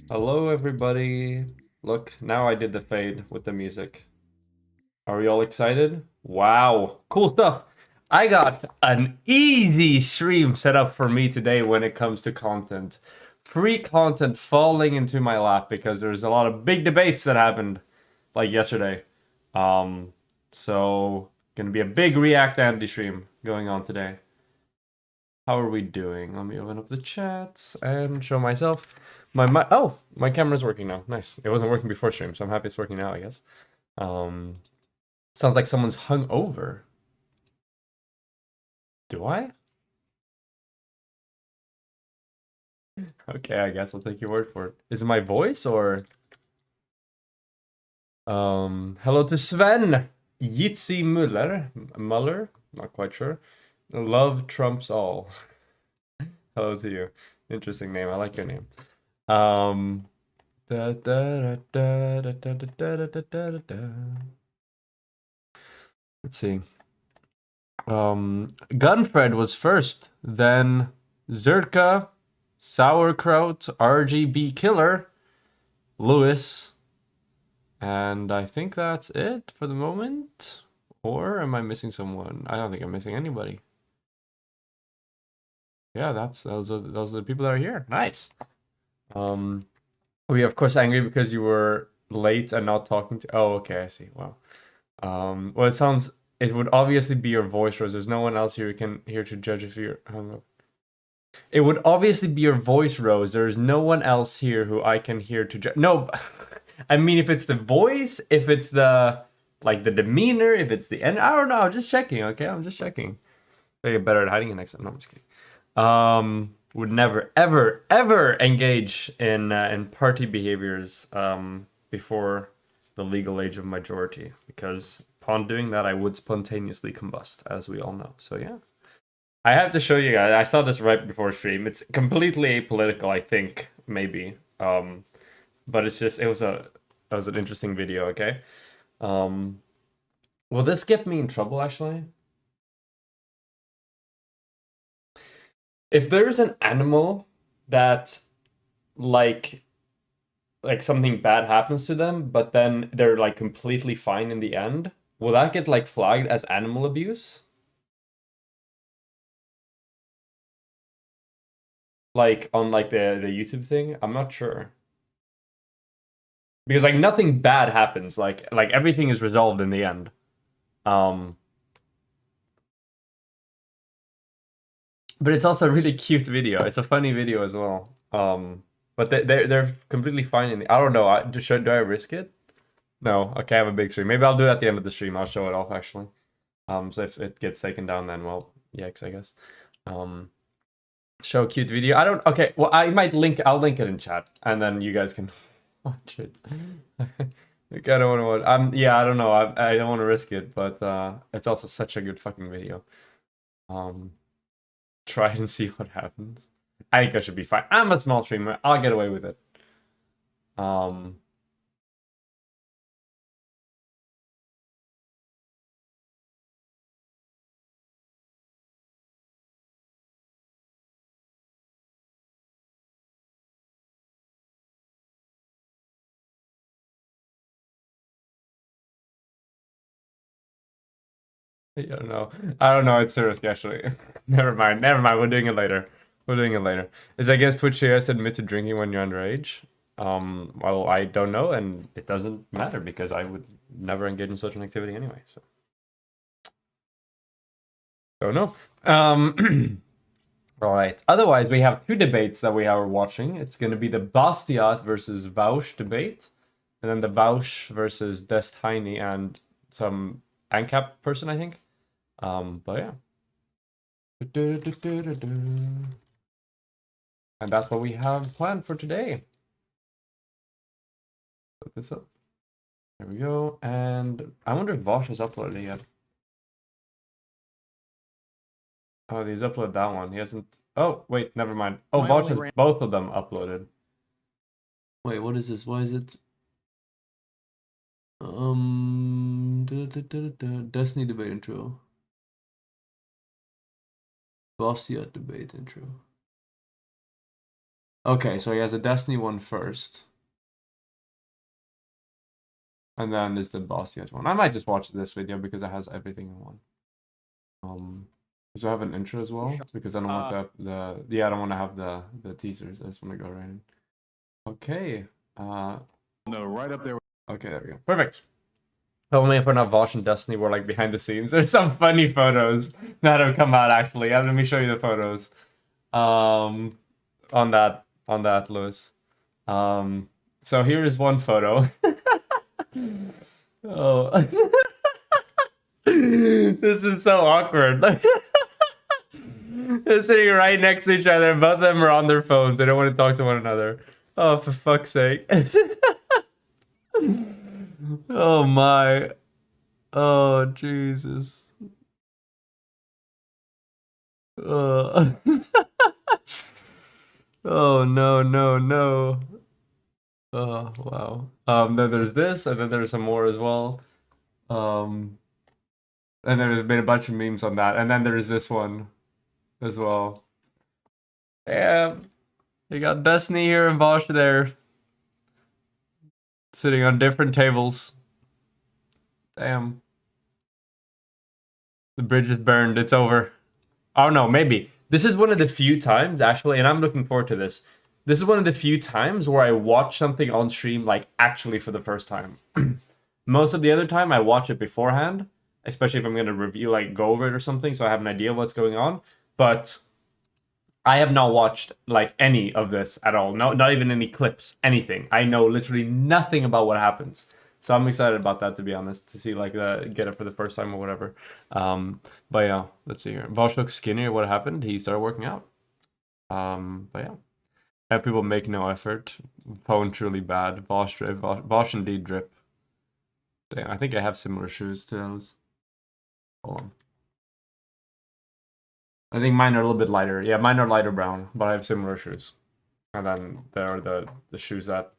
Hello, everybody. Look, now I did the fade with the music. Are we all excited? Wow, cool stuff. I got an easy stream set up for me today when it comes to content. Free content falling into my lap because there's a lot of big debates that happened like yesterday. So gonna be a big React Andy stream going on today. How are we doing? Let me open up the chats and show myself. My camera's working now. Nice. It wasn't working before stream, so I'm happy it's working now, I guess. Sounds like someone's hung over. Do I? Okay, I guess I'll take your word for it. Is it my voice or? Hello to Sven. Yitzi Muller? Not quite sure. Love trumps all. Hello to you. Interesting name. I like your name. Let's see. Gunfred was first, then Zerka, Sauerkraut, RGB Killer, Lewis, and I think that's it for the moment. Or am I missing someone? I don't think I'm missing anybody. Yeah, those are the people that are here. Nice. We of course angry because you were late and not talking to. Oh, okay, I see. Wow. Well, it would obviously be your voice, Rose. There's no one else here to judge if you're hung up. It would obviously be your voice, Rose. There's no one else here who I can hear to judge. No, I mean if it's the voice, if it's the demeanor, if it's the end. I don't know. I'm just checking. Okay, I'm just checking. I get better at hiding it next time. No, I'm just kidding. Would never, ever, ever engage in party behaviors before the legal age of majority, because upon doing that, I would spontaneously combust, as we all know. So yeah, I have to show you guys. I saw this right before stream. It's completely apolitical, I think, maybe. But it's just it was an interesting video. Okay. Will this get me in trouble actually? If there's an animal that like something bad happens to them, but then they're like completely fine in the end, will that get like flagged as animal abuse? Like on like the YouTube thing? I'm not sure. Because like nothing bad happens, like everything is resolved in the end. But it's also a really cute video. It's a funny video as well. But they're completely fine in the. I don't know. Do I risk it? No. Okay, I have a big stream. Maybe I'll do it at the end of the stream. I'll show it off actually. So if it gets taken down, then well, yikes, I guess. Show cute video. I don't. Okay, well, I'll link it in chat, and then you guys can watch it. Like, I don't want to. Yeah, I don't know. I don't want to risk it, but it's also such a good fucking video. Try it and see what happens. I think I should be fine. I'm a small streamer. I'll get away with it. I don't know. I don't know. It's serious, actually. Never mind. We're doing it later. Is I guess Twitch has admit to drinking when you're underage? Well, I don't know, and it doesn't matter because I would never engage in such an activity anyway. So, don't know. All right. Otherwise, we have two debates that we are watching. It's going to be the Bastiat versus Vaush debate, and then the Vaush versus Destiny and some ANCAP person, I think. But yeah. And that's what we have planned for today. Put this up. There we go. And I wonder if Vaush has uploaded it yet. Oh, he's uploaded that one. He hasn't. Oh, wait, never mind. Oh, Vaush has both of them uploaded. Wait, what is this? Why is it? Destiny debate intro. Bastiat debate intro. Okay, so he has a Destiny one first. And then there's the Bastiat one. I might just watch this video because it has everything in one. So I have an intro as well because I don't want to have I don't want to have the teasers. I just want to go right in. Okay. No, right up there. Okay, there we go. Perfect. Only if we're not Vaush and Destiny, we're like behind the scenes. There's some funny photos that have come out actually. Let me show you the photos. On that, Lewis. So here is one photo. Oh. This is so awkward. They're sitting right next to each other. Both of them are on their phones. They don't want to talk to one another. Oh, for fuck's sake. Oh my. Oh, Jesus. Oh, no, no, no. Oh, wow. Then there's this, and then there's some more as well. And there's been a bunch of memes on that. And then there's this one as well. Yeah. You got Destiny here and Vaush there. Sitting on different tables. Damn. The bridge is burned. It's over. Oh no, maybe. This is one of the few times, actually, and I'm looking forward to this. This is one of the few times where I watch something on stream, like, actually for the first time. Most of the other time, I watch it beforehand, especially if I'm going to review, like, go over it or something, so I have an idea of what's going on. But I have not watched, like, any of this at all. No, not even any clips, anything. I know literally nothing about what happens. So I'm excited about that, to be honest, to see, like, get it for the first time or whatever. But yeah, let's see here. Vaush looks skinnier. What happened? He started working out. But yeah. People make no effort. Phone truly bad. Vaush drip. Vaush indeed drip. Damn, I think I have similar shoes to those. Hold on. I think mine are a little bit lighter. Yeah, mine are lighter brown, but I have similar shoes. And then there are the shoes that...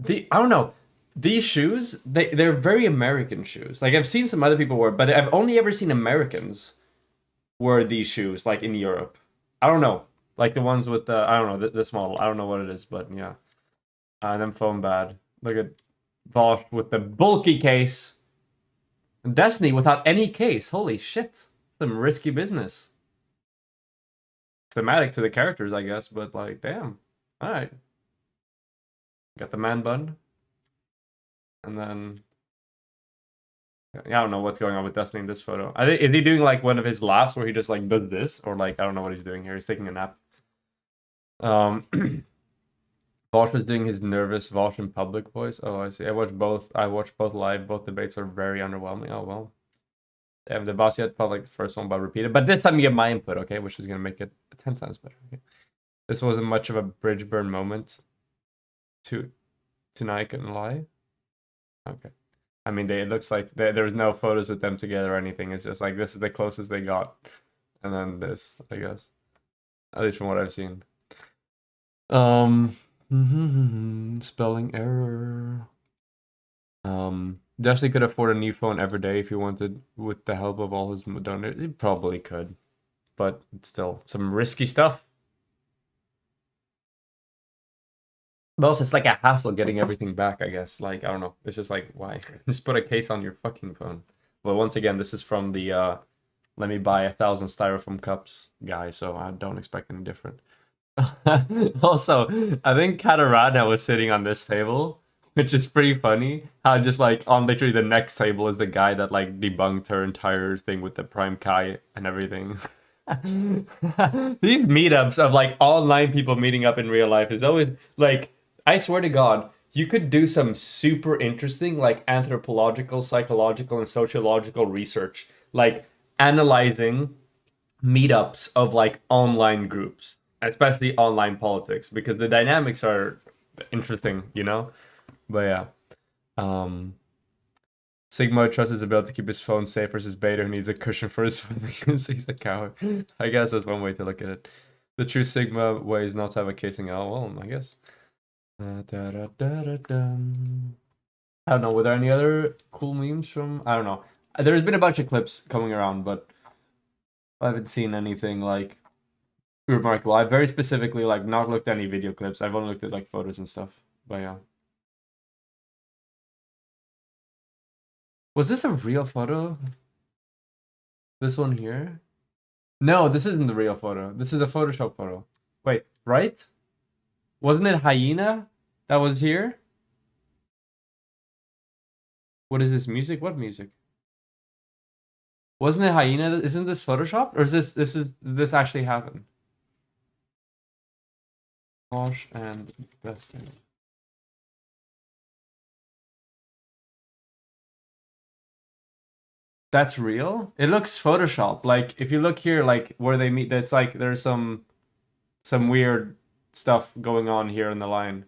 I don't know. These shoes, they're very American shoes. Like, I've seen some other people wear, but I've only ever seen Americans wear these shoes, like, in Europe. I don't know. Like, the ones with the, I don't know, this model. I don't know what it is, but yeah. And then phone bad. Look at Vaush with the bulky case. And Destiny without any case. Holy shit. Some risky business. Thematic to the characters, I guess, but, like, damn. Alright. Got the man bun. And then... I don't know what's going on with Destiny in this photo. Is he doing, like, one of his laughs where he just, like, does this? Or, like, I don't know what he's doing here. He's taking a nap. Vaush was doing his nervous Vaush in public voice. Oh, I see. I watched both live. Both debates are very underwhelming. Oh, well. Damn, the Bastiat felt like the first one, but repeated. But this time you get my input, okay? Which is going to make it 10 times better. Okay? This wasn't much of a bridge burn moment. Tonight, I couldn't lie. Okay. I mean, it looks like there's no photos with them together or anything. It's just like, this is the closest they got. And then this, I guess. At least from what I've seen. Spelling error. Definitely could afford a new phone every day if he wanted, with the help of all his donors. He probably could, but it's still some risky stuff. But also, it's like a hassle getting everything back, I guess. Like, I don't know. It's just like, why? Just put a case on your fucking phone. Well, once again, this is from the let me buy 1,000 styrofoam cups guy, so I don't expect any different. Also, I think Katarana was sitting on this table, which is pretty funny. How just like on literally the next table is the guy that like debunked her entire thing with the Prime Kai and everything. These meetups of like online people meeting up in real life is always like, I swear to God, you could do some super interesting like anthropological, psychological, and sociological research, like analyzing meetups of like online groups, especially online politics, because the dynamics are interesting, you know? But yeah. Um Sigma trusts his ability to keep his phone safe versus Beta, who needs a cushion for his phone because he's a coward. I guess that's one way to look at it. The true Sigma way is not to have a casing out. Well, I guess. I don't know. Were there any other cool memes from? I don't know. There's been a bunch of clips coming around, but I haven't seen anything like remarkable. I've very specifically like not looked at any video clips. I've only looked at like photos and stuff. But yeah. Was this a real photo? This one here? No, this isn't the real photo. This is a Photoshop photo. Wait, right? Wasn't it Hyena that was here? What is this music? What music? Wasn't it Hyena? Isn't this Photoshopped? Or is this actually happened? Vaush and Bastiat. That's real? It looks Photoshop. Like if you look here, like where they meet, that's like there's some weird stuff going on here in the line.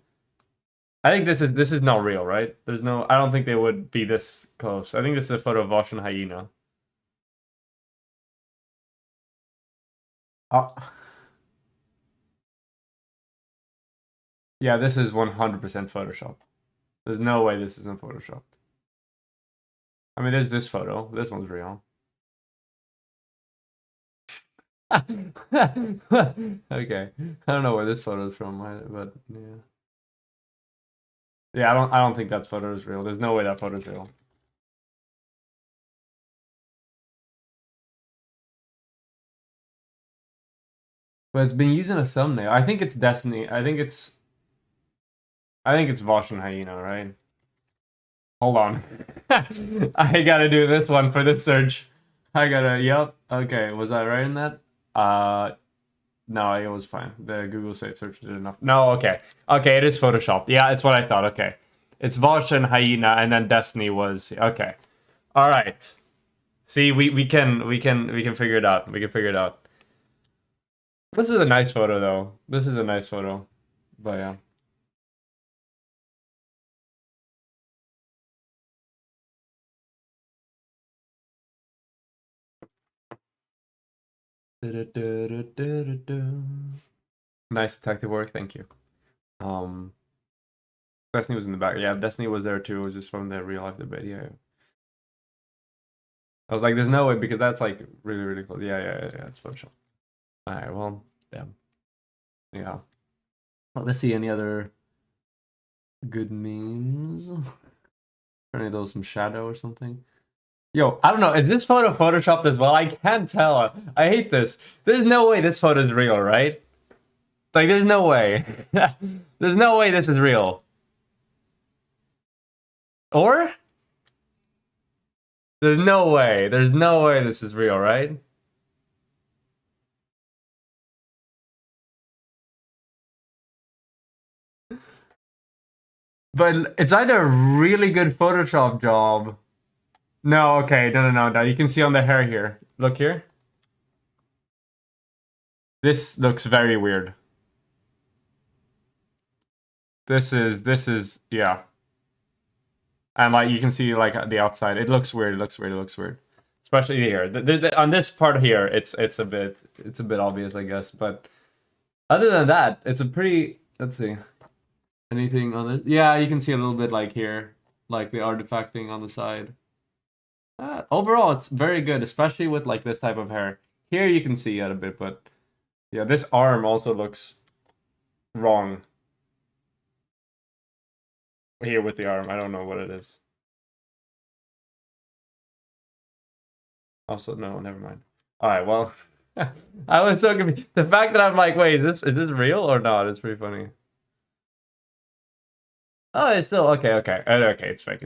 I think this is not real, right? There's no. I don't think they would be this close. I think this is a photo of Vaush and Hyena. Uh, yeah, this is 100% Photoshop. There's no way this isn't Photoshopped. I mean, there's this photo. This one's real. Okay. I don't know where this photo is from, but yeah. Yeah, I don't think that photo is real. There's no way that photo is real. But it's been using a thumbnail. I think it's Destiny. I think it's Vaush and Hyena, right? Hold on. I gotta do this one for this search. Yep. Okay, was I right in that? No, it was fine. The Google safe search did enough. No, okay. Okay, it is Photoshop. Yeah, it's what I thought. Okay. It's Vaush and Hyena, and then Destiny was okay. All right. See, we can figure it out. We can figure it out. This is a nice photo though. This is a nice photo. But yeah. Nice detective work, thank you. Destiny was in the back. Yeah, Destiny was there too. It was just from the real life debate. Yeah. I was like, there's no way because that's like really, really close. Yeah, it's Photoshop. Alright, well, damn. Yeah. Well, let's see any other good memes. Any of those some shadow or something. Yo, I don't know. Is this photo photoshopped as well? I can't tell. I hate this. There's no way this photo is real, right? Like, there's no way. There's no way this is real. Or? There's no way. There's no way this is real, right? But it's either a really good Photoshop job. No, okay, no. You can see on the hair here. Look here. This looks very weird. This is, yeah. And like you can see like the outside. It looks weird. It looks weird. Especially here. On this part here, it's a bit obvious, I guess. But other than that, it's a pretty. Let's see. Anything on it? Yeah, you can see a little bit like here, like the artifact thing on the side. Overall, it's very good, especially with like this type of hair. Here you can see it a bit, but yeah, this arm also looks wrong. Here with the arm, I don't know what it is. Also, no, never mind. All right, well, I was so confused. The fact that I'm like, wait, is this real or not? It's pretty funny. Oh, it's still okay. Okay, it's fake.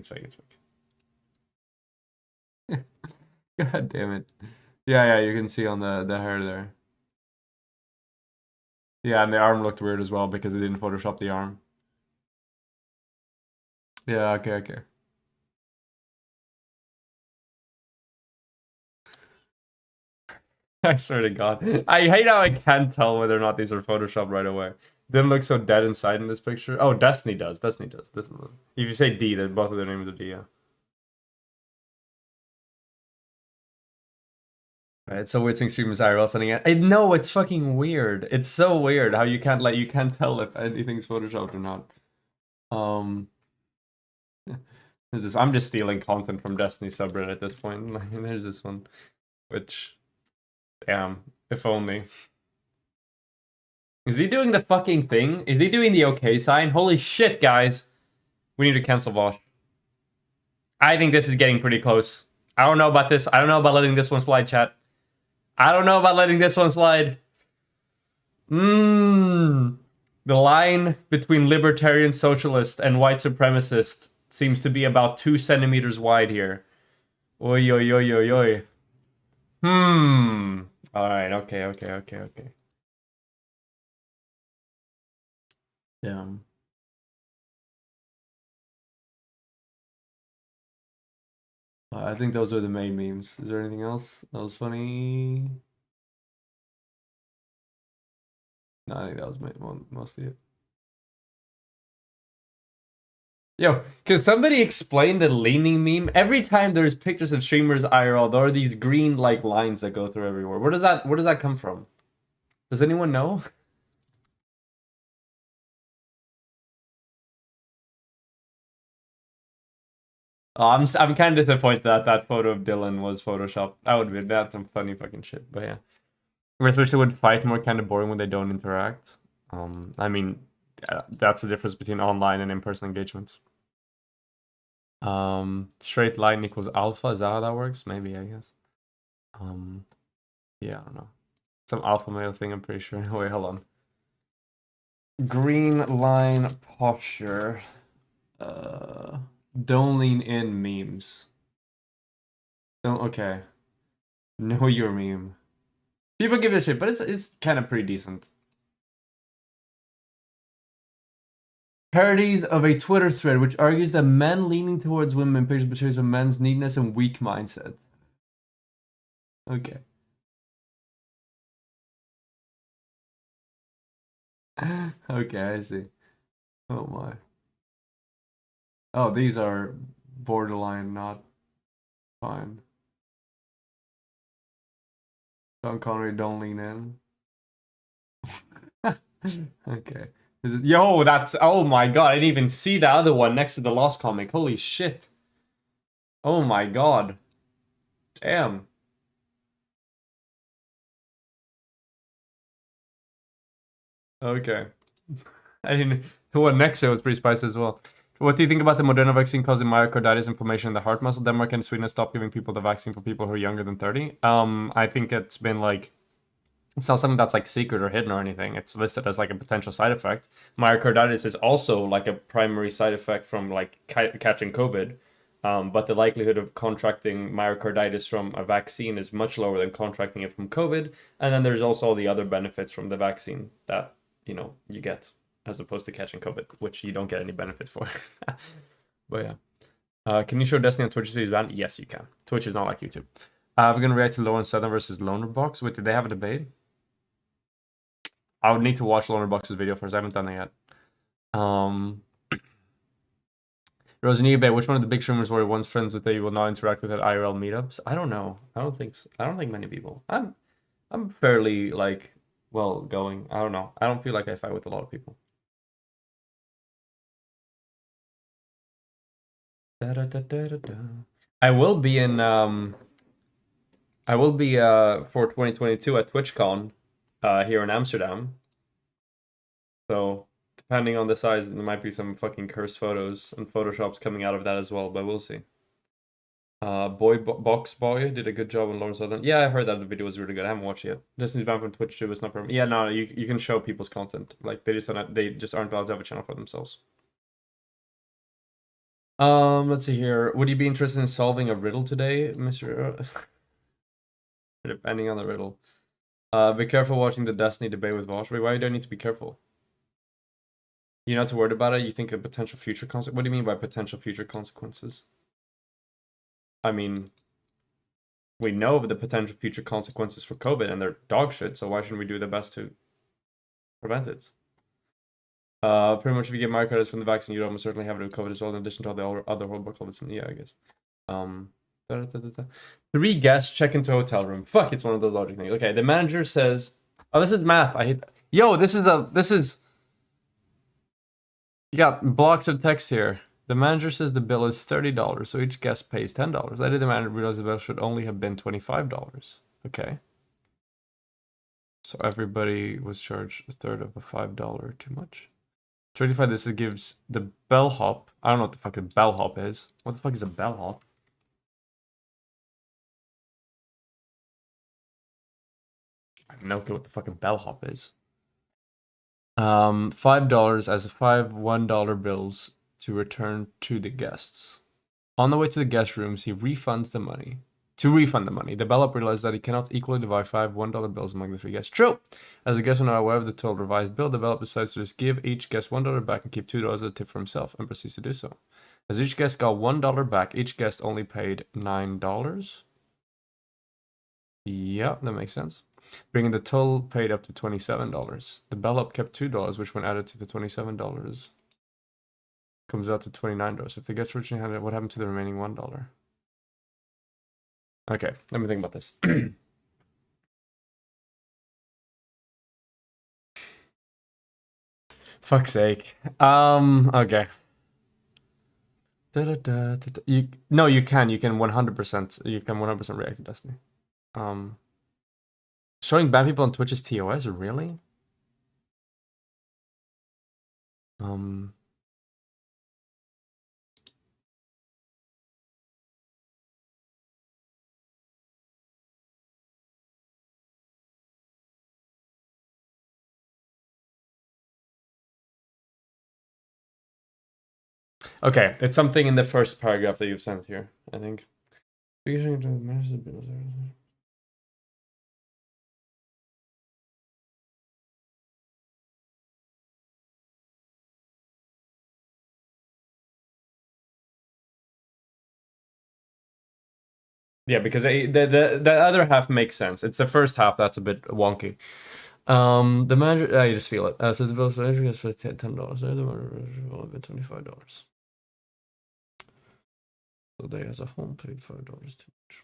God damn it. Yeah, you can see on the hair there. Yeah, and the arm looked weird as well because they didn't Photoshop the arm. Yeah, okay. I swear to God. I hate how I can't tell whether or not these are Photoshopped right away. Didn't look so dead inside in this picture. Oh, Destiny does. Destiny does. This one. If you say D, then both of their names are D, yeah. Right, it's so weird seeing streamers IRL sending it. I know it's fucking weird. It's so weird how you can't tell if anything's photoshopped or not. Um, there's this. I'm just stealing content from Destiny subreddit at this point. Like, there's this one, which, damn, if only. Is he doing the fucking thing? Is he doing the okay sign? Holy shit, guys! We need to cancel Vaush. I think this is getting pretty close. I don't know about this. I don't know about letting this one slide, chat. I don't know about letting this one slide. Mmm. The line between libertarian socialist and white supremacist seems to be about 2 centimeters wide here. Oi, oi, oi, oi, oi. Alright, okay. Damn. I think those are the main memes. Is there anything else that was funny? No, I think that was mostly it. Yo, can somebody explain the leaning meme? Every time there's pictures of streamers IRL, there are these green like lines that go through everywhere. Where does that come from? Does anyone know? Oh, I'm kind of disappointed that that photo of Dylan was photoshopped. I would be that's some funny fucking shit, but yeah. I wish they would fight more, kind of boring when they don't interact. I mean, that's the difference between online and in-person engagements. Straight line equals alpha. Is that how that works? Maybe, I guess. Yeah, I don't know. Some alpha male thing, I'm pretty sure. Wait, hold on. Green line posture. Don't lean in memes. Don't, okay. Know your meme. People give it a shit, but it's kind of pretty decent. Parodies of a Twitter thread which argues that men leaning towards women in pictures portrays a men's neatness and weak mindset. Okay. Okay, I see. Oh my. Oh, these are borderline not fine. Sean Connery, don't lean in. Okay. Yo, that's, oh my god, I didn't even see the other one next to the Lost comic. Holy shit. Oh my god. Damn. Okay. I didn't, the one next to it was pretty spicy as well. What do you think about the Moderna vaccine causing myocarditis, inflammation in the heart muscle? Denmark and Sweden stopped giving people the vaccine for people who are younger than 30. I think it's been like, it's not something that's like secret or hidden or anything. It's listed as like a potential side effect. Myocarditis is also like a primary side effect from like catching COVID. But the likelihood of contracting myocarditis from a vaccine is much lower than contracting it from COVID. And then there's also all the other benefits from the vaccine that, you get as opposed to catching COVID, which you don't get any benefit for. But yeah. Can you show Destiny on Twitch if he's banned? Yes, you can. Twitch is not like YouTube. We're going to react to Lawrence Southern versus Loner Box. Wait, did they have a debate? I would need to watch Loner Box's video first. I haven't done that yet. Rosanibe, which one of the big streamers were once friends with that you will not interact with at IRL meetups? I don't know. I don't think so. I don't think many people. I'm fairly like well going. I don't know. I don't feel like I fight with a lot of people. I will be in I will be for 2022 at TwitchCon here in Amsterdam. So depending on the size, there might be some fucking cursed photos and photoshops coming out of that as well, but we'll see. Box Boy did a good job on Lawrence Southern. Yeah, I heard that the video was really good. I haven't watched it yet. Disney's banned from Twitch too. It's not permanent. Yeah, no, you can show people's content. Like they just aren't allowed to have a channel for themselves. Let's see here. Would you be interested in solving a riddle today, Mr. depending on the riddle. Be careful watching the Destiny debate with Vaush. Wait, why do I need to be careful? You're not too worried about it? You think of potential future consequences? What do you mean by potential future consequences? I mean, we know of the potential future consequences for COVID, and they're dog shit, so why shouldn't we do the best to prevent it? Pretty much if you get myocarditis from the vaccine, you'd almost certainly have it with COVID as well, in addition to all the other horrible COVID. Yeah, I guess. Da, da, da, da. 3 guests check into hotel room. Fuck, it's one of those logic things. Okay, the manager says, "Oh, this is math. I hate." Yo, this is. You got blocks of text here. The manager says the bill is $30, so each guest pays $10. Later, the manager realized the bill should only have been $25. Okay. So everybody was charged a third of a $5 too much. 35. This gives the bellhop. I don't know what the fuck a bellhop is. What the fuck is a bellhop? I have no clue what the fucking bellhop is. $5 as a $1 bills to return to the guests. On the way to the guest rooms, he refunds the money. To refund the money, the bellhop realized that he cannot equally divide 5 $1 bills among the 3 guests. True! As the guests are not aware of the total revised bill, the bellhop decides to just give each guest $1 back and keep $2 as a tip for himself, and proceeds to do so. As each guest got $1 back, each guest only paid $9. Yeah, that makes sense. Bringing the total paid up to $27. The bellhop kept $2, which when added to the $27 comes out to $29. If the guest originally had it, what happened to the remaining $1? Okay, let me think about this. Fuck's sake. Okay. No, you can 100%. You can 100% react to Destiny. Showing bad people on Twitch is TOS, really? Okay, it's something in the first paragraph that you've sent here, I think. Yeah, because the other half makes sense. It's the first half that's a bit wonky. The manager, you just feel it. Says the bill manager gets for $10. The manager will have been $25. So they as a whole paid $5 too much.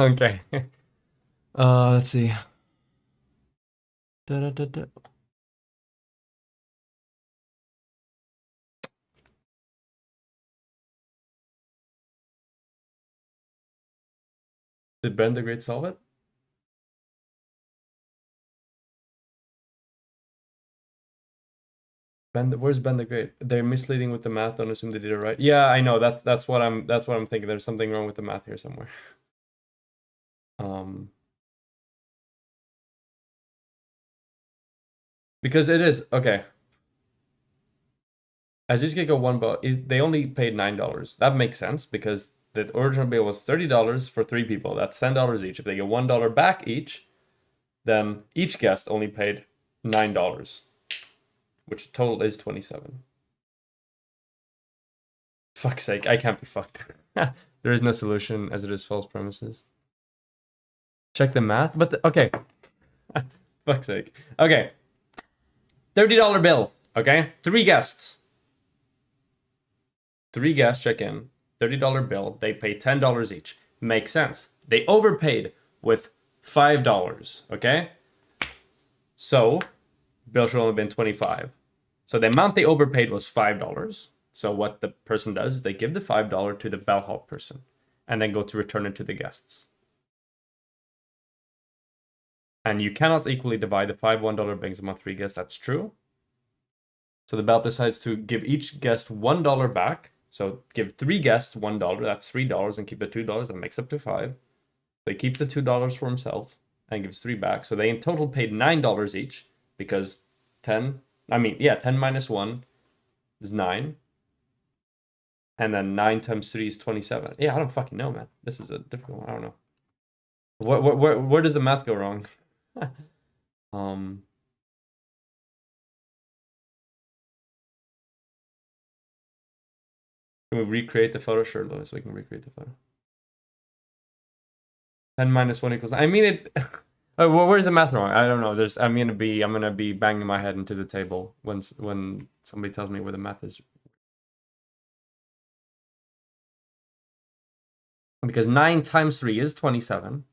Okay. Let's see. Da, da, da, da. Did Ben the Great solve it? Where's Ben the Great? They're misleading with the math. Don't assume they did it right. Yeah, I know. That's what I'm thinking. There's something wrong with the math here somewhere. Because it is okay. As you get $1, they only paid $9. That makes sense because the original bill was $30 for 3 people. That's $10 each. If they get $1 back each, then each guest only paid $9, which total is 27. Fuck's sake, I can't be fucked. There is no solution as it is false premises. Check the math, but okay. Fuck's sake. Okay. $30 bill. Okay, 3 guests. 3 guests check in. $30 bill. They pay $10 each. Makes sense. They overpaid with $5. Okay. So bill should only have been $25. So the amount they overpaid was $5. So what the person does is they give the $5 to the bellhop person and then go to return it to the guests. And you cannot equally divide the 5 $1 banks among 3 guests. That's true. So the ballot decides to give each guest $1 back. So give 3 guests $1. That's $3, and keep the $2. That makes up to 5. So he keeps the $2 for himself and gives 3 back. So they in total paid $9 each, because 10 minus 1 is 9. And then 9 times 3 is 27. Yeah, I don't fucking know, man. This is a difficult one. I don't know. Where does the math go wrong? Can we recreate the photo? Sure, Lois, we can recreate the photo. 10 minus 1 equals... I mean it... where's the math wrong? I don't know. I'm gonna be banging my head into the table when somebody tells me where the math is. Because 9 times 3 is 27.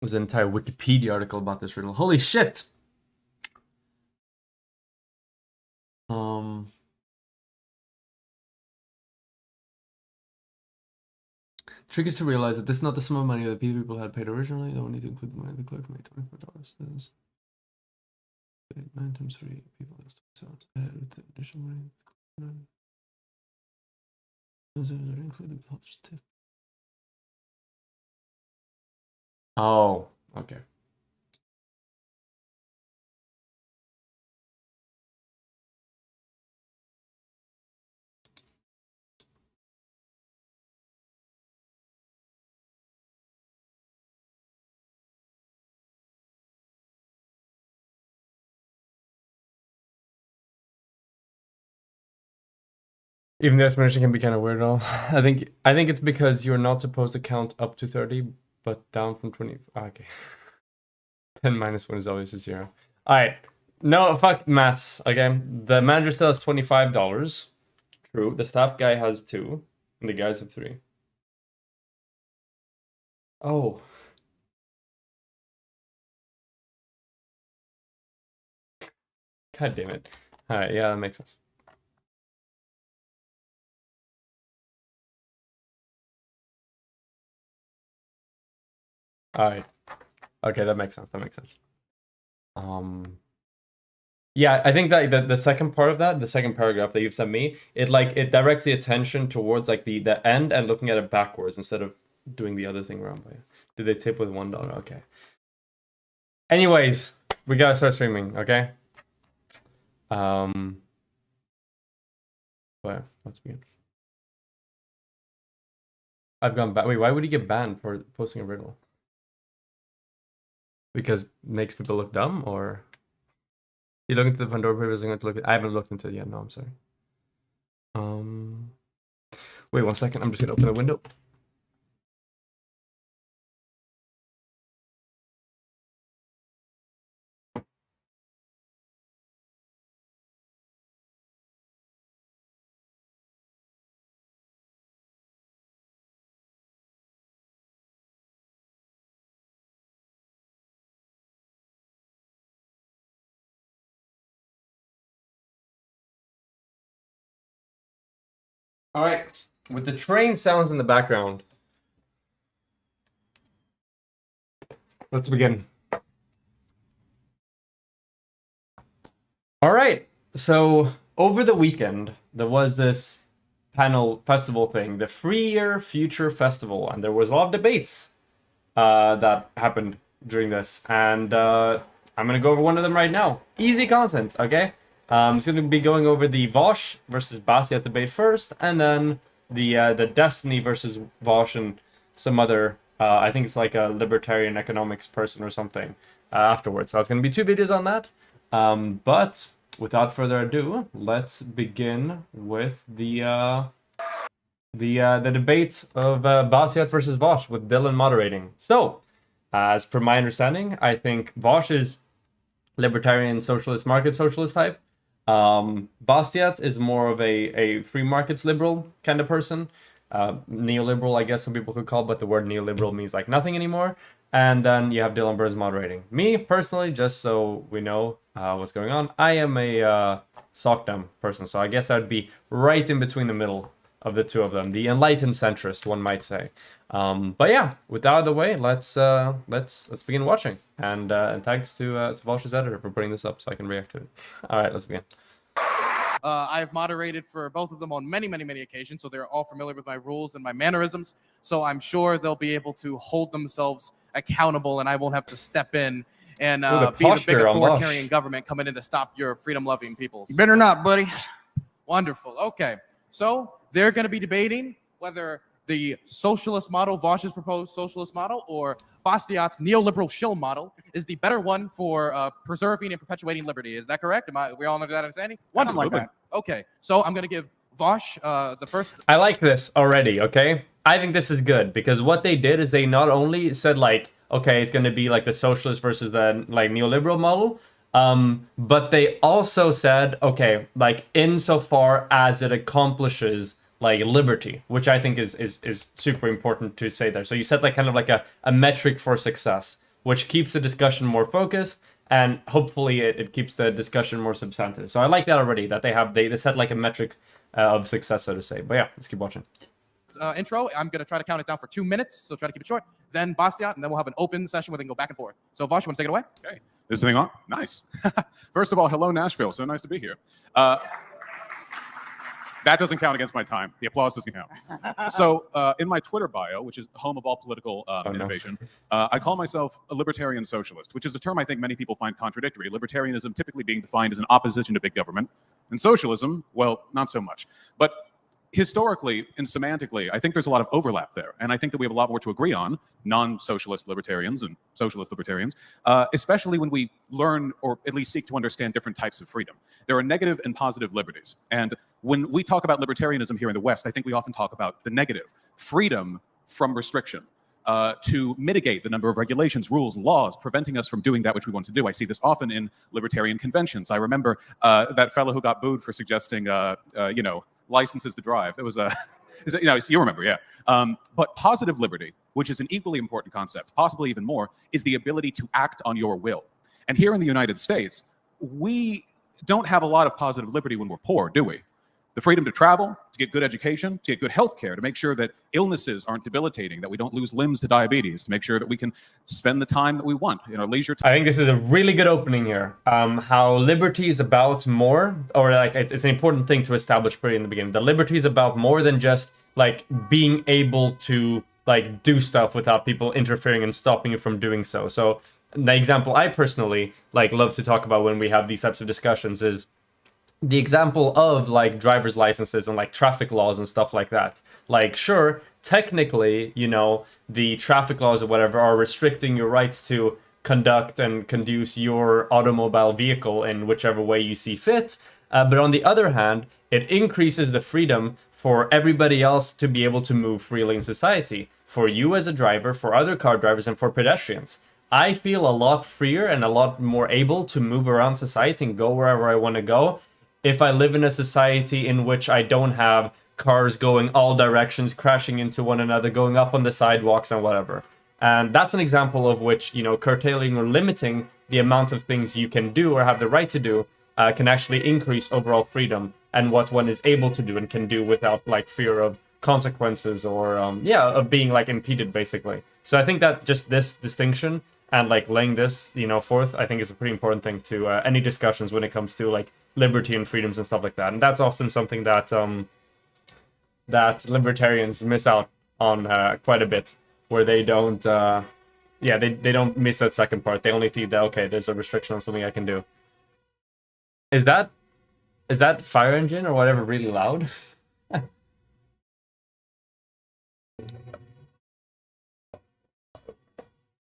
There's an entire Wikipedia article about this riddle. Holy shit! Trick is to realize that this is not the sum of money that people had paid originally. They will need to include the money the clerk made, $24. That is 9 times 3 people. That's 27. Add with the additional money. Include the published tip. Oh, okay. Even the explanation can be kind of weird. All I think it's because you're not supposed to count up to 30, but down from 20. Okay. 10 minus 1 is always a 0. All right. No, fuck maths. Okay. The manager still has $25. True. The staff guy has 2, and the guys have 3. Oh. God damn it. All right. Yeah, that makes sense. All right. Okay, that makes sense. Yeah, I think that the second part of that, the second paragraph that you've sent me, it directs the attention towards like the end and looking at it backwards instead of doing the other thing around. Did they tip with $1? Okay. Anyways, we gotta start streaming, okay? But let's begin. I've gone back. Wait, why would he get banned for posting a riddle? Because it makes people look dumb, or you look into the Pandora papers and going to look at... I haven't looked into it yet. No, I'm sorry. Wait 1 second. I'm just gonna open the window. All right, with the train sounds in the background, let's begin. All right, so over the weekend, there was this panel festival thing, the Freer Future Festival, and there was a lot of debates that happened during this, and I'm gonna go over one of them right now. Easy content, okay? It's going to be going over the Vaush versus Bastiat debate first, and then the Destiny versus Vaush and some other, I think it's like a libertarian economics person or something, afterwards. So it's going to be 2 videos on that. But without further ado, let's begin with the debate of Bastiat versus Vaush with Dylan moderating. So, as per my understanding, I think Vaush is libertarian, socialist, market socialist type. Bastiat is more of a free markets liberal kind of person. Neoliberal, I guess some people could call, but the word neoliberal means like nothing anymore. And then you have Dylan Burns moderating. Me, personally, just so we know what's going on, I am a sock dumb person, so I guess I'd be right in between the middle of the two of them, the enlightened centrist, one might say. But yeah, with that out of the way, let's begin watching. And thanks to Vaush's editor for putting this up so I can react to it. All right, let's begin. I've moderated for both of them on many, many, many occasions, so they're all familiar with my rules and my mannerisms. So I'm sure they'll be able to hold themselves accountable, and I won't have to step in and be the big authoritarian government coming in to stop your freedom-loving peoples. You better not, buddy. Wonderful. Okay, so they're going to be debating whether the socialist model, Vaush's proposed socialist model, or Bastiat's neoliberal shill model is the better one for preserving and perpetuating liberty. Is that correct? We all under that understanding? Wonderful. Like that. Okay, so I'm going to give Vaush the first. I like this already, okay? I think this is good because what they did is they not only said like, okay, it's going to be like the socialist versus the like neoliberal model, but they also said, okay, like insofar as it accomplishes like liberty, which I think is super important to say there. So you set like kind of like a metric for success, which keeps the discussion more focused, and hopefully it keeps the discussion more substantive. So I like that already, that they set like a metric of success, so to say. But yeah, let's keep watching. Intro, I'm going to try to count it down for 2 minutes, so try to keep it short. Then Bastiat, and then we'll have an open session where they can go back and forth. So Vaush, you want to take it away? Okay. Is this thing on? Nice. First of all, hello, Nashville. So nice to be here. That doesn't count against my time. The applause doesn't count. So in my Twitter bio, which is the home of all political innovation, I call myself a libertarian socialist, which is a term I think many people find contradictory. Libertarianism typically being defined as an opposition to big government, and socialism, well, not so much. But historically and semantically, I think there's a lot of overlap there. And I think that we have a lot more to agree on, non-socialist libertarians and socialist libertarians, especially when we learn or at least seek to understand different types of freedom. There are negative and positive liberties. And when we talk about libertarianism here in the West, I think we often talk about the negative, freedom from restriction. To mitigate the number of regulations, rules, laws, preventing us from doing that which we want to do. I see this often in libertarian conventions. I remember that fellow who got booed for suggesting, licenses to drive. That was you remember, yeah. But positive liberty, which is an equally important concept, possibly even more, is the ability to act on your will. And here in the United States, we don't have a lot of positive liberty when we're poor, do we? The freedom to travel, to get good education, to get good health care, to make sure that illnesses aren't debilitating, that we don't lose limbs to diabetes, to make sure that we can spend the time that we want in our leisure time. I think this is a really good opening here. How liberty is about more, or like it's an important thing to establish pretty in the beginning. The liberty is about more than just like being able to like do stuff without people interfering and stopping you from doing so. So the example I personally like love to talk about when we have these types of discussions is the example of like driver's licenses and like traffic laws and stuff like that. Like, sure, technically, the traffic laws or whatever are restricting your rights to conduct and conduce your automobile vehicle in whichever way you see fit. But on the other hand, it increases the freedom for everybody else to be able to move freely in society. For you as a driver, for other car drivers, and for pedestrians. I feel a lot freer and a lot more able to move around society and go wherever I want to go if I live in a society in which I don't have cars going all directions, crashing into one another, going up on the sidewalks and whatever. And that's an example of which, curtailing or limiting the amount of things you can do or have the right to do can actually increase overall freedom and what one is able to do and can do without like fear of consequences or, of being like impeded basically. So I think that just this distinction and like laying this, forth, I think is a pretty important thing to any discussions when it comes to like liberty and freedoms and stuff like that. And that's often something that that libertarians miss out on quite a bit, where they don't they don't miss that second part. They only think that, okay, there's a restriction on something I can do. Is that fire engine or whatever really loud?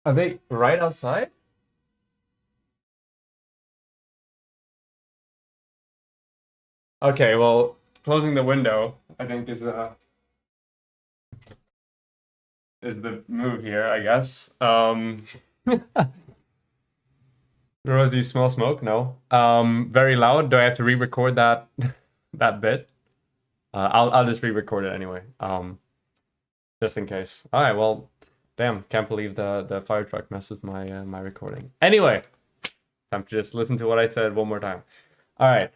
Are they right outside? Okay, well, closing the window, I think is the move here, I guess. Rose, do you smell smoke? No. Very loud. Do I have to re-record that that bit? I'll just re-record it anyway. Just in case. All right. Well, damn. Can't believe the fire truck messed with my recording. Anyway, time to just listen to what I said one more time. All right.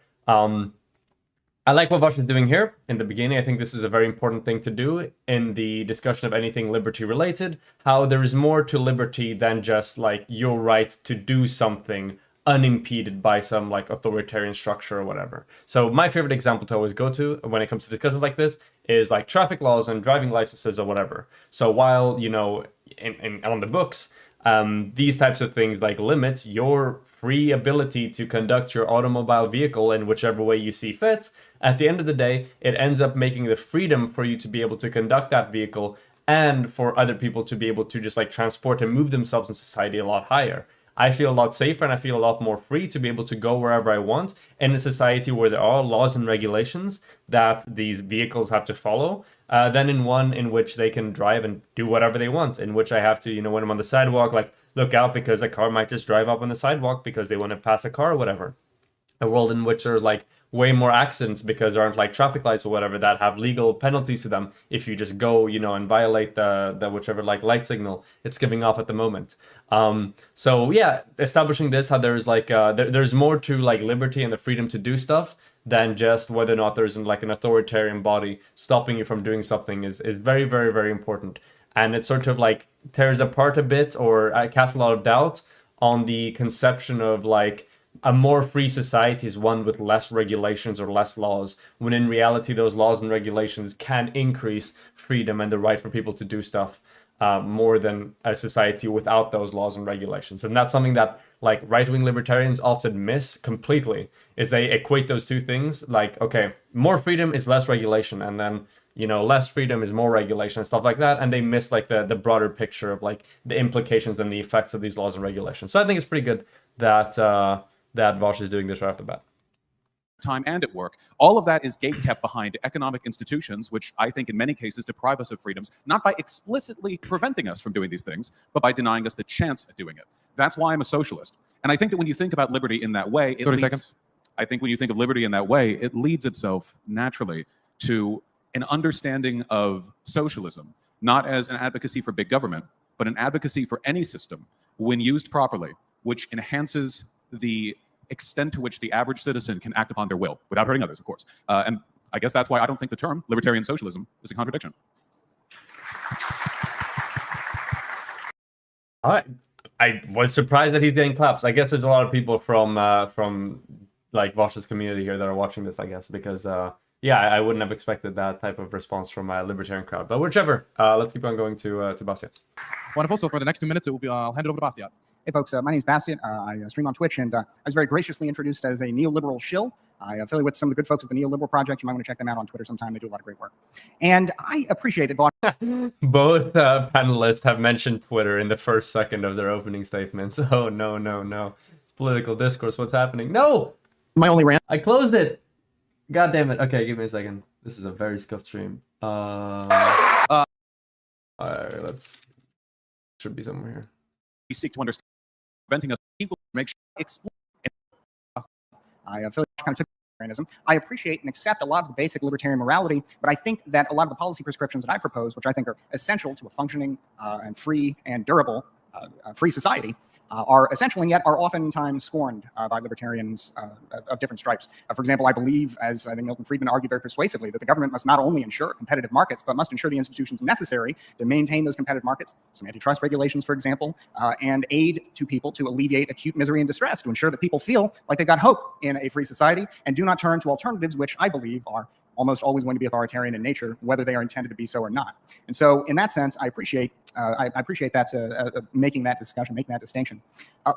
I like what Vaush is doing here in the beginning. I think this is a very important thing to do in the discussion of anything liberty related, how there is more to liberty than just like your right to do something unimpeded by some like authoritarian structure or whatever. So my favorite example to always go to when it comes to discussions like this is like traffic laws and driving licenses or whatever. So while, you know, on the books, these types of things like limit your free ability to conduct your automobile vehicle in whichever way you see fit, at the end of the day, it ends up making the freedom for you to be able to conduct that vehicle and for other people to be able to just like transport and move themselves in society a lot higher. I feel a lot safer and I feel a lot more free to be able to go wherever I want in a society where there are laws and regulations that these vehicles have to follow, than in one in which they can drive and do whatever they want, in which I have to, you know, when I'm on the sidewalk, like look out because a car might just drive up on the sidewalk because they want to pass a car or whatever. A world in which there's like way more accidents because there aren't like traffic lights or whatever that have legal penalties to them if you just go, you know, and violate the whichever like light signal it's giving off at the moment. So yeah, establishing this, how there's like there's more to like liberty and the freedom to do stuff than just whether or not there's like an authoritarian body stopping you from doing something is very, very, very important. And it sort of like tears apart a bit or casts a lot of doubt on the conception of like a more free society is one with less regulations or less laws, when in reality those laws and regulations can increase freedom and the right for people to do stuff more than a society without those laws and regulations. And that's something that like right-wing libertarians often miss completely, is they equate those two things like, okay, more freedom is less regulation, and then, you know, less freedom is more regulation and stuff like that, and they miss like the broader picture of like the implications and the effects of these laws and regulations. So I think it's pretty good that that Vaush is doing this right off the bat. Time and at work. All of that is gatekept behind economic institutions, which I think in many cases deprive us of freedoms, not by explicitly preventing us from doing these things, but by denying us the chance at doing it. That's why I'm a socialist. And I think that when you think about liberty in that way, I think when you think of liberty in that way, it leads itself naturally to an understanding of socialism, not as an advocacy for big government, but an advocacy for any system when used properly, which enhances the extent to which the average citizen can act upon their will without hurting others, of course. And I guess that's why I don't think the term libertarian socialism is a contradiction. All right. I was surprised that he's getting claps. I guess there's a lot of people from like Vaush's community here that are watching this, I guess, because yeah, I wouldn't have expected that type of response from a libertarian crowd. But whichever, let's keep on going to Bastiat. Wonderful. So for the next 2 minutes, I'll hand it over to Bastiat. Hey folks, my name is Bastiat. I stream on Twitch, and I was very graciously introduced as a neoliberal shill. I affiliate with some of the good folks at the Neoliberal Project. You might want to check them out on Twitter sometime. They do a lot of great work. And I appreciate that Vaush. Both panelists have mentioned Twitter in the first second of their opening statements. Oh, no, no, no. Political discourse, what's happening? No! My only rant. I closed it! God damn it. Okay, give me a second. This is a very scuffed stream. Alright, let's... Should be somewhere here. We seek to understand preventing us equal make sure explain. I feel like kind of took libertarianism. I appreciate and accept a lot of the basic libertarian morality, but I think that a lot of the policy prescriptions that I propose, which I think are essential to a functioning and free and durable free society, are essential and yet are oftentimes scorned by libertarians of different stripes. For example, I believe, as I think Milton Friedman argued very persuasively, that the government must not only ensure competitive markets, but must ensure the institutions necessary to maintain those competitive markets, some antitrust regulations, for example, and aid to people to alleviate acute misery and distress, to ensure that people feel like they've got hope in a free society and do not turn to alternatives, which I believe are almost always going to be authoritarian in nature, whether they are intended to be so or not. And so, in that sense, I appreciate that making that discussion, making that distinction.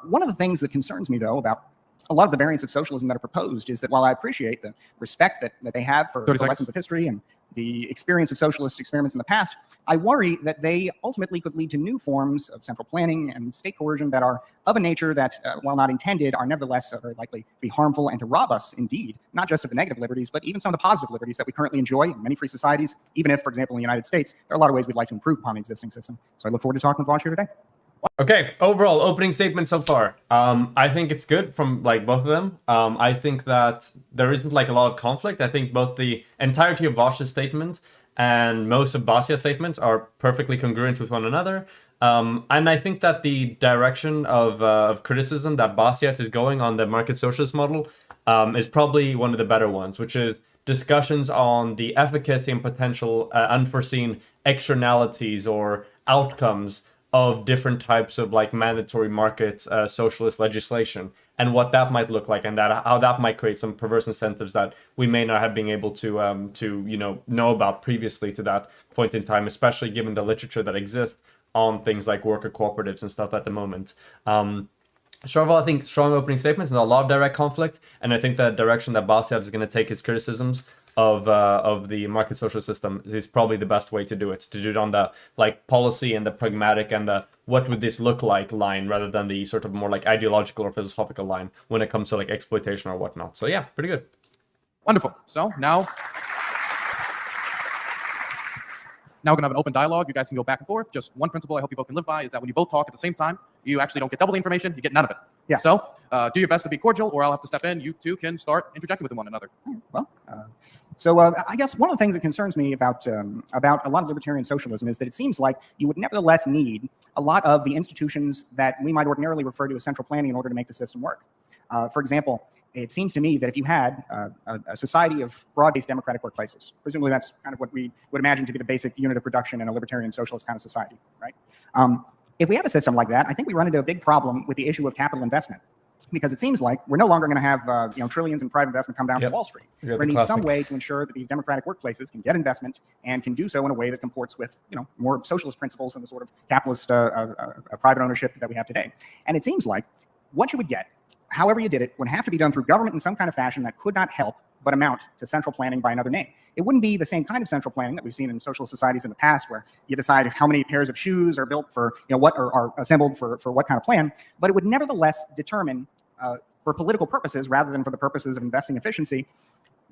One of the things that concerns me, though, about a lot of the variants of socialism that are proposed is that while I appreciate the respect that they have for the lessons of history and the experience of socialist experiments in the past, I worry that they ultimately could lead to new forms of central planning and state coercion that are of a nature that, while not intended, are nevertheless very likely to be harmful and to rob us, indeed, not just of the negative liberties, but even some of the positive liberties that we currently enjoy in many free societies, even if, for example, in the United States, there are a lot of ways we'd like to improve upon the existing system. So I look forward to talking with Vaush here today. Okay, overall opening statement so far. I think it's good from like both of them. I think that there isn't like a lot of conflict. I think both the entirety of Vaush's statement and most of Bastiat's statements are perfectly congruent with one another. And I think that the direction of criticism that Bastiat is going on the market socialist model is probably one of the better ones, which is discussions on the efficacy and potential unforeseen externalities or outcomes of different types of like mandatory market socialist legislation and what that might look like, and that how that might create some perverse incentives that we may not have been able to know about previously to that point in time, especially given the literature that exists on things like worker cooperatives and stuff at the moment. So overall, I think strong opening statements and a lot of direct conflict, and I think the direction that Bastiat is going to take his criticisms of the market social system is probably the best way to do it. To do it on the like policy and the pragmatic and the what would this look like line, rather than the sort of more like ideological or philosophical line when it comes to like exploitation or whatnot. So yeah, pretty good. Wonderful. So now we're going to have an open dialogue. You guys can go back and forth. Just one principle I hope you both can live by is that when you both talk at the same time, you actually don't get double the information. You get none of it. Yeah. So do your best to be cordial, or I'll have to step in. You two can start interjecting with one another. Well, I guess one of the things that concerns me about a lot of libertarian socialism is that it seems like you would nevertheless need a lot of the institutions that we might ordinarily refer to as central planning in order to make the system work. For example, it seems to me that if you had a society of broad-based democratic workplaces, presumably that's kind of what we would imagine to be the basic unit of production in a libertarian socialist kind of society, right? If we have a system like that, I think we run into a big problem with the issue of capital investment, because it seems like we're no longer going to have trillions in private investment come down from Wall Street. We're going to need some way to ensure that these democratic workplaces can get investment and can do so in a way that comports with more socialist principles than the sort of capitalist private ownership that we have today. And it seems like what you would get, however you did it, would have to be done through government in some kind of fashion that could not help but amount to central planning by another name. It wouldn't be the same kind of central planning that we've seen in socialist societies in the past, where you decide how many pairs of shoes are built for, what are assembled for what kind of plan, but it would nevertheless determine for political purposes, rather than for the purposes of investing efficiency,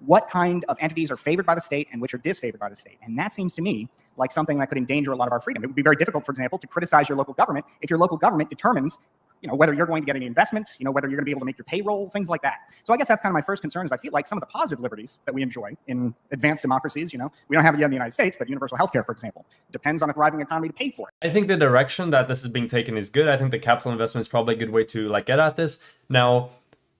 what kind of entities are favored by the state and which are disfavored by the state. And that seems to me like something that could endanger a lot of our freedom. It would be very difficult, for example, to criticize your local government if your local government determines whether you're going to get any investment, whether you're going to be able to make your payroll, things like that. So I guess that's kind of my first concern, is I feel like some of the positive liberties that we enjoy in advanced democracies, we don't have it yet in the United States, but universal healthcare, for example, depends on a thriving economy to pay for it. I think the direction that this is being taken is good. I think the capital investment is probably a good way to like get at this. Now,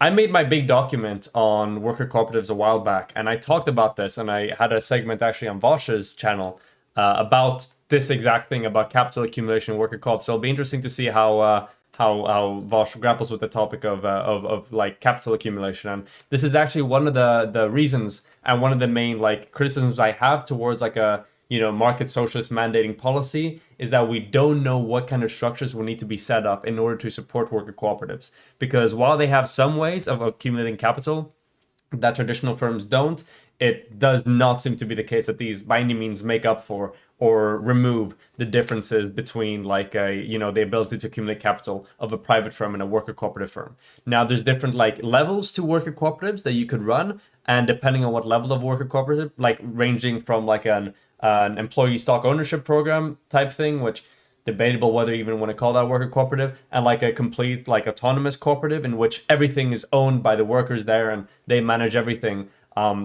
I made my big document on worker cooperatives a while back, and I talked about this, and I had a segment actually on Vaush's channel about this exact thing, about capital accumulation and worker co-op. So it'll be interesting to see how Vaush grapples with the topic of like capital accumulation. And this is actually one of the reasons and one of the main like criticisms I have towards like a market socialist mandating policy, is that we don't know what kind of structures will need to be set up in order to support worker cooperatives. Because while they have some ways of accumulating capital that traditional firms don't, it does not seem to be the case that these by any means make up for or remove the differences between like the ability to accumulate capital of a private firm and a worker cooperative firm. Now there's different like levels to worker cooperatives that you could run, and depending on what level of worker cooperative, like ranging from like an employee stock ownership program type thing, which debatable whether you even want to call that worker cooperative, and like a complete like autonomous cooperative in which everything is owned by the workers there and they manage everything.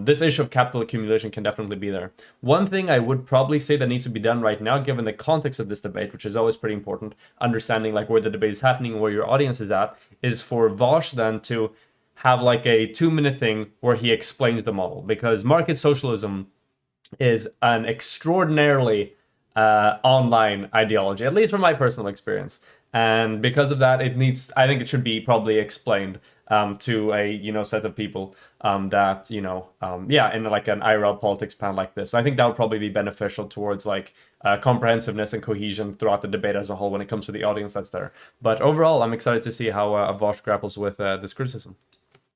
This issue of capital accumulation can definitely be there. One thing I would probably say that needs to be done right now, given the context of this debate, which is always pretty important, understanding like where the debate is happening, where your audience is at, is for Vaush then to have like a 2-minute thing where he explains the model, because market socialism is an extraordinarily online ideology, at least from my personal experience. And because of that, I think it should be probably explained to a set of people that in like an IRL politics panel like this. So I think that would probably be beneficial towards like comprehensiveness and cohesion throughout the debate as a whole when it comes to the audience that's there. But overall, I'm excited to see how Vaush grapples with this criticism.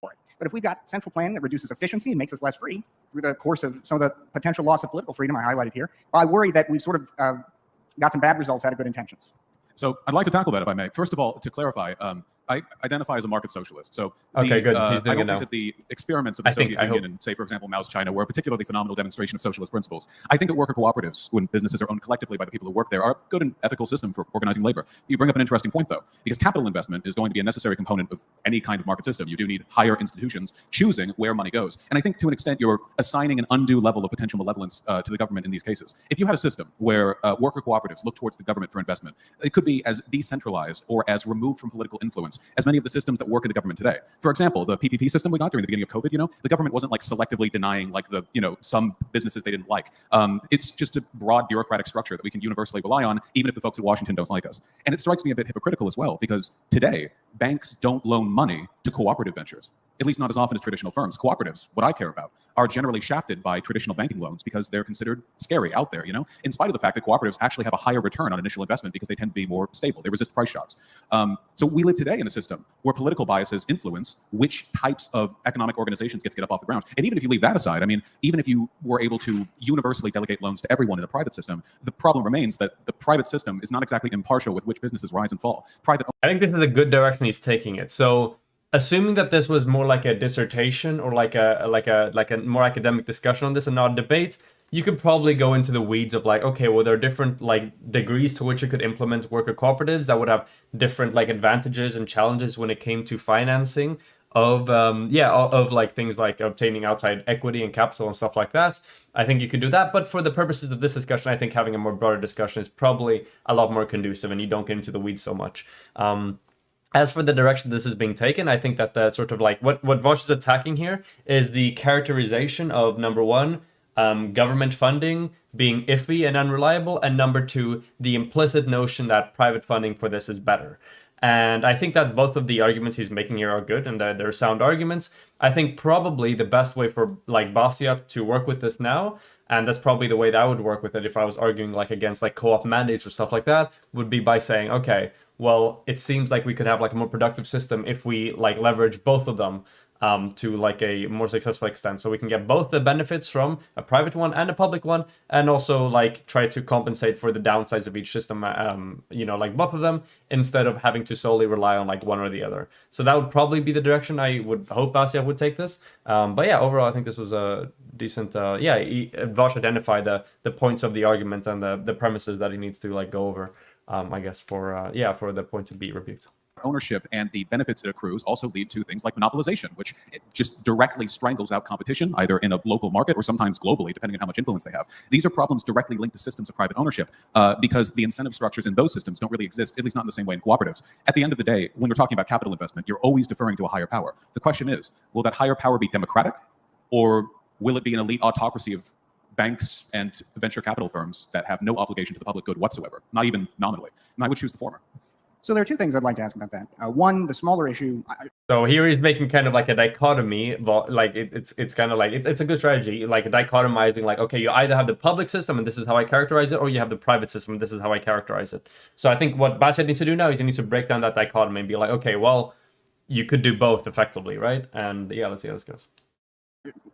But if we've got central planning that reduces efficiency and makes us less free through the course of some of the potential loss of political freedom I highlighted here, I worry that we've sort of got some bad results out of good intentions. So I'd like to tackle that, if I may. First of all, to clarify, I identify as a market socialist. So okay, good. I He's doing don't it now. think that the experiments of the Soviet Union and, say, for example, Mao's China were a particularly phenomenal demonstration of socialist principles. I think that worker cooperatives, when businesses are owned collectively by the people who work there, are a good and ethical system for organizing labor. You bring up an interesting point, though, because capital investment is going to be a necessary component of any kind of market system. You do need higher institutions choosing where money goes. And I think to an extent you're assigning an undue level of potential malevolence to the government in these cases. If you had a system where worker cooperatives look towards the government for investment, it could be as decentralized or as removed from political influence as many of the systems that work in the government today. For example, the PPP system we got during the beginning of COVID, the government wasn't like selectively denying like the, some businesses they didn't like. It's just a broad bureaucratic structure that we can universally rely on, even if the folks at Washington don't like us. And it strikes me a bit hypocritical as well, because today, banks don't loan money to cooperative ventures, at least not as often as traditional firms. Cooperatives, what I care about, are generally shafted by traditional banking loans because they're considered scary out there, in spite of the fact that cooperatives actually have a higher return on initial investment because they tend to be more stable. They resist price shocks. So we live today in a system where political biases influence which types of economic organizations get up off the ground. And even if you leave that aside, even if you were able to universally delegate loans to everyone in a private system, the problem remains that the private system is not exactly impartial with which businesses rise and fall. I think this is a good direction he's taking it. So assuming that this was more like a dissertation or like a more academic discussion on this and not a debate, you could probably go into the weeds of like, okay, well, there are different like degrees to which you could implement worker cooperatives that would have different like advantages and challenges when it came to financing of like things like obtaining outside equity and capital and stuff like that. I think you could do that, but for the purposes of this discussion, I think having a more broader discussion is probably a lot more conducive, and you don't get into the weeds so much. As for the direction this is being taken, I think that the sort of like what Vaush is attacking here is the characterization of, number one, government funding being iffy and unreliable, and number two, the implicit notion that private funding for this is better. And I think that both of the arguments he's making here are good, and they're sound arguments. I think probably the best way for like Bastiat to work with this now, and that's probably the way that I would work with it if I was arguing like against like co-op mandates or stuff like that, would be by saying, okay, well, it seems like we could have like a more productive system if we like leverage both of them to like a more successful extent. So we can get both the benefits from a private one and a public one, and also like try to compensate for the downsides of each system, like both of them, instead of having to solely rely on like one or the other. So that would probably be the direction I would hope Bastiat would take this. But yeah, overall, I think this was a decent, Vaush identified the points of the argument and the premises that he needs to like go over, I guess, for the point to be rebuked. Ownership and the benefits it accrues also lead to things like monopolization, which just directly strangles out competition, either in a local market or sometimes globally, depending on how much influence they have. These are problems directly linked to systems of private ownership because the incentive structures in those systems don't really exist, at least not in the same way in cooperatives. At the end of the day, when we're talking about capital investment, you're always deferring to a higher power. The question is, will that higher power be democratic, or will it be an elite autocracy of banks and venture capital firms that have no obligation to the public good whatsoever, not even nominally? And I would choose the former. So there are two things I'd like to ask about that. One, the smaller issue. So here he's making kind of like a dichotomy, like it's kind of like it's a good strategy, like dichotomizing, like, okay, you either have the public system and this is how I characterize it, or you have the private system and this is how I characterize it. So I think what Bastiat needs to do now is he needs to break down that dichotomy and be like, okay, well, you could do both effectively, right? And yeah, let's see how this goes.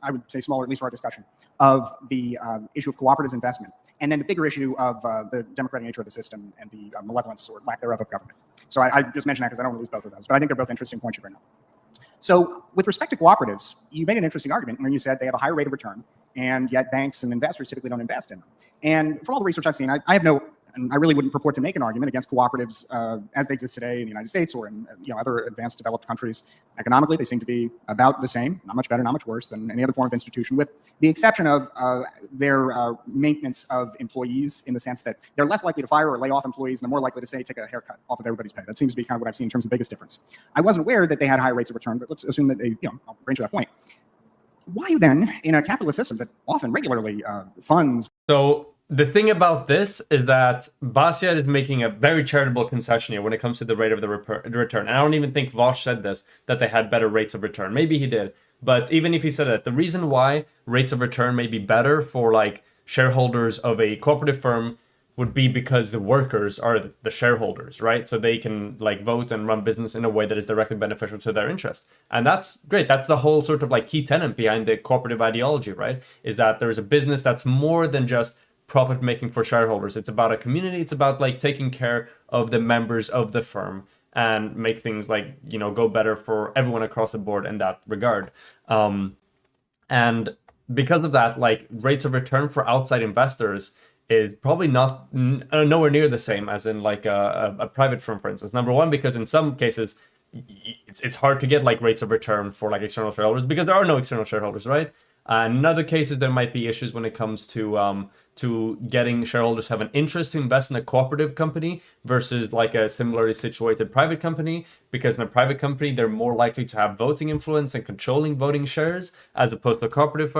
I would say smaller, at least for our discussion, of the issue of cooperative investment, and then the bigger issue of the democratic nature of the system and the malevolence or lack thereof of government. So I just mentioned that because I don't want to lose both of those, but I think they're both interesting points you bring up. So with respect to cooperatives, you made an interesting argument when you said they have a higher rate of return, and yet banks and investors typically don't invest in them. And from all the research I've seen, I have no, and I really wouldn't purport to make an argument against cooperatives as they exist today in the United States or in other advanced developed countries. Economically, they seem to be about the same, not much better, not much worse than any other form of institution, with the exception of their maintenance of employees, in the sense that they're less likely to fire or lay off employees, and they're more likely to say take a haircut off of everybody's pay. That seems to be kind of what I've seen in terms of the biggest difference. I wasn't aware that they had high rates of return, but let's assume that they, I'll bring to that point. Why then, in a capitalist system that often regularly funds? So the thing about this is that Bastiat is making a very charitable concession here when it comes to the rate of the return. And I don't even think Vaush said this, that they had better rates of return. Maybe he did. But even if he said it, the reason why rates of return may be better for like shareholders of a cooperative firm would be because the workers are the shareholders, right? So they can like vote and run business in a way that is directly beneficial to their interests. And that's great. That's the whole sort of like key tenet behind the cooperative ideology, right? Is that there's a business that's more than just profit making for shareholders. It's about a community. It's about like taking care of the members of the firm and make things like, go better for everyone across the board in that regard. And because of that, like rates of return for outside investors is probably not nowhere near the same as in like a private firm, for instance. Number one, because in some cases it's hard to get like rates of return for like external shareholders because there are no external shareholders, right? In other cases, there might be issues when it comes to to getting shareholders to have an interest to invest in a cooperative company versus like a similarly situated private company, because in a private company they're more likely to have voting influence and controlling voting shares as opposed to a cooperative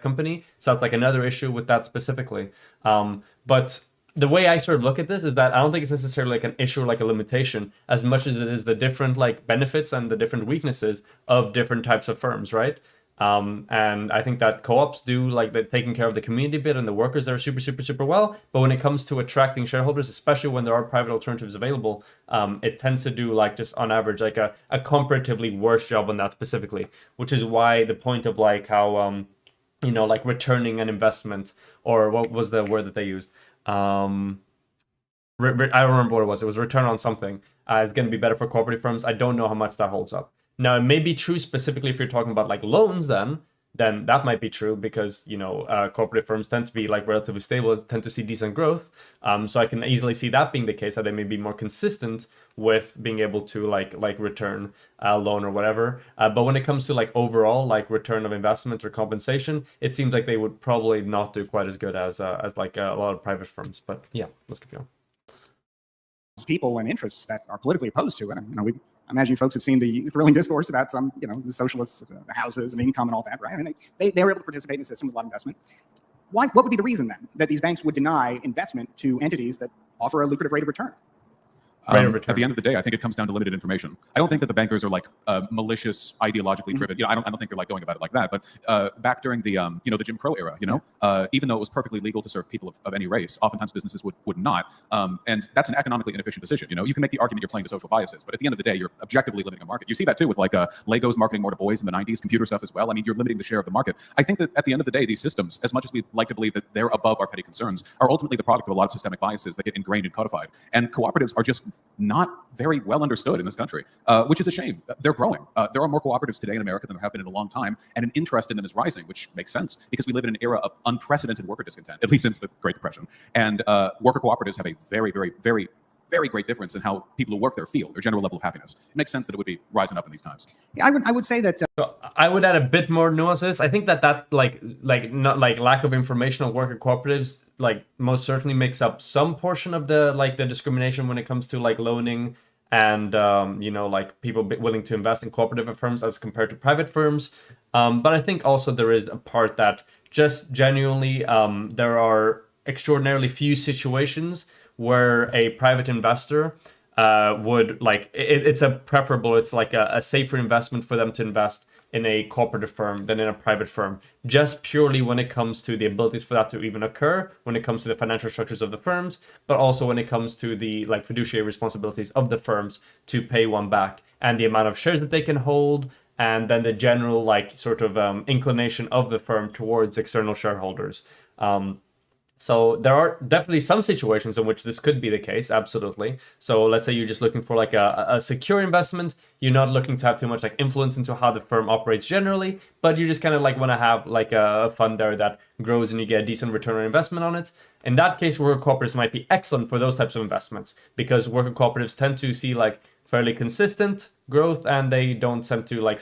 company. So that's like another issue with that specifically. But the way I sort of look at this is that I don't think it's necessarily like an issue or like a limitation as much as it is the different like benefits and the different weaknesses of different types of firms, right? And I think that co-ops do like the taking care of the community bit and the workers there super well. But when it comes to attracting shareholders, especially when there are private alternatives available, it tends to do like just on average like a comparatively worse job on that specifically, which is why the point of like how like returning an investment, or what was the word that they used? I don't remember what it was. It was return on something. Is going to be better for cooperative firms. I don't know how much that holds up. Now, it may be true specifically if you're talking about like loans, then that might be true because, cooperative firms tend to be like relatively stable, tend to see decent growth. So I can easily see that being the case, that they may be more consistent with being able to like return a loan or whatever. But when it comes to like overall like return of investment or compensation, it seems like they would probably not do quite as good as like a lot of private firms. But yeah, let's keep going. People and interests that are politically opposed to it. I imagine folks have seen the thrilling discourse about some, the socialists, houses and income and all that, right? I mean, they were able to participate in the system with a lot of investment. What would be the reason then that these banks would deny investment to entities that offer a lucrative rate of return? At the end of the day, I think it comes down to limited information. I don't think that the bankers are like malicious, ideologically driven. I don't think they're like going about it like that. But back during the the Jim Crow era, even though it was perfectly legal to serve people of any race, oftentimes businesses would not. And that's an economically inefficient decision. You can make the argument you're playing to social biases, but at the end of the day, you're objectively limiting a market. You see that too with like Legos marketing more to boys in the 90s, computer stuff as well. I mean, you're limiting the share of the market. I think that at the end of the day, these systems, as much as we'd like to believe that they're above our petty concerns, are ultimately the product of a lot of systemic biases that get ingrained and codified. And cooperatives are just not very well understood in this country, which is a shame. They're growing. There are more cooperatives today in America than there have been in a long time, and an interest in them is rising, which makes sense because we live in an era of unprecedented worker discontent, at least since the Great Depression. And worker cooperatives have a very, very, very, very great difference in how people who work there feel, their general level of happiness. It makes sense that it would be rising up in these times. Yeah, I would say that. So I would add a bit more nuances. I think that like not like lack of information on worker cooperatives like most certainly makes up some portion of the like the discrimination when it comes to like loaning and like people willing to invest in cooperative firms as compared to private firms. But I think also there is a part that just genuinely there are extraordinarily few situations where a private investor would like it's a safer investment for them to invest in a cooperative firm than in a private firm, just purely when it comes to the abilities for that to even occur, when it comes to the financial structures of the firms, but also when it comes to the like fiduciary responsibilities of the firms to pay one back, and the amount of shares that they can hold, and then the general like sort of inclination of the firm towards external shareholders. So there are definitely some situations in which this could be the case, absolutely. So let's say you're just looking for like a secure investment. You're not looking to have too much like influence into how the firm operates generally, but you just kind of like want to have like a fund there that grows and you get a decent return on investment on it. In that case, worker cooperatives might be excellent for those types of investments because worker cooperatives tend to see like fairly consistent growth, and they don't tend to like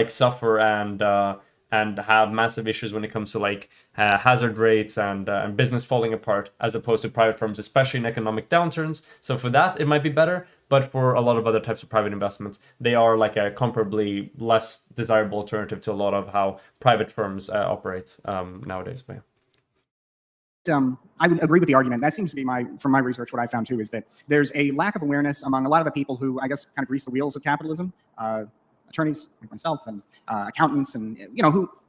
suffer and have massive issues when it comes to like hazard rates and business falling apart, as opposed to private firms, especially in economic downturns. So for that, it might be better. But for a lot of other types of private investments, they are like a comparably less desirable alternative to a lot of how private firms operate nowadays. But yeah. I would agree with the argument. That seems to be from my research, what I found too, is that there's a lack of awareness among a lot of the people who, I guess, kind of grease the wheels of capitalism. Attorneys like myself and accountants and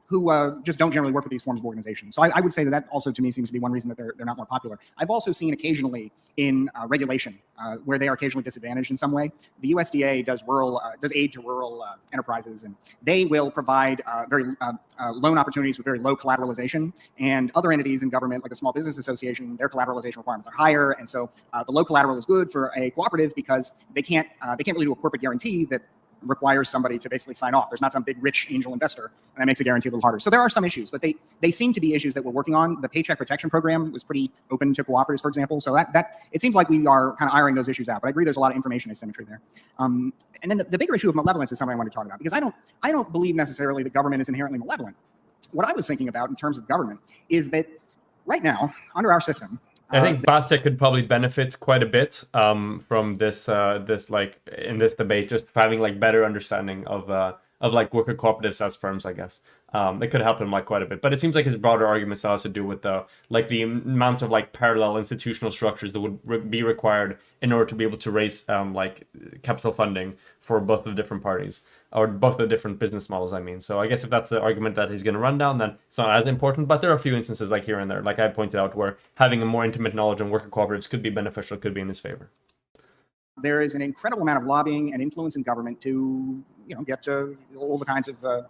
who just don't generally work with these forms of organization. So I would say that also to me seems to be one reason that they're not more popular. I've also seen occasionally in regulation where they are occasionally disadvantaged in some way. The USDA does aid to rural enterprises, and they will provide loan opportunities with very low collateralization. And other entities in government, like a small business association, their collateralization requirements are higher, and so the low collateral is good for a cooperative because they can't really do a corporate guarantee that requires somebody to basically sign off. There's not some big rich angel investor, and that makes the guarantee a little harder. So there are some issues, but they seem to be issues that we're working on. The Paycheck Protection Program was pretty open to cooperatives, for example. So that it seems like we are kind of ironing those issues out. But I agree there's a lot of information asymmetry there. And then the bigger issue of malevolence is something I want to talk about, because I don't believe necessarily that government is inherently malevolent. What I was thinking about in terms of government is that Right now, under our system, I think Bastiat could probably benefit quite a bit from this like in this debate, just having like better understanding of like worker cooperatives as firms, I guess. It could help him like quite a bit. But it seems like his broader argument still has to do with the amount of like parallel institutional structures that would be required in order to be able to raise like capital funding for both the different parties, or both the different business models, I mean. So I guess if that's the argument that he's going to run down, then it's not as important. But there are a few instances like here and there, like I pointed out, where having a more intimate knowledge on worker cooperatives could be beneficial, could be in his favor. There is an incredible amount of lobbying and influence in government to, get all the kinds of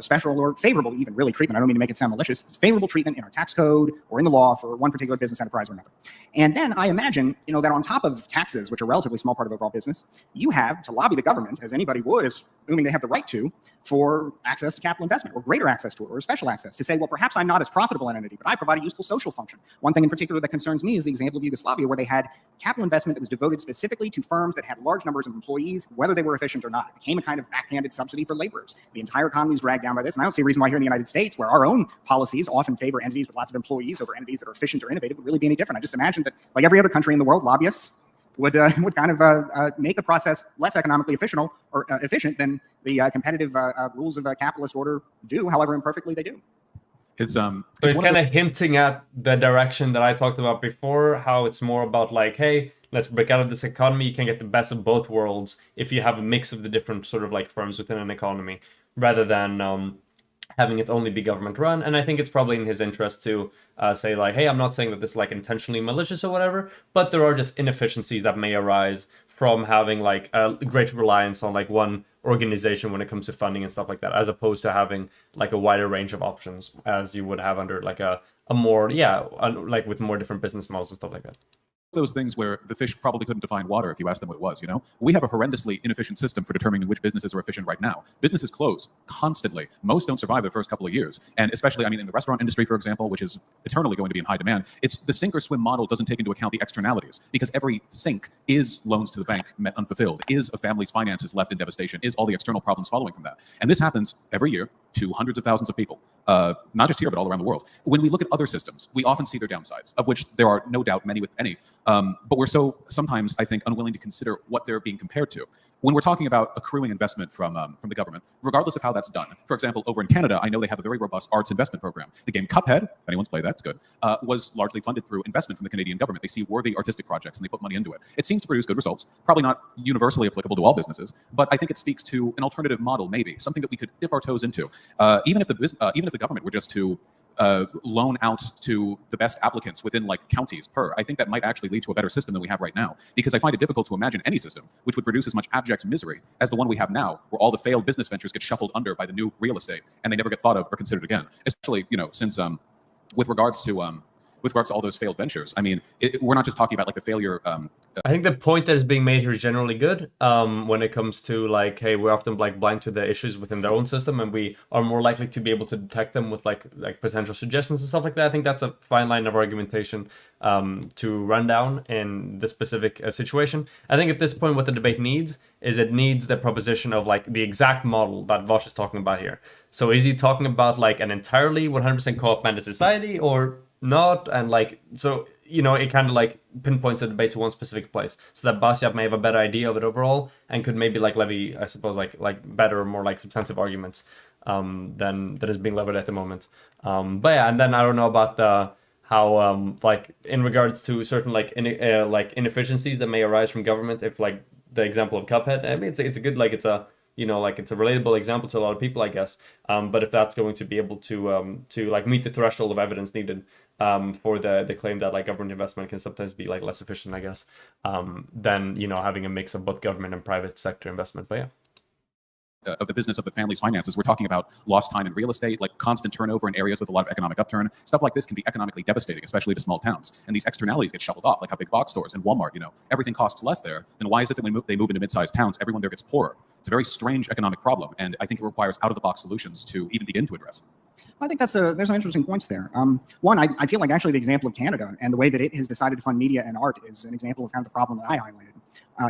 special or favorable, even really treatment. I don't mean to make it sound malicious. It's favorable treatment in our tax code or in the law for one particular business enterprise or another. And then I imagine, that on top of taxes, which are a relatively small part of overall business, you have to lobby the government, as anybody would, assuming they have the right to, for access to capital investment or greater access to it or special access, to say, well, perhaps I'm not as profitable an entity, but I provide a useful social function. One thing in particular that concerns me is the example of Yugoslavia, where they had capital investment that was devoted specifically to firms that had large numbers of employees, whether they were efficient or not. It became a kind of backhanded subsidy for laborers. The entire economy is dragged down by this. And I don't see a reason why here in the United States, where our own policies often favor entities with lots of employees over entities that are efficient or innovative, would really be any different. I just imagine that, like every other country in the world, lobbyists would kind of make the process less economically efficient than the competitive rules of a capitalist order do, however imperfectly they do. It's kind of hinting at the direction that I talked about before, how it's more about like, hey, let's break out of this economy. You can get the best of both worlds if you have a mix of the different sort of like firms within an economy, rather than having it only be government run. And I think it's probably in his interest to say like, hey, I'm not saying that this is like intentionally malicious or whatever, but there are just inefficiencies that may arise from having like a great reliance on like one organization when it comes to funding and stuff like that, as opposed to having like a wider range of options as you would have under like a more, like with more different business models and stuff like that. Those things where the fish probably couldn't define water if you asked them what it was, We have a horrendously inefficient system for determining which businesses are efficient right now. Businesses close constantly. Most don't survive the first couple of years. And especially, in the restaurant industry, for example, which is eternally going to be in high demand, it's the sink or swim model doesn't take into account the externalities, because every sink is loans to the bank met unfulfilled, is a family's finances left in devastation, is all the external problems following from that. And this happens every year to hundreds of thousands of people, not just here, but all around the world. When we look at other systems, we often see their downsides, of which there are no doubt many with any. But we're so sometimes, I think, unwilling to consider what they're being compared to. When we're talking about accruing investment from the government, regardless of how that's done. For example, over in Canada, I know they have a very robust arts investment program. The game Cuphead, if anyone's played that, it's good, was largely funded through investment from the Canadian government. They see worthy artistic projects and they put money into it. It seems to produce good results. Probably not universally applicable to all businesses, but I think it speaks to an alternative model, maybe something that we could dip our toes into. Even if the government were just to loan out to the best applicants within like counties per, I think that might actually lead to a better system than we have right now, because I find it difficult to imagine any system which would produce as much abject misery as the one we have now, where all the failed business ventures get shuffled under by the new real estate and they never get thought of or considered again. Especially, since with regards to all those failed ventures, we're not just talking about like the failure. I think the point that is being made here is generally good when it comes to like, hey, we're often like blind to the issues within their own system, and we are more likely to be able to detect them with like potential suggestions and stuff like that. I think that's a fine line of argumentation to run down in this specific situation. I think at this point what the debate needs is it needs the proposition of like the exact model that Vaush is talking about here. So is he talking about like an entirely 100% co-op mandate society or not? And like, so it kind of like pinpoints the debate to one specific place, so that Bastiat may have a better idea of it overall and could maybe like levy, I suppose, like better, more like substantive arguments than that is being levied at the moment. But yeah, and then I don't know about how like in regards to certain like inefficiencies that may arise from government, if like the example of Cuphead, it's a good, like it's a it's a relatable example to a lot of people, I guess. But if that's going to be able to like meet the threshold of evidence needed for the claim that like government investment can sometimes be like less efficient, I guess, than having a mix of both government and private sector investment. But yeah. Of the business of the family's finances. We're talking about lost time in real estate, like constant turnover in areas with a lot of economic upturn. Stuff like this can be economically devastating, especially to small towns. And these externalities get shuffled off, like how big box stores and Walmart, everything costs less there. Then why is it that when they move into mid-sized towns, everyone there gets poorer? It's a very strange economic problem, and I think it requires out-of-the-box solutions to even begin to address it. I think there's some interesting points there. One, I feel like actually the example of Canada and the way that it has decided to fund media and art is an example of kind of the problem that I highlighted.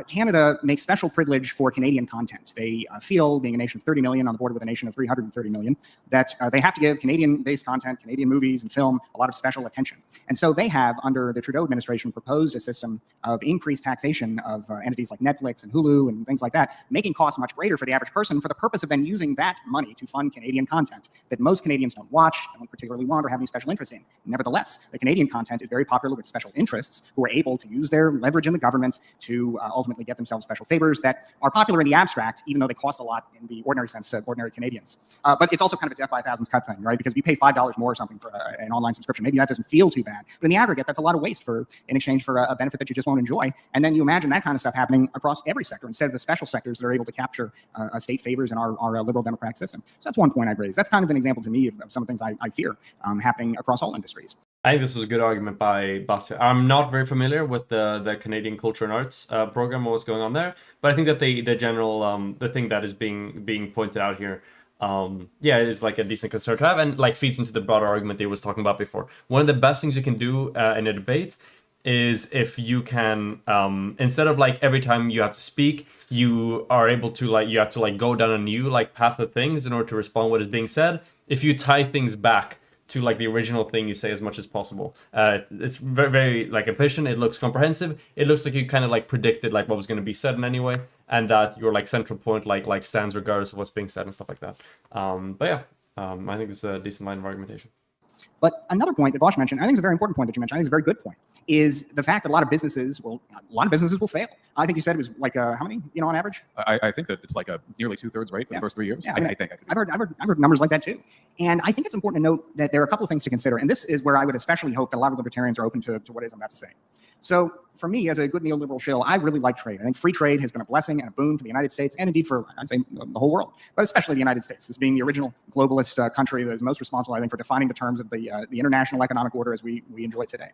Canada makes special privilege for Canadian content. They feel, being a nation of 30 million on the border with a nation of 330 million, that they have to give Canadian-based content, Canadian movies and film, a lot of special attention. And so they have, under the Trudeau administration, proposed a system of increased taxation of entities like Netflix and Hulu and things like that, making costs much greater for the average person for the purpose of then using that money to fund Canadian content that most Canadians don't watch, don't particularly want, or have any special interest in. Nevertheless, the Canadian content is very popular with special interests who are able to use their leverage in the government to ultimately get themselves special favors that are popular in the abstract, even though they cost a lot in the ordinary sense to ordinary Canadians. But it's also kind of a death by a thousand cut thing, right? Because if you pay $5 more or something for an online subscription, maybe that doesn't feel too bad. But in the aggregate, that's a lot of waste in exchange for a benefit that you just won't enjoy. And then you imagine that kind of stuff happening across every sector instead of the special sectors that are able to capture state favors in our liberal democratic system. So that's one point I'd raise. That's kind of an example to me of some of the things I fear happening across all industries. I think this was a good argument by Bastiat. I'm not very familiar with the Canadian Culture and Arts program, what's going on there, but I think that the general the thing that is being pointed out here, yeah, it is like a decent concern to have, and like feeds into the broader argument they was talking about before. One of the best things you can do in a debate is if you can instead of like every time you have to speak, you are able to you have to go down a new path of things in order to respond to what is being said. If you tie things back to the original thing you say as much as possible, it's very, very efficient. It looks comprehensive. It looks like you kind of predicted what was going to be said in any way, and that your central point stands regardless of what's being said and stuff like that. But yeah, I think it's a decent line of argumentation. But another point that Vaush mentioned, I think it's a very important point that you mentioned, I think it's a very good point, is the fact that a lot of businesses will fail. I think you said it was how many, on average? I think that it's nearly 2/3, right, for the first 3 years. Yeah, I think I've heard numbers like that too. And I think it's important to note that there are a couple of things to consider. And this is where I would especially hope that a lot of libertarians are open to what it is I'm about to say. So for me, as a good neoliberal shill, I really like trade. I think free trade has been a blessing and a boon for the United States, and indeed for, I'd say, the whole world, but especially the United States, as being the original globalist country that is most responsible, I think, for defining the terms of the international economic order as we enjoy it today.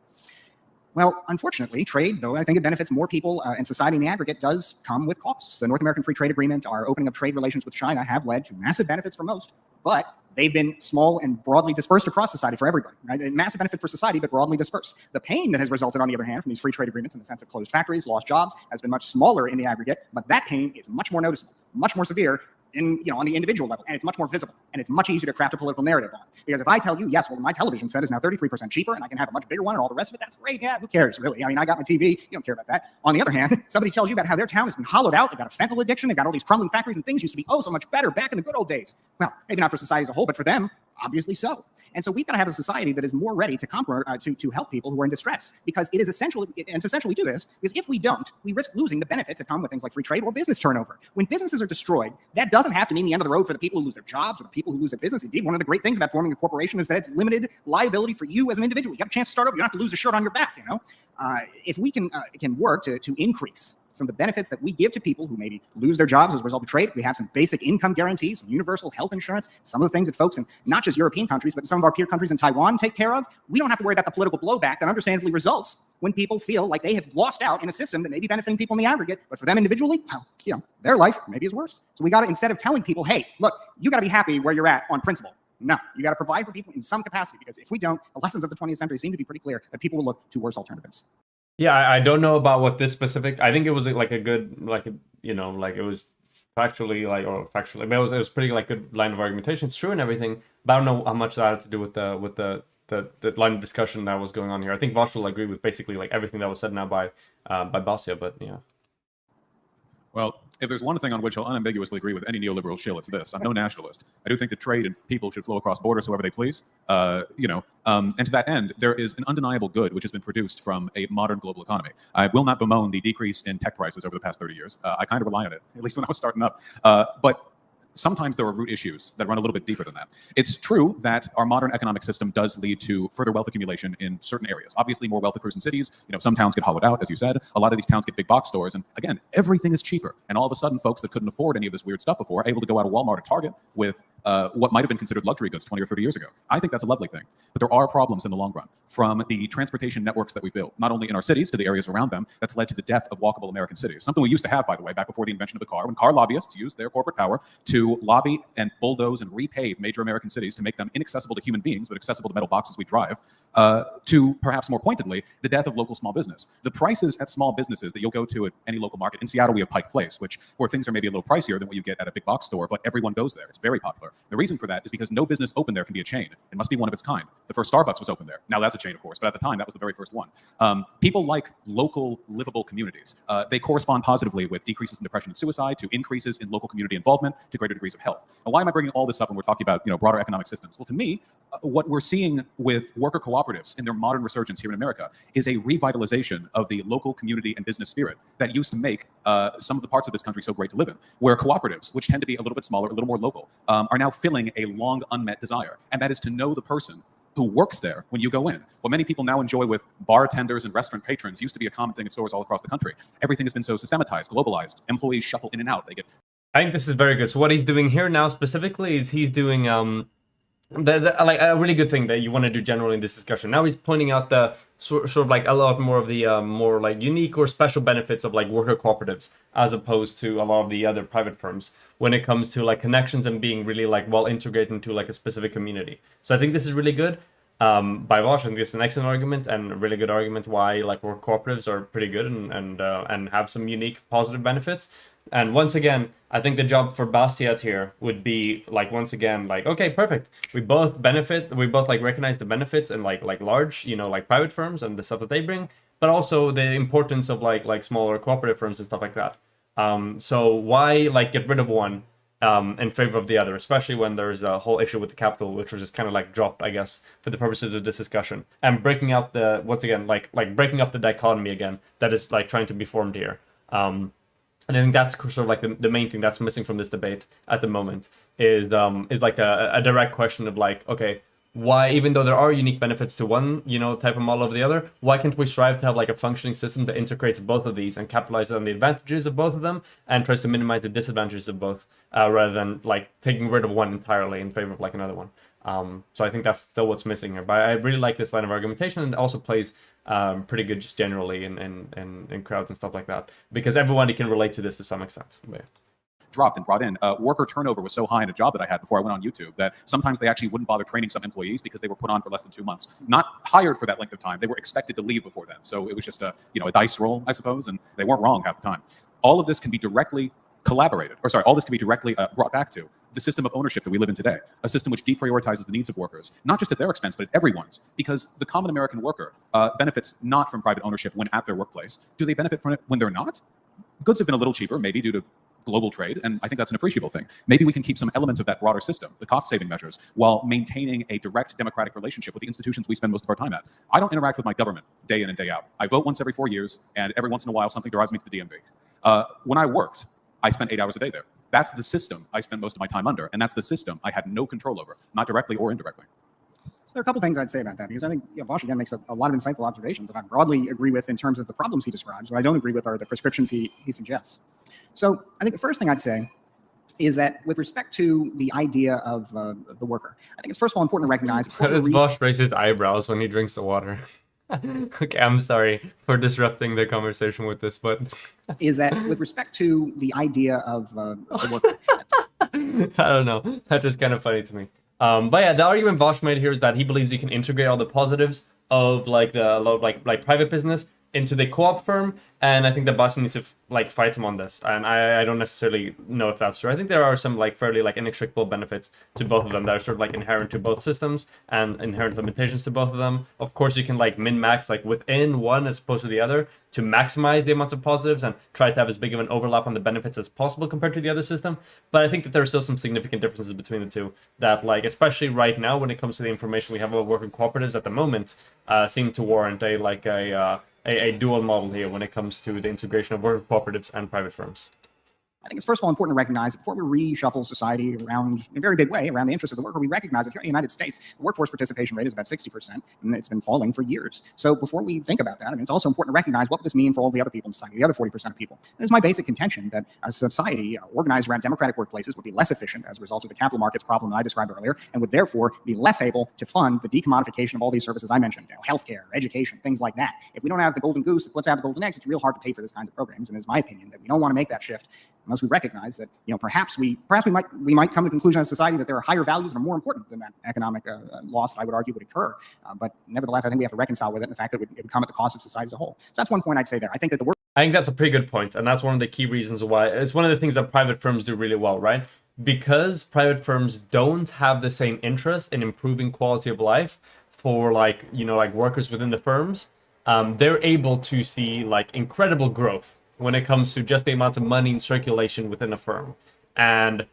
Well, unfortunately, trade, though I think it benefits more people and society in the aggregate, does come with costs. The North American Free Trade Agreement, our opening of trade relations with China, have led to massive benefits for most, but they've been small and broadly dispersed across society for everybody, right? A massive benefit for society, but broadly dispersed. The pain that has resulted, on the other hand, from these free trade agreements in the sense of closed factories, lost jobs, has been much smaller in the aggregate, but that pain is much more noticeable, much more severe on the individual level, and it's much more visible, and it's much easier to craft a political narrative on. Because if I tell you, yes, well, my television set is now 33% cheaper, and I can have a much bigger one, and all the rest of it, that's great. Yeah, who cares, really? I mean, I got my TV. You don't care about that. On the other hand, somebody tells you about how their town has been hollowed out. They've got a fentanyl addiction. They've got all these crumbling factories, and things used to be so much better back in the good old days. Well, maybe not for society as a whole, but for them, obviously so. And so we've got to have a society that is more ready to help people who are in distress, because it is essential, and it's essential we do this, because if we don't, we risk losing the benefits that come with things like free trade or business turnover. When businesses are destroyed, that doesn't have to mean the end of the road for the people who lose their jobs or the people who lose their business. Indeed, one of the great things about forming a corporation is that it's limited liability for you as an individual. You have a chance to start over. You don't have to lose a shirt on your back, If we can work to increase some of the benefits that we give to people who maybe lose their jobs as a result of trade. We have some basic income guarantees, some universal health insurance, some of the things that folks in not just European countries, but some of our peer countries in Taiwan take care of. We don't have to worry about the political blowback that understandably results when people feel like they have lost out in a system that may be benefiting people in the aggregate, but for them individually, well, their life maybe is worse. So we got to, instead of telling people, hey, look, you got to be happy where you're at on principle. No, you got to provide for people in some capacity, because if we don't, the lessons of the 20th century seem to be pretty clear that people will look to worse alternatives. Yeah, I don't know about what this specific. I think it was a good, it was factually, but it was pretty good line of argumentation. It's true and everything, but I don't know how much that had to do with the line of discussion that was going on here. I think Vaush will agree with basically everything that was said now by Bastiat, but yeah. Well, if there's one thing on which I'll unambiguously agree with any neoliberal shill, it's this. I'm no nationalist. I do think that trade and people should flow across borders however they please. And to that end, there is an undeniable good which has been produced from a modern global economy. I will not bemoan the decrease in tech prices over the past 30 years. I kind of rely on it, at least when I was starting up. But sometimes there are root issues that run a little bit deeper than that. It's true that our modern economic system does lead to further wealth accumulation in certain areas. Obviously, more wealth occurs in cities. Some towns get hollowed out, as you said. A lot of these towns get big box stores. And again, everything is cheaper. And all of a sudden, folks that couldn't afford any of this weird stuff before are able to go out of Walmart or Target with what might have been considered luxury goods 20 or 30 years ago. I think that's a lovely thing. But there are problems in the long run from the transportation networks that we built, not only in our cities, to the areas around them, that's led to the death of walkable American cities. Something we used to have, by the way, back before the invention of the car, when car lobbyists used their corporate power to to lobby and bulldoze and repave major American cities to make them inaccessible to human beings, but accessible to metal boxes we drive, to perhaps more pointedly, the death of local small business. The prices at small businesses that you'll go to at any local market. In Seattle, we have Pike Place, where things are maybe a little pricier than what you get at a big box store, but everyone goes there. It's very popular. The reason for that is because no business open there can be a chain. It must be one of its kind. The first Starbucks was open there. Now that's a chain, of course, but at the time, that was the very first one. People like local, livable communities. They correspond positively with decreases in depression and suicide, to increases in local community involvement, to greater degrees of health. Now, why am I bringing all this up when we're talking about broader economic systems? Well, to me, what we're seeing with worker cooperatives in their modern resurgence here in America is a revitalization of the local community and business spirit that used to make some of the parts of this country so great to live in, where cooperatives, which tend to be a little bit smaller, a little more local, are now filling a long unmet desire, and that is to know the person who works there when you go in. What many people now enjoy with bartenders and restaurant patrons used to be a common thing in stores all across the country. Everything has been so systematized, globalized. Employees shuffle in and out. I think this is very good. So what he's doing here now specifically is he's doing like a really good thing that you want to do generally in this discussion. Now he's pointing out the sort of like a lot more of the more like unique or special benefits of like worker cooperatives as opposed to a lot of the other private firms when it comes to like connections and being really like well integrated into like a specific community. So I think this is really good. By Vaush, I think this is an excellent argument and a really good argument why like worker cooperatives are pretty good and have some unique positive benefits. And once again, I think the job for Bastiat here would be like, once again, like, okay, perfect. We both benefit. We both like recognize the benefits and like large, like private firms and the stuff that they bring, but also the importance of like smaller cooperative firms and stuff like that. So why like get rid of one in favor of the other, especially when there's a whole issue with the capital, which was just kind of like dropped, I guess, for the purposes of this discussion, and breaking out the, once again, like breaking up the dichotomy again that is like trying to be formed here. And I think that's sort of like the main thing that's missing from this debate at the moment is like a direct question of like, okay, why, even though there are unique benefits to one, type of model over the other, why can't we strive to have like a functioning system that integrates both of these and capitalizes on the advantages of both of them and tries to minimize the disadvantages of both, rather than like taking rid of one entirely in favor of like another one. So I think that's still what's missing here. But I really like this line of argumentation, and it also plays pretty good just generally in crowds and stuff like that, because everybody can relate to this to some extent. But, yeah. Dropped and brought in. Worker turnover was so high in a job that I had before I went on YouTube that sometimes they actually wouldn't bother training some employees because they were put on for less than 2 months. Not hired for that length of time. They were expected to leave before then. So it was just a dice roll, I suppose, and they weren't wrong half the time. All of this can be directly all this can be directly brought back to the system of ownership that we live in today, a system which deprioritizes the needs of workers, not just at their expense, but at everyone's, because the common American worker benefits not from private ownership when at their workplace. Do they benefit from it when they're not? Goods have been a little cheaper, maybe due to global trade, and I think that's an appreciable thing. Maybe we can keep some elements of that broader system, the cost-saving measures, while maintaining a direct democratic relationship with the institutions we spend most of our time at. I don't interact with my government day in and day out. I vote once every 4 years, and every once in a while something drives me to the DMV. When I worked, I spent 8 hours a day there. That's the system I spend most of my time under, and that's the system I had no control over, not directly or indirectly. There are a couple things I'd say about that, because I think Vaush again makes a lot of insightful observations that I broadly agree with in terms of the problems he describes. What I don't agree with are the prescriptions he suggests. So I think the first thing I'd say is that with respect to the idea of the worker, I think it's first of all important to recognize. How does Vaush raise his eyebrows when he drinks the water? Okay, I'm sorry for disrupting the conversation with this, but is that with respect to the idea of the worker? I don't know. That's just kind of funny to me. But yeah, the argument Vaush made here is that he believes you can integrate all the positives of like the like private business into the co-op firm, and I think that Bastiat needs to fight him on this, and I don't necessarily know if that's true. I think there are some fairly inextricable benefits to both of them that are sort of inherent to both systems and inherent limitations to both of them. Of course, you can min-max within one as opposed to the other to maximize the amounts of positives and try to have as big of an overlap on the benefits as possible compared to the other system. But I think that there are still some significant differences between the two that especially right now when it comes to the information we have about working cooperatives at the moment seem to warrant a dual model here when it comes to the integration of worker cooperatives and private firms. I think it's first of all important to recognize that before we reshuffle society around in a very big way around the interests of the worker, we recognize that here in the United States, the workforce participation rate is about 60%, and it's been falling for years. So before we think about that, it's also important to recognize what would this mean for all the other people in society, the other 40% of people. And it's my basic contention that a society organized around democratic workplaces would be less efficient as a result of the capital markets problem that I described earlier, and would therefore be less able to fund the decommodification of all these services I mentioned, healthcare, education, things like that. If we don't have the golden goose that puts out the golden eggs, it's real hard to pay for these kinds of programs. And it's my opinion that we don't want to make that shift. And unless we recognize that, perhaps we might come to the conclusion as a society that there are higher values that are more important than that economic loss, I would argue, would occur. But nevertheless, I think we have to reconcile with it and the fact that it would come at the cost of society as a whole. So that's one point I'd say there. I think that I think that's a pretty good point, and that's one of the key reasons why it's one of the things that private firms do really well, right? Because private firms don't have the same interest in improving quality of life for like workers within the firms. They're able to see like incredible growth when it comes to just the amount of money in circulation within a firm. And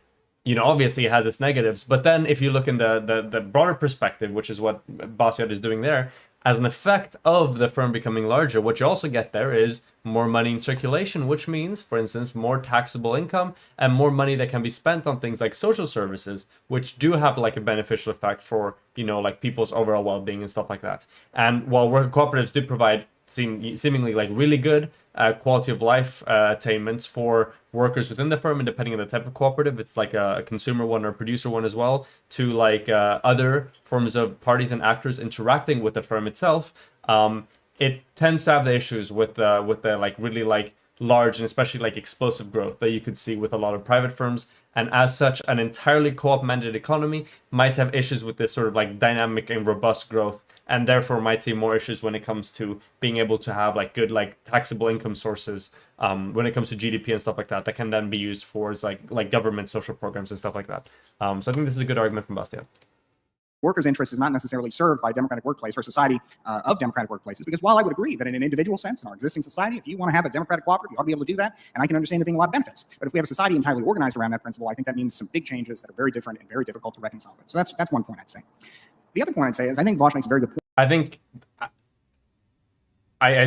obviously it has its negatives, but then if you look in the broader perspective, which is what Bastiat is doing there, as an effect of the firm becoming larger, what you also get there is more money in circulation, which means, for instance, more taxable income and more money that can be spent on things like social services, which do have like a beneficial effect for, like people's overall well-being and stuff like that. And while worker cooperatives do provide seemingly like really good quality of life attainments for workers within the firm, and depending on the type of cooperative, it's like a consumer one or a producer one as well, to like other forms of parties and actors interacting with the firm itself. It tends to have the issues with the like really like large and especially like explosive growth that you could see with a lot of private firms. And as such, an entirely co-op mandated economy might have issues with this sort of like dynamic and robust growth, and therefore might see more issues when it comes to being able to have like good like taxable income sources when it comes to GDP and stuff like that can then be used for like government social programs and stuff like that. So I think this is a good argument from Bastiat. Workers' interest is not necessarily served by a democratic workplace or a society of democratic workplaces, because while I would agree that in an individual sense in our existing society, if you want to have a democratic cooperative, you ought to be able to do that, and I can understand there being a lot of benefits. But if we have a society entirely organized around that principle, I think that means some big changes that are very different and very difficult to reconcile with. So that's one point I'd say. The other point I'd say is I think Vaush makes a very good point. I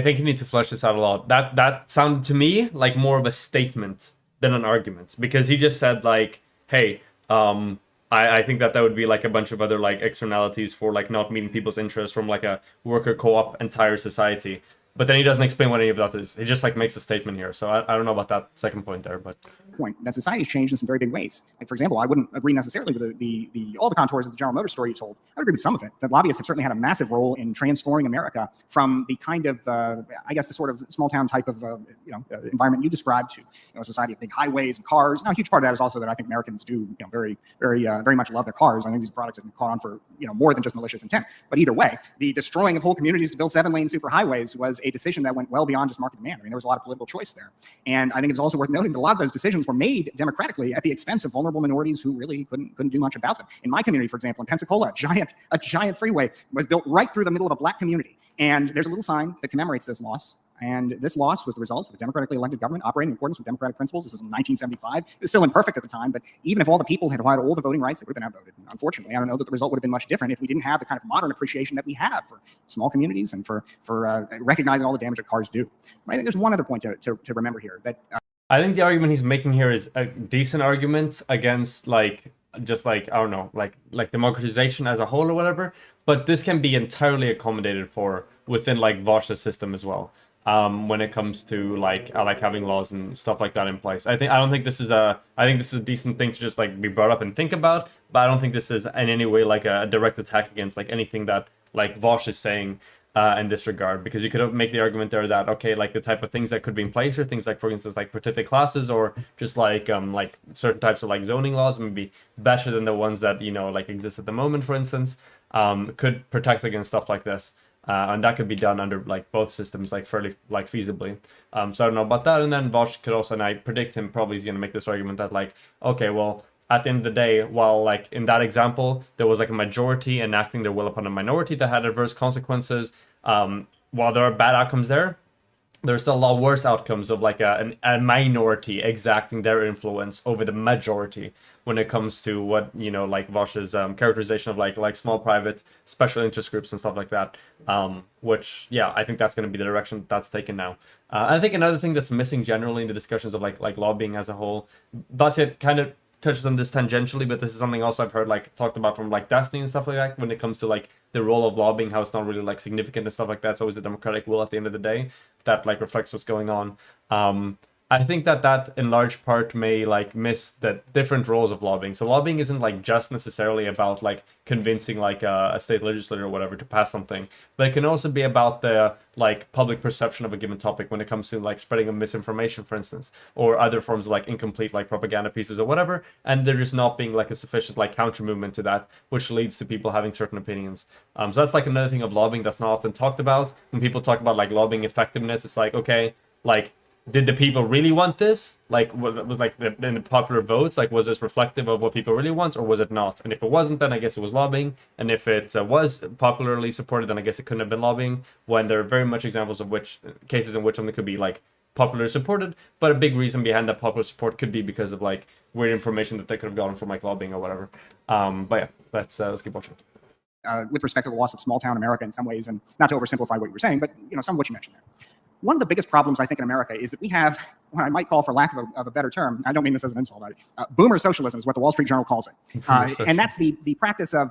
think you need to flesh this out a lot. That sounded to me like more of a statement than an argument, because he just said like, hey, I think that would be like a bunch of other like externalities for like not meeting people's interests from like a worker co-op entire society. But then he doesn't explain what any of that is. He just like makes a statement here. So I don't know about that second point there, but point that society has changed in some very big ways. Like, for example, I wouldn't agree necessarily with the all the contours of the General Motors story you told. I would agree with some of it. That lobbyists have certainly had a massive role in transforming America from the kind of I guess the sort of small town type of environment you described to a society of big highways and cars. Now, a huge part of that is also that I think Americans do very much love their cars. I think these products have been caught on for more than just malicious intent. But either way, the destroying of whole communities to build 7-lane superhighways was a decision that went well beyond just market demand. I mean, there was a lot of political choice there. And I think it's also worth noting that a lot of those decisions were made democratically at the expense of vulnerable minorities who really couldn't do much about them. In my community, for example, in Pensacola, a giant freeway was built right through the middle of a black community. And there's a little sign that commemorates this loss. And this loss was the result of a democratically elected government operating in accordance with democratic principles. This is in 1975. It was still imperfect at the time, but even if all the people had all the voting rights, they would have been outvoted. And unfortunately, I don't know that the result would have been much different if we didn't have the kind of modern appreciation that we have for small communities and for recognizing all the damage that cars do. But I think there's one other point to remember here that I think the argument he's making here is a decent argument against just I don't know, like democratization as a whole or whatever. But this can be entirely accommodated for within like Vaush's system as well. When it comes to like having laws and stuff like that in place. I don't think this is a decent thing to just like be brought up and think about, but I don't think this is in any way like a direct attack against like anything that like Vaush is saying in this regard, because you could make the argument there that okay, like the type of things that could be in place are things like, for instance, like protected classes or just like certain types of like zoning laws maybe better than the ones that like exist at the moment, for instance, could protect against stuff like this. And that could be done under like both systems like fairly like feasibly. So I don't know about that. And then Vaush could also, and I predict him probably is going to make this argument that like, okay, well, at the end of the day, while like in that example, there was like a majority enacting their will upon a minority that had adverse consequences, while there are bad outcomes there, there's still a lot worse outcomes of like a minority exacting their influence over the majority when it comes to what like Vaush's characterization of like small private special interest groups and stuff like that, which I think that's going to be the direction that's taken now. I think another thing that's missing generally in the discussions of like lobbying as a whole, Bastiat kind of touches on this tangentially, but this is something also I've heard like talked about from like Destiny and stuff like that when it comes to like the role of lobbying, how it's not really like significant and stuff like that. It's always the democratic will at the end of the day that like reflects what's going on. I think that in large part may like miss the different roles of lobbying. So lobbying isn't like just necessarily about like convincing like a state legislator or whatever to pass something, but it can also be about the like public perception of a given topic when it comes to like spreading of misinformation, for instance, or other forms of like incomplete like propaganda pieces or whatever, and there just not being like a sufficient like counter movement to that, which leads to people having certain opinions. So that's like another thing of lobbying that's not often talked about. When people talk about like lobbying effectiveness, it's like, okay, like, did the people really want this? Like, was like in the popular votes, like, was this reflective of what people really want, or was it not? And if it wasn't, then I guess it was lobbying. And if it was popularly supported, then I guess it couldn't have been lobbying. When there are very much examples of which cases in which something could be like popularly supported, but a big reason behind that popular support could be because of like weird information that they could have gotten from like lobbying or whatever. But yeah, let's keep watching. With respect to the loss of small town America in some ways, and not to oversimplify what you were saying, but some of what you mentioned there. One of the biggest problems, I think, in America is that we have what I might call, for lack of a better term, I don't mean this as an insult, boomer socialism is what the Wall Street Journal calls it. And that's the practice of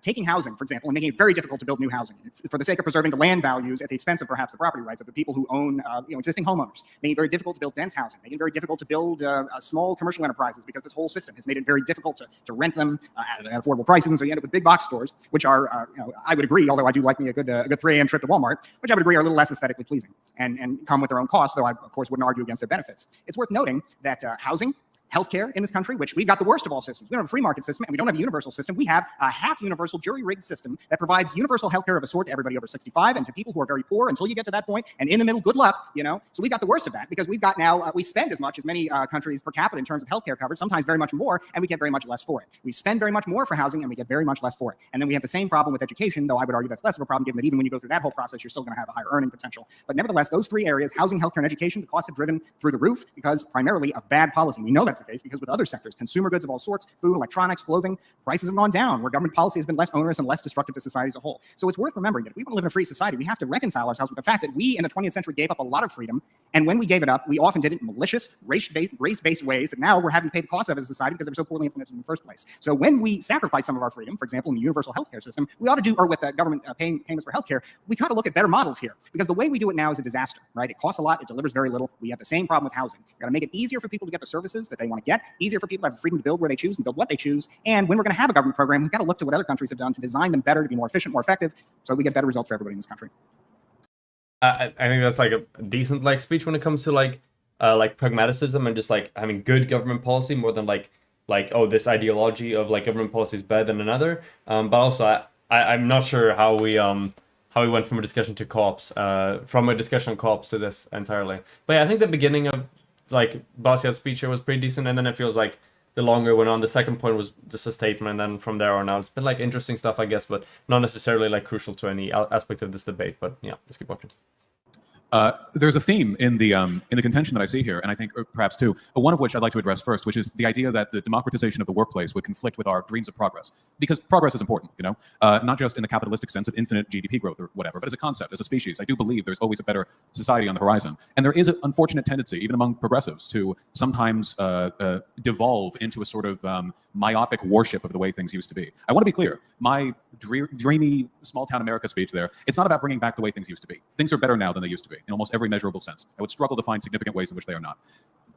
taking housing, for example, and making it very difficult to build new housing for the sake of preserving the land values at the expense of perhaps the property rights of the people who own existing homeowners, making it very difficult to build dense housing, making it very difficult to build small commercial enterprises, because this whole system has made it very difficult to rent them at affordable prices, and so you end up with big box stores, which are, I would agree, although I do like me a good 3 a.m. trip to Walmart, which I would agree are a little less aesthetically pleasing and come with their own costs, though I, of course, wouldn't argue against their benefits. It's worth noting that housing, healthcare in this country, which we've got the worst of all systems. We don't have a free market system, and we don't have a universal system. We have a half-universal, jury-rigged system that provides universal healthcare of a sort to everybody over 65 and to people who are very poor until you get to that point. And in the middle, good luck, So we've got the worst of that because we've got now, we spend as much as many countries per capita in terms of healthcare coverage, sometimes very much more, and we get very much less for it. We spend very much more for housing, and we get very much less for it. And then we have the same problem with education, though I would argue that's less of a problem, given that even when you go through that whole process, you're still going to have a higher earning potential. But nevertheless, those 3 areas, housing, healthcare, and education, the costs have driven through the roof because primarily of bad policy. We know that's the case because with other sectors, consumer goods of all sorts, food, electronics, clothing, prices have gone down, where government policy has been less onerous and less destructive to society as a whole. So it's worth remembering that if we want to live in a free society, we have to reconcile ourselves with the fact that we in the 20th century gave up a lot of freedom, and when we gave it up, we often did it in malicious, race-based ways that now we're having to pay the cost of as a society because they were so poorly implemented in the first place. So when we sacrifice some of our freedom, for example, in the universal healthcare system, we ought to do, or with the government paying payments for healthcare, we got to look at better models here, because the way we do it now is a disaster, right? It costs a lot, it delivers very little. We have the same problem with housing. We've got to make it easier for people to get the services that they want to get, easier for people to have freedom to build where they choose and build what they choose. And when we're going to have a government program, we've got to look to what other countries have done to design them better, to be more efficient, more effective, so we get better results for everybody in this country. I think that's like a decent like speech when it comes to like pragmaticism and just like having good government policy more than like oh, this ideology of like government policy is better than another. But also I'm not sure how we went from a discussion to co-ops, from a discussion on co-ops to this entirely. But yeah, I think the beginning of like Bastiat's speech here was pretty decent, and then it feels like the longer it went on, the second point was just a statement, and then from there on out, it's been like interesting stuff, I guess, but not necessarily like crucial to any aspect of this debate. But yeah, let's keep watching. There's a theme in the contention that I see here, and I think perhaps two, one of which I'd like to address first, which is the idea that the democratization of the workplace would conflict with our dreams of progress, because progress is important, not just in the capitalistic sense of infinite GDP growth or whatever, but as a concept, as a species. I do believe there's always a better society on the horizon, and there is an unfortunate tendency, even among progressives, to sometimes devolve into a sort of myopic worship of the way things used to be. I want to be clear. My dreamy small-town America speech there, it's not about bringing back the way things used to be. Things are better now than they used to be, in almost every measurable sense. I would struggle to find significant ways in which they are not.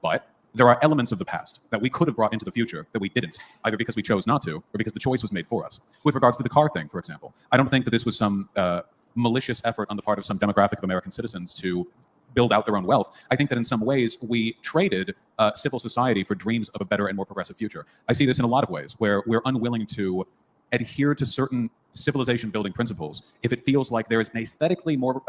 But there are elements of the past that we could have brought into the future that we didn't, either because we chose not to or because the choice was made for us. With regards to the car thing, for example, I don't think that this was some malicious effort on the part of some demographic of American citizens to build out their own wealth. I think that in some ways we traded civil society for dreams of a better and more progressive future. I see this in a lot of ways, where we're unwilling to adhere to certain civilization building principles if it feels like there is an aesthetically more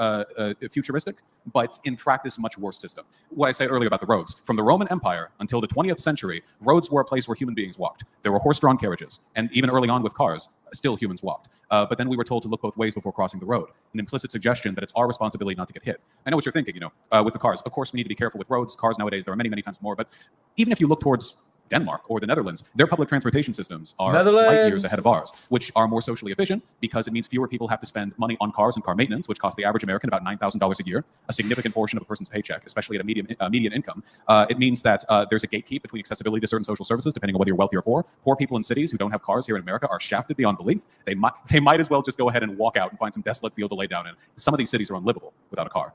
futuristic, but in practice much worse system. What I said earlier about the roads, from the Roman Empire until the 20th century, roads were a place where human beings walked. There were horse-drawn carriages, and even early on with cars, still humans walked. But then we were told to look both ways before crossing the road, an implicit suggestion that it's our responsibility not to get hit. I know what you're thinking, with the cars. Of course, we need to be careful with roads. Cars nowadays, there are many, many times more. But even if you look towards Denmark or the Netherlands, their public transportation systems are Netherlands. light years ahead of ours, which are more socially efficient because it means fewer people have to spend money on cars and car maintenance, which costs the average American about $9,000 a year, a significant portion of a person's paycheck, especially at a median income. It means that there's a gatekeep between accessibility to certain social services, depending on whether you're wealthy or poor. Poor people in cities who don't have cars here in America are shafted beyond belief. They might as well just go ahead and walk out and find some desolate field to lay down in. Some of these cities are unlivable without a car.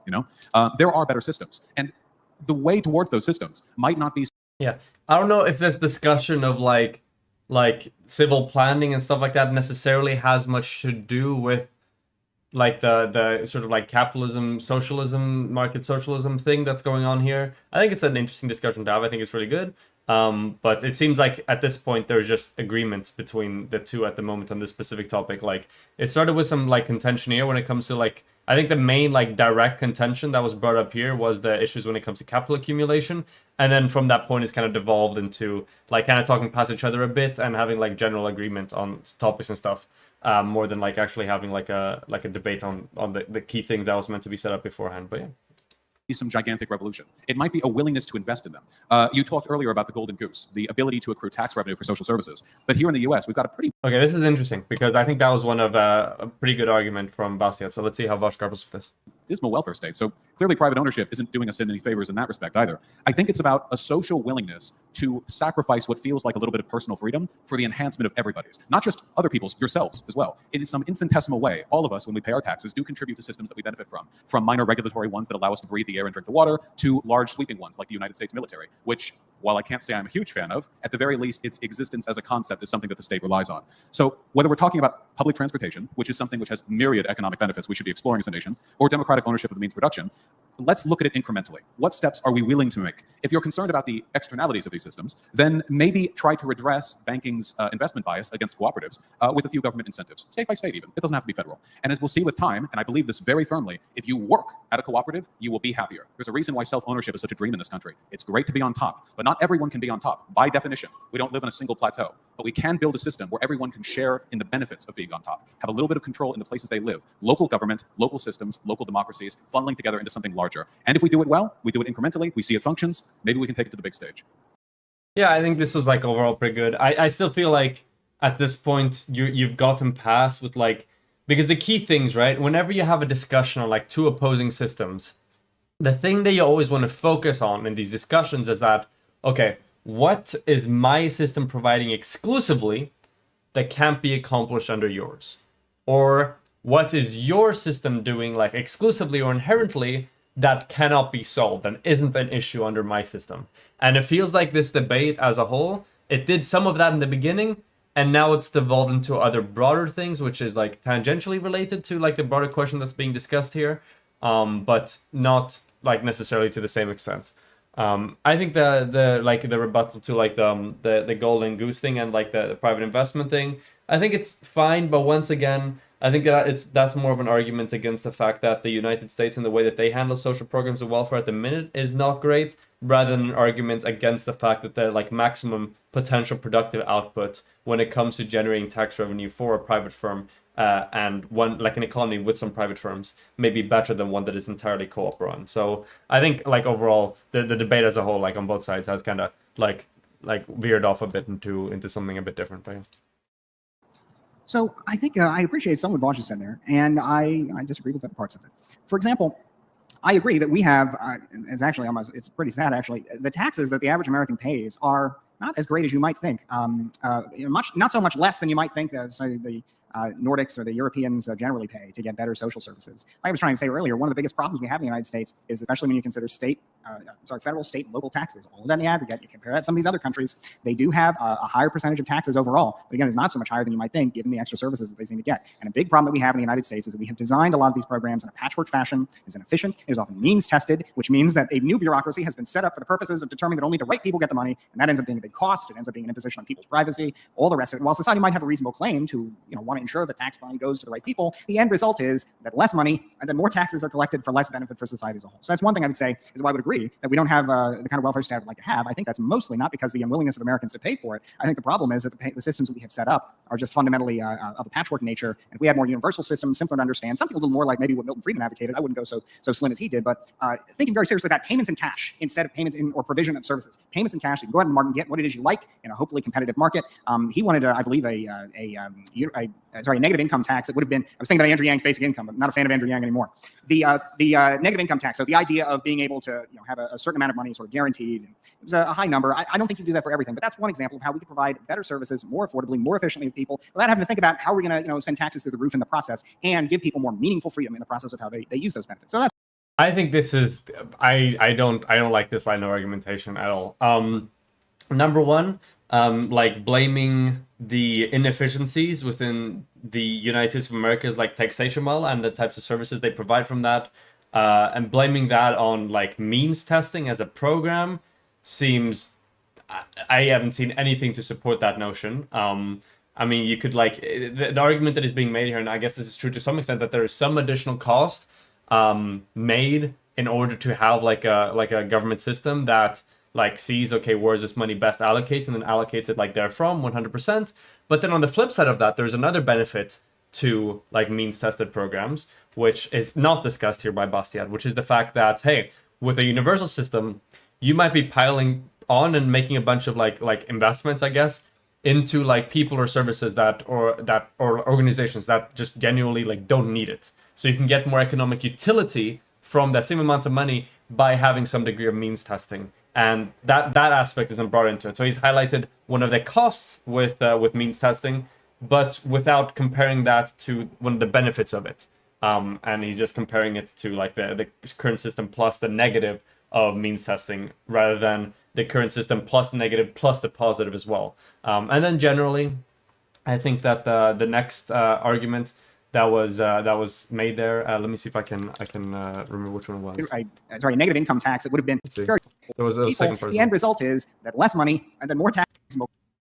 There are better systems, and the way towards those systems might not be. Yeah, I don't know if this discussion of like civil planning and stuff like that necessarily has much to do with like the sort of like capitalism, socialism, market socialism thing that's going on here. I think it's an interesting discussion to have. I think it's really good. But it seems like at this point there's just agreements between the two at the moment on this specific topic. Like it started with some like contention here when it comes to like, I think the main like direct contention that was brought up here was the issues when it comes to capital accumulation. And then from that point it's kind of devolved into like kind of talking past each other a bit and having like general agreement on topics and stuff. More than like actually having like a debate on the key thing that was meant to be set up beforehand. But yeah. Some gigantic revolution. It might be a willingness to invest in them. You talked earlier about the golden goose, the ability to accrue tax revenue for social services. But here in the US, we've got a pretty... Okay, this is interesting because I think that was one of a pretty good argument from Bastiat. So let's see how Vaush grapples with this. dismal welfare state. So clearly private ownership isn't doing us any favors in that respect either. I think it's about a social willingness to sacrifice what feels like a little bit of personal freedom for the enhancement of everybody's, not just other people's, yourselves as well. In some infinitesimal way, all of us, when we pay our taxes, do contribute to systems that we benefit from minor regulatory ones that allow us to breathe the air and drink the water, to large sweeping ones like the United States military, which, while I can't say I'm a huge fan of, at the very least, its existence as a concept is something that the state relies on. So whether we're talking about public transportation, which is something which has myriad economic benefits we should be exploring as a nation, or democratic ownership of the means of production, let's look at it incrementally. What steps are we willing to make? If you're concerned about the externalities of these systems, then maybe try to redress banking's investment bias against cooperatives with a few government incentives, state by state even. It doesn't have to be federal. And as we'll see with time, and I believe this very firmly, if you work at a cooperative, you will be happier. There's a reason why self-ownership is such a dream in this country. It's great to be on top, but not everyone can be on top. By definition, we don't live in a single plateau, but we can build a system where everyone can share in the benefits of being on top, have a little bit of control in the places they live, local government, local systems, local democracies, funneling together into something larger. And if we do it well, we do it incrementally, we see it functions, maybe we can take it to the big stage. Yeah, I think this was like overall pretty good. I still feel like at this point you've gotten past with like, because the key things, right? Whenever you have a discussion on like two opposing systems, the thing that you always want to focus on in these discussions is that, okay, what is my system providing exclusively that can't be accomplished under yours? Or what is your system doing like exclusively or inherently that cannot be solved and isn't an issue under my system? And it feels like this debate as a whole, it did some of that in the beginning, and now it's devolved into other broader things, which is like tangentially related to like the broader question that's being discussed here, but not like necessarily to the same extent. I think the rebuttal to like the golden goose thing and like the private investment thing, I think it's fine, but once again, I think that's more of an argument against the fact that the United States and the way that they handle social programs of welfare at the minute is not great, rather than an argument against the fact that the like maximum potential productive output when it comes to generating tax revenue for a private firm and one like an economy with some private firms may be better than one that is entirely co-op run. So I think like overall the debate as a whole, like on both sides, has kind of like veered off a bit into something a bit different. But yeah. So I think I appreciate some of what Vaush said there, and I disagree with other parts of it. For example, I agree that we have, it's actually almost, it's pretty sad actually, the taxes that the average American pays are not as great as you might think. Not so much less than you might think as the Nordics or the Europeans generally pay to get better social services. Like I was trying to say earlier, one of the biggest problems we have in the United States is, especially when you consider federal, state, and local taxes, all of that in the aggregate. You compare that to some of these other countries, they do have a higher percentage of taxes overall, but again, it's not so much higher than you might think given the extra services that they seem to get. And a big problem that we have in the United States is that we have designed a lot of these programs in a patchwork fashion. It's inefficient, it is often means tested, which means that a new bureaucracy has been set up for the purposes of determining that only the right people get the money, and that ends up being a big cost. It ends up being an imposition on people's privacy, all the rest of it. And while society might have a reasonable claim to want to ensure that tax money goes to the right people, the end result is that less money and then more taxes are collected for less benefit for society as a whole. So that's one thing I would say is why I would agree agree that we don't have the kind of welfare state I'd like to have. I think that's mostly not because the unwillingness of Americans to pay for it. I think the problem is that the systems that we have set up are just fundamentally of a patchwork nature. And if we had more universal systems, simpler to understand, something a little more like maybe what Milton Friedman advocated, I wouldn't go so slim as he did, but thinking very seriously about payments in cash instead of payments in or provision of services. Payments in cash, you can go out in the market and get what it is you like in a hopefully competitive market. He wanted, I believe, a negative income tax that would have been, I was thinking about Andrew Yang's basic income, but I'm not a fan of Andrew Yang anymore. The negative income tax, so the idea of being able to have a certain amount of money sort of guaranteed, it was a high number. I don't think you do that for everything, but that's one example of how we could provide better services more affordably, more efficiently to people without having to think about how we're going to send taxes through the roof in the process and give people more meaningful freedom in the process of how they use those benefits. So that's I think this is I don't like this line of argumentation at all. Number one, like blaming the inefficiencies within the United States of America's like taxation model and the types of services they provide from that, and blaming that on like means testing as a program seems, I haven't seen anything to support that notion. I mean, you could like the argument that is being made here, and I guess this is true to some extent, that there is some additional cost made in order to have like a government system that like sees, okay, where is this money best allocated, and then allocates it like therefrom 100%. But then on the flip side of that, there's another benefit to like means tested programs, which is not discussed here by Bastiat, which is the fact that, hey, with a universal system, you might be piling on and making a bunch of like investments, I guess, into like people or services that or organizations that just genuinely like don't need it. So you can get more economic utility from that same amount of money by having some degree of means testing, and that aspect isn't brought into it. So he's highlighted one of the costs with means testing, but without comparing that to one of the benefits of it. And he's just comparing it to like the current system plus the negative of means testing, rather than the current system plus the negative plus the positive as well. And then generally, I think that the next argument that was made there. Let me see if I can remember which one it was. A negative income tax that would have been very there was a second person. The end result is that less money and then more tax.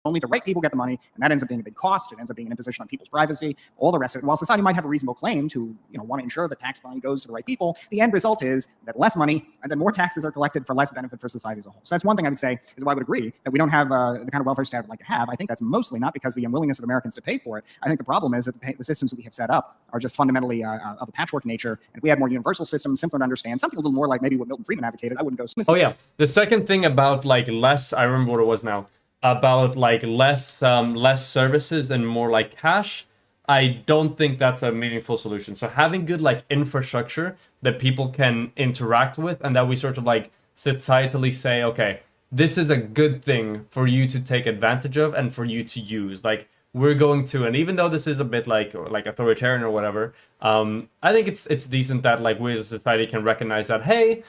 Only the right people get the money, and that ends up being a big cost. It ends up being an imposition on people's privacy, all the rest of it. And while society might have a reasonable claim to, want to ensure that tax money goes to the right people, the end result is that less money and then more taxes are collected for less benefit for society as a whole. So that's one thing I would say is why I would agree that we don't have the kind of welfare state I'd like to have. I think that's mostly not because the unwillingness of Americans to pay for it. I think the problem is that the systems that we have set up are just fundamentally of a patchwork nature. And if we had more universal systems, simpler to understand, something a little more like maybe what Milton Friedman advocated, I wouldn't go. Oh yeah, the second thing about like less, I remember what it was now. About like less services and more like cash, I don't think that's a meaningful solution. So having good like infrastructure that people can interact with, and that we sort of like societally say, okay, this is a good thing for you to take advantage of and for you to use. Like we're going to, and even though this is a bit like authoritarian or whatever, I think it's decent that like we as a society can recognize that, hey,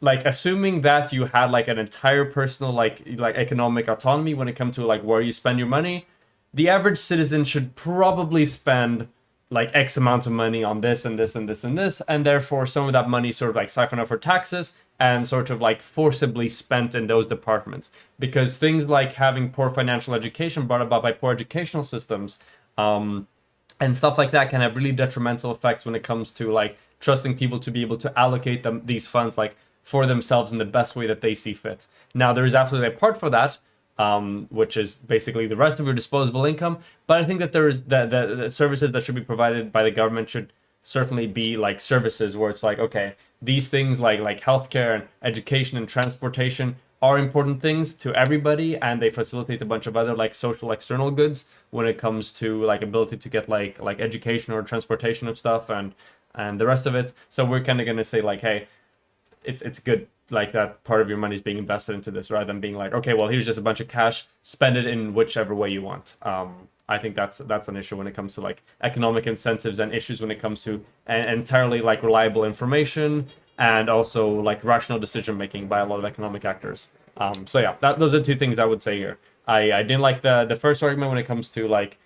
like assuming that you had like an entire personal like economic autonomy when it comes to like where you spend your money, the average citizen should probably spend like X amount of money on this and this and this and this, and therefore some of that money sort of like siphoned off for taxes and sort of like forcibly spent in those departments. Because things like having poor financial education brought about by poor educational systems and stuff like that can have really detrimental effects when it comes to like trusting people to be able to allocate these funds like for themselves in the best way that they see fit. Now, there is absolutely a part for that, which is basically the rest of your disposable income. But I think that there is the services that should be provided by the government should certainly be like services where it's like, okay, these things like healthcare and education and transportation are important things to everybody, and they facilitate a bunch of other like social external goods when it comes to like ability to get like education or transportation of stuff and the rest of it. So we're kind of going to say like, hey, it's good like that part of your money is being invested into this, rather than being like, okay, well, here's just a bunch of cash, spend it in whichever way you want. I think that's an issue when it comes to like economic incentives, and issues when it comes to entirely like reliable information and also like rational decision making by a lot of economic actors. So yeah, those are two things I would say here. I didn't like the first argument when it comes to like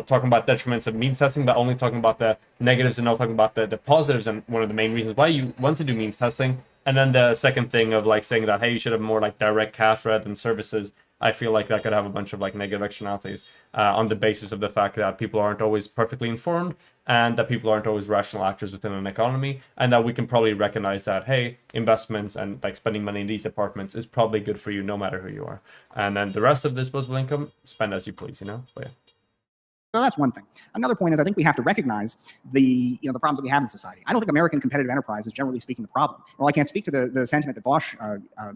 talking about detriments of means testing, but only talking about the negatives and not talking about the positives, and one of the main reasons why you want to do means testing. And then the second thing of like saying that, hey, you should have more like direct cash rather than services. I feel like that could have a bunch of like negative externalities on the basis of the fact that people aren't always perfectly informed, and that people aren't always rational actors within an economy, and that we can probably recognize that, hey, investments and like spending money in these departments is probably good for you no matter who you are. And then the rest of the disposable income, spend as you please, you know? But yeah. So that's one thing. Another point is I think we have to recognize the problems that we have in society. I don't think American competitive enterprise is generally speaking the problem. Well, I can't speak to the sentiment that Vaush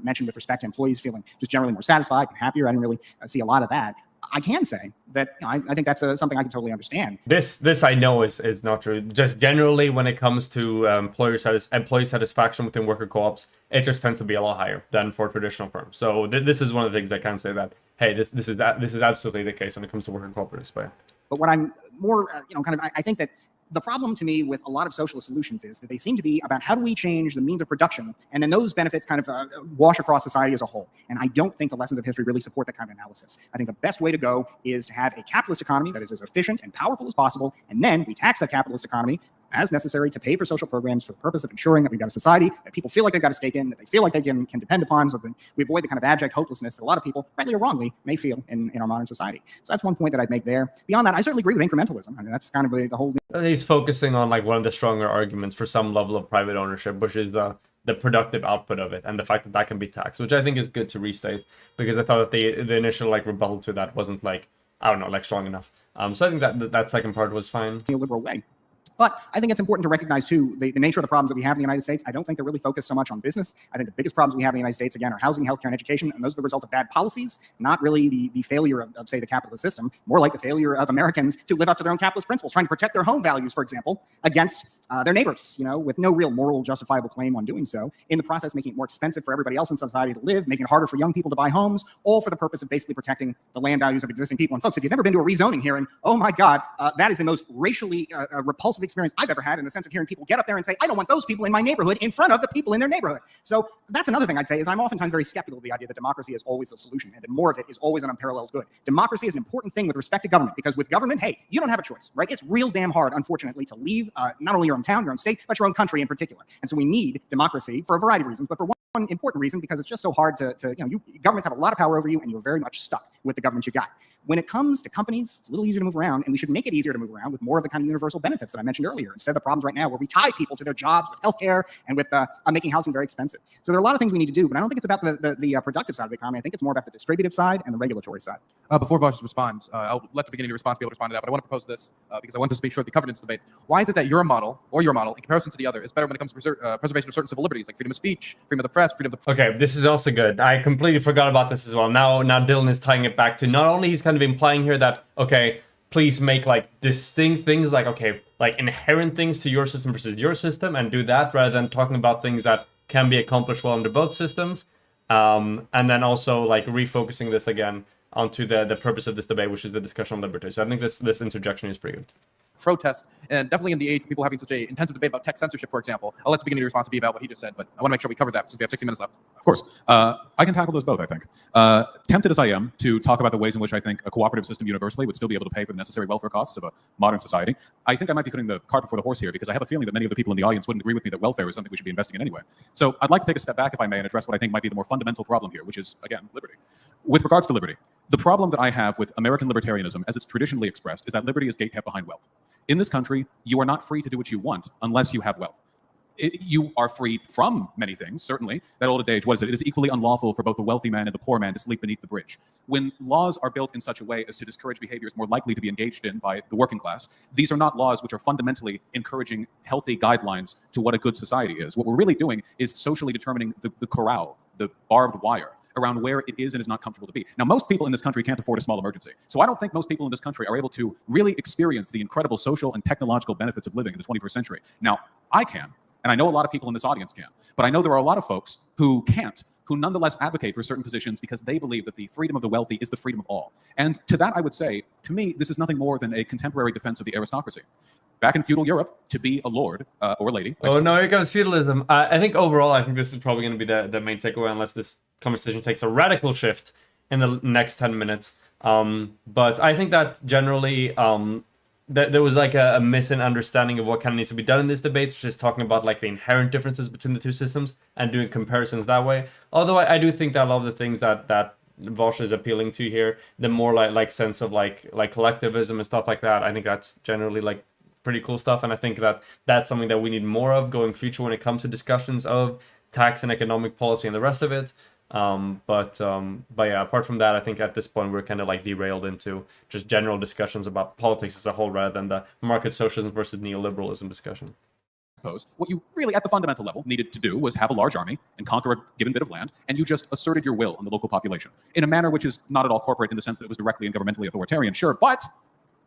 mentioned with respect to employees feeling just generally more satisfied and happier. I didn't really see a lot of that. I can say that I think that's something I can totally understand. This I know is not true. Just generally, when it comes to employee satisfaction within worker co-ops, it just tends to be a lot higher than for traditional firms. So this is one of the things I can say that, hey, this is absolutely the case when it comes to worker cooperatives. But what I'm more, I think that the problem to me with a lot of socialist solutions is that they seem to be about how do we change the means of production, and then those benefits kind of wash across society as a whole. And I don't think the lessons of history really support that kind of analysis. I think the best way to go is to have a capitalist economy that is as efficient and powerful as possible, and then we tax that capitalist economy as necessary to pay for social programs for the purpose of ensuring that we've got a society that people feel like they've got a stake in, that they feel like they can depend upon, so that we avoid the kind of abject hopelessness that a lot of people, rightly or wrongly, may feel in our modern society. So that's one point that I'd make there. Beyond that, I certainly agree with incrementalism. I mean, that's kind of the whole... He's focusing on like one of the stronger arguments for some level of private ownership, which is the productive output of it, and the fact that that can be taxed, which I think is good to restate, because I thought that the initial like rebuttal to that wasn't like, I don't know, like strong enough. So I think that second part was fine. A liberal way. But I think it's important to recognize, too, the nature of the problems that we have in the United States. I don't think they're really focused so much on business. I think the biggest problems we have in the United States, again, are housing, healthcare, and education, and those are the result of bad policies, not really the failure of, say, the capitalist system, more like the failure of Americans to live up to their own capitalist principles, trying to protect their home values, for example, against their neighbors, with no real moral justifiable claim on doing so, in the process making it more expensive for everybody else in society to live, making it harder for young people to buy homes, all for the purpose of basically protecting the land values of existing people. And folks, if you've never been to a rezoning hearing, oh my God, that is the most racially repulsive experience I've ever had, in the sense of hearing people get up there and say, I don't want those people in my neighborhood in front of the people in their neighborhood. So that's another thing I'd say, is I'm oftentimes very skeptical of the idea that democracy is always the solution, and that more of it is always an unparalleled good. Democracy is an important thing with respect to government, because with government, hey, you don't have a choice, right? It's real damn hard, unfortunately, to leave not only your own town, your own state, but your own country in particular. And so we need democracy for a variety of reasons, but for one important reason, because it's just so hard to governments have a lot of power over you, and you're very much stuck with the government you got. When it comes to companies, it's a little easier to move around, and we should make it easier to move around with more of the kind of universal benefits that I mentioned earlier, instead of the problems right now where we tie people to their jobs with healthcare and with making housing very expensive. So there are a lot of things we need to do, but I don't think it's about the productive side of the economy. I think it's more about the distributive side and the regulatory side. Before Vaush responds, I'll let the beginning of your response be able to respond to that, but I want to propose this because I want this to be sure the covered in this debate. Why is it that your model, in comparison to the other, is better when it comes to preservation of certain civil liberties, like freedom of speech, freedom of the press, freedom of the... Okay, this is also good. I completely forgot about this as well. Now Dylan is tying it back to, not only he's kind of implying here that, okay, please make like distinct things, like, okay, like inherent things to your system versus your system, and do that rather than talking about things that can be accomplished well under both systems. And then also like refocusing this again onto the purpose of this debate, which is the discussion on liberty. So I think this interjection is pretty good. Protest, and definitely in the age of people having such a intensive debate about tech censorship, for example. I'll let the beginning of your response be about what he just said, but I want to make sure we cover that since we have 60 minutes left. Of course. I can tackle those both, I think. Tempted as I am to talk about the ways in which I think a cooperative system universally would still be able to pay for the necessary welfare costs of a modern society, I think I might be putting the cart before the horse here, because I have a feeling that many of the people in the audience wouldn't agree with me that welfare is something we should be investing in anyway. So I'd like to take a step back, if I may, and address what I think might be the more fundamental problem here, which is, again, liberty. With regards to liberty, the problem that I have with American libertarianism, as it's traditionally expressed, is that liberty is gatekept behind wealth. In this country, you are not free to do what you want unless you have wealth. You are free from many things, certainly. That old adage, what is it? It is equally unlawful for both the wealthy man and the poor man to sleep beneath the bridge. When laws are built in such a way as to discourage behaviors more likely to be engaged in by the working class, these are not laws which are fundamentally encouraging healthy guidelines to what a good society is. What we're really doing is socially determining the corral, the barbed wire, around where it is and is not comfortable to be. Now, most people in this country can't afford a small emergency. So I don't think most people in this country are able to really experience the incredible social and technological benefits of living in the 21st century. Now, I can, and I know a lot of people in this audience can, but I know there are a lot of folks who can't, who nonetheless advocate for certain positions because they believe that the freedom of the wealthy is the freedom of all. And to that, I would say, to me, this is nothing more than a contemporary defense of the aristocracy. Back in feudal Europe, to be a lord or a lady... Oh, no, here comes feudalism. I think overall, I think this is probably going to be the main takeaway, unless this conversation takes a radical shift in the next 10 minutes. But I think that generally there was like a misunderstanding of what kind of needs to be done in this debate, which is talking about like the inherent differences between the two systems and doing comparisons that way. Although I do think that a lot of the things that Vaush is appealing to here, the more like sense of like collectivism and stuff like that. I think that's generally like pretty cool stuff, and I think that that's something that we need more of going future when it comes to discussions of tax and economic policy and the rest of it. But yeah, apart from that, I think at this point we're kind of like derailed into just general discussions about politics as a whole rather than the market socialism versus neoliberalism discussion. What you really, at the fundamental level, needed to do was have a large army and conquer a given bit of land, and you just asserted your will on the local population in a manner which is not at all corporate in the sense that it was directly and governmentally authoritarian, sure, but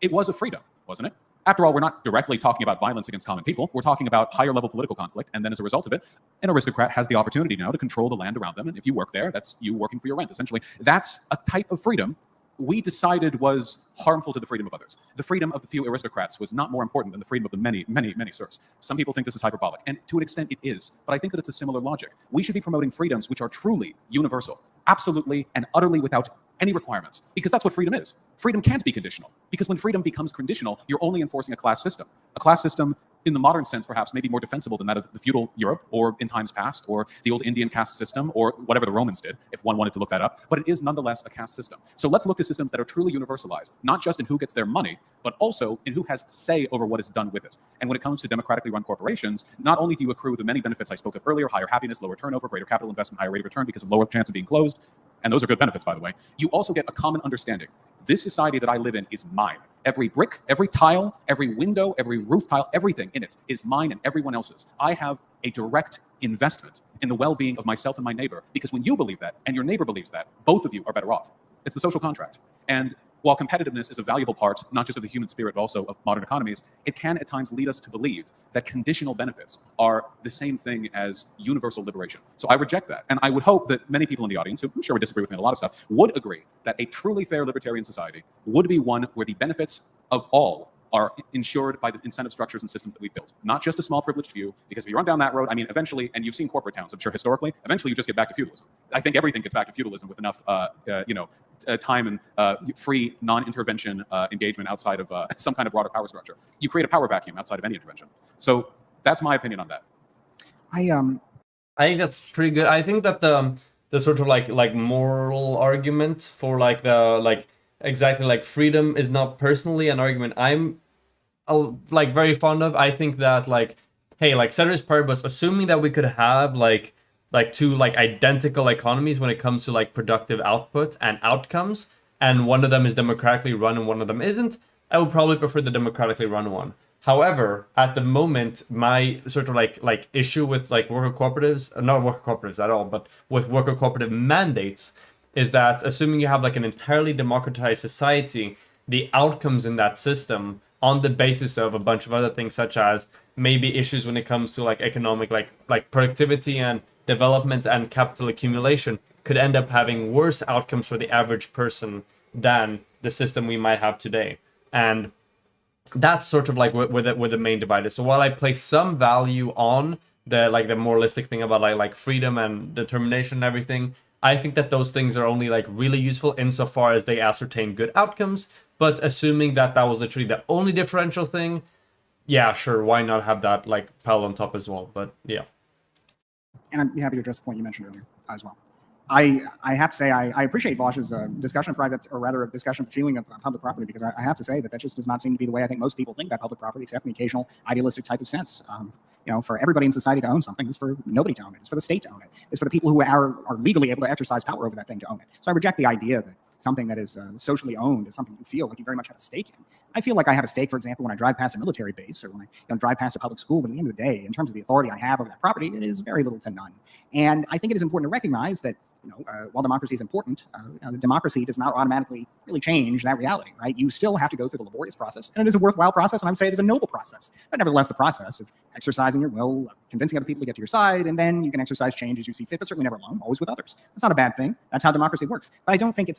it was a freedom, wasn't it? After all, we're not directly talking about violence against common people. We're talking about higher level political conflict. And then as a result of it, an aristocrat has the opportunity now to control the land around them. And if you work there, that's you working for your rent, essentially. That's a type of freedom we decided was harmful to the freedom of others. The freedom of the few aristocrats was not more important than the freedom of the many, many, many serfs. Some people think this is hyperbolic, and to an extent it is, but I think that it's a similar logic. We should be promoting freedoms which are truly universal, absolutely and utterly without any requirements, because that's what freedom is. Freedom can't be conditional, because when freedom becomes conditional, you're only enforcing a class system. A class system, in the modern sense, perhaps, may be more defensible than that of the feudal Europe, or in times past, or the old Indian caste system, or whatever the Romans did, if one wanted to look that up. But it is nonetheless a caste system. So let's look to systems that are truly universalized, not just in who gets their money, but also in who has say over what is done with it. And when it comes to democratically run corporations, not only do you accrue the many benefits I spoke of earlier, higher happiness, lower turnover, greater capital investment, higher rate of return because of lower chance of being closed, and those are good benefits, by the way, you also get a common understanding. This society that I live in is mine. Every brick, every tile, every window, every roof tile, everything in it is mine and everyone else's. I have a direct investment in the well-being of myself and my neighbor, because when you believe that and your neighbor believes that, both of you are better off. It's the social contract. And while competitiveness is a valuable part, not just of the human spirit, but also of modern economies, it can at times lead us to believe that conditional benefits are the same thing as universal liberation. So I reject that. And I would hope that many people in the audience, who I'm sure would disagree with me on a lot of stuff, would agree that a truly fair libertarian society would be one where the benefits of all are ensured by the incentive structures and systems that we've built, not just a small privileged few, because if you run down that road, I mean, eventually, and you've seen corporate towns, I'm sure historically, eventually you just get back to feudalism. I think everything gets back to feudalism with enough, time and free non-intervention engagement outside of some kind of broader power structure. You create a power vacuum outside of any intervention. So that's my opinion on that. I think that's pretty good. I think that the sort of like moral argument for like the exactly like freedom is not personally an argument I'm like very fond of. I think that like, hey, like ceteris paribus, assuming that we could have like two like identical economies when it comes to like productive output and outcomes, and one of them is democratically run and one of them isn't, I would probably prefer the democratically run one. However, at the moment, my sort of like issue with like worker cooperatives, not worker cooperatives at all, but with worker cooperative mandates, is that assuming you have like an entirely democratized society, the outcomes in that system on the basis of a bunch of other things, such as maybe issues when it comes to like economic like productivity and development and capital accumulation, could end up having worse outcomes for the average person than the system we might have today. And that's sort of like where the main divide is. So while I place some value on the like the moralistic thing about like freedom and determination and everything, I think that those things are only like really useful insofar as they ascertain good outcomes. But assuming that that was literally the only differential thing, yeah, sure, why not have that like pile on top as well? But yeah. And I'm happy to address the point you mentioned earlier as well. I have to say I appreciate Vaush's discussion of private, or rather a discussion of feeling of public property, because I have to say that just does not seem to be the way I think most people think about public property, except in the occasional idealistic type of sense. For everybody in society to own something, it's for nobody to own it. It's for the state to own it. It's for the people who are legally able to exercise power over that thing to own it. So I reject the idea that something that is socially owned is something you feel like you very much have a stake in. I feel like I have a stake, for example, when I drive past a military base or when I drive past a public school, but at the end of the day, in terms of the authority I have over that property, it is very little to none. And I think it is important to recognize that while democracy is important, the democracy does not automatically really change that reality, right? You still have to go through the laborious process, and it is a worthwhile process, and I would say it is a noble process. But nevertheless, the process of exercising your will, convincing other people to get to your side, and then you can exercise change as you see fit, but certainly never alone, always with others. That's not a bad thing. That's how democracy works. But I don't think I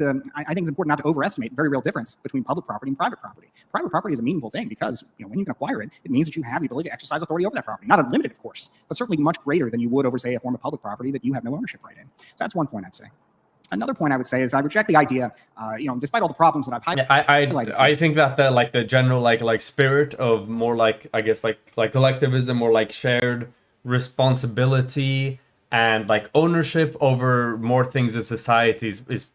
think it's important not to overestimate the very real difference between public property and private property. Private property is a meaningful thing because when you can acquire it, it means that you have the ability to exercise authority over that property. Not unlimited, of course, but certainly much greater than you would over, say, a form of public property that you have no ownership right in. So that's one point I'd say. Another point I would say is I reject the idea, despite all the problems that I've highlighted. I think that the general like spirit of more like, I guess like collectivism or like shared responsibility and like ownership over more things in society is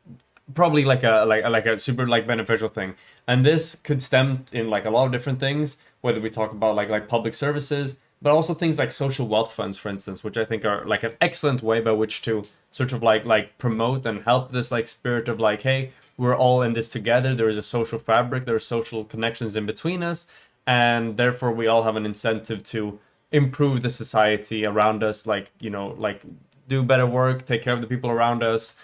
probably like a super like beneficial thing. And this could stem in like a lot of different things, whether we talk about like public services, but also things like social wealth funds, for instance, which I think are like an excellent way by which to sort of like promote and help this like spirit of like, hey, we're all in this together. There is a social fabric, there are social connections in between us, and therefore we all have an incentive to improve the society around us, like, you know, like do better work, take care of the people around us,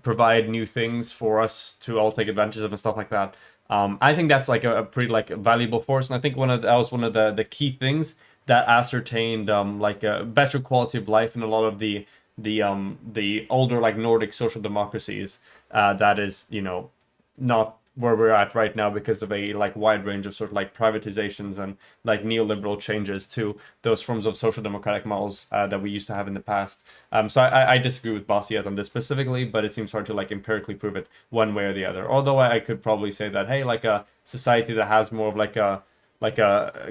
provide new things for us to all take advantage of and stuff like that. I think that's like a pretty like valuable force, and I think that was one of the key things that ascertained like a better quality of life in a lot of the older like Nordic social democracies. That is, you know, not where we're at right now because of a like wide range of sort of like privatizations and like neoliberal changes to those forms of social democratic models that we used to have in the past. So I disagree with Bastiat on this specifically, but it seems hard to like empirically prove it one way or the other. Although I could probably say that, hey, like a society that has more of like a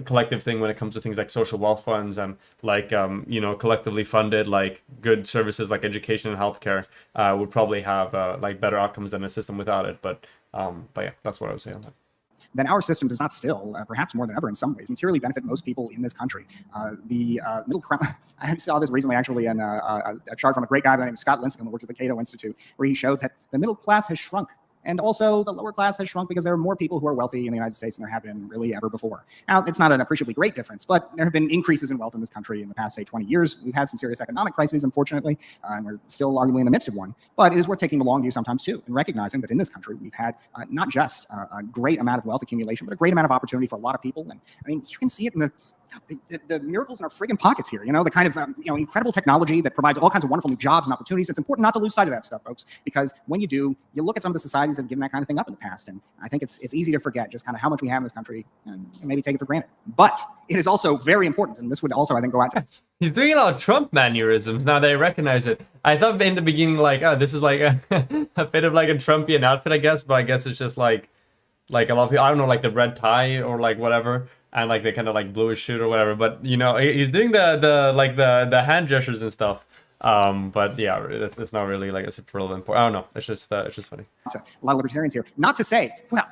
collective thing when it comes to things like social wealth funds and like you know, collectively funded like good services like education and healthcare would probably have like better outcomes than a system without it. But yeah, that's what I would say on that. Then our system does not still, perhaps more than ever in some ways, materially benefit most people in this country. The middle class, I saw this recently actually in a chart from a great guy by the name of Scott Linscomb, who works at the Cato Institute, where he showed that the middle class has shrunk. And also the lower class has shrunk because there are more people who are wealthy in the United States than there have been really ever before. Now, it's not an appreciably great difference, but there have been increases in wealth in this country in the past, say, 20 years. We've had some serious economic crises, unfortunately, and we're still arguably in the midst of one. But it is worth taking the long view sometimes, too, and recognizing that in this country, we've had not just a great amount of wealth accumulation, but a great amount of opportunity for a lot of people. And I mean, you can see it in the miracles in our friggin' pockets here, you know, the kind of incredible technology that provides all kinds of wonderful new jobs and opportunities. It's important not to lose sight of that stuff, folks, because when you do, you look at some of the societies that have given that kind of thing up in the past, and I think it's easy to forget just kind of how much we have in this country and maybe take it for granted. But it is also very important, and this would also, I think, go out to... He's doing a lot of Trump mannerisms now that I recognize it. I thought in the beginning, like, oh, this is like a bit of like a Trumpian outfit, I guess, but I guess it's just like a lot of people, I don't know, like the red tie or like whatever, and like the kind of like bluish suit or whatever. But you know, he's doing the hand gestures and stuff. But yeah, it's not really like a super relevant point. I don't know. It's just funny. A lot of libertarians here. Not to say, well,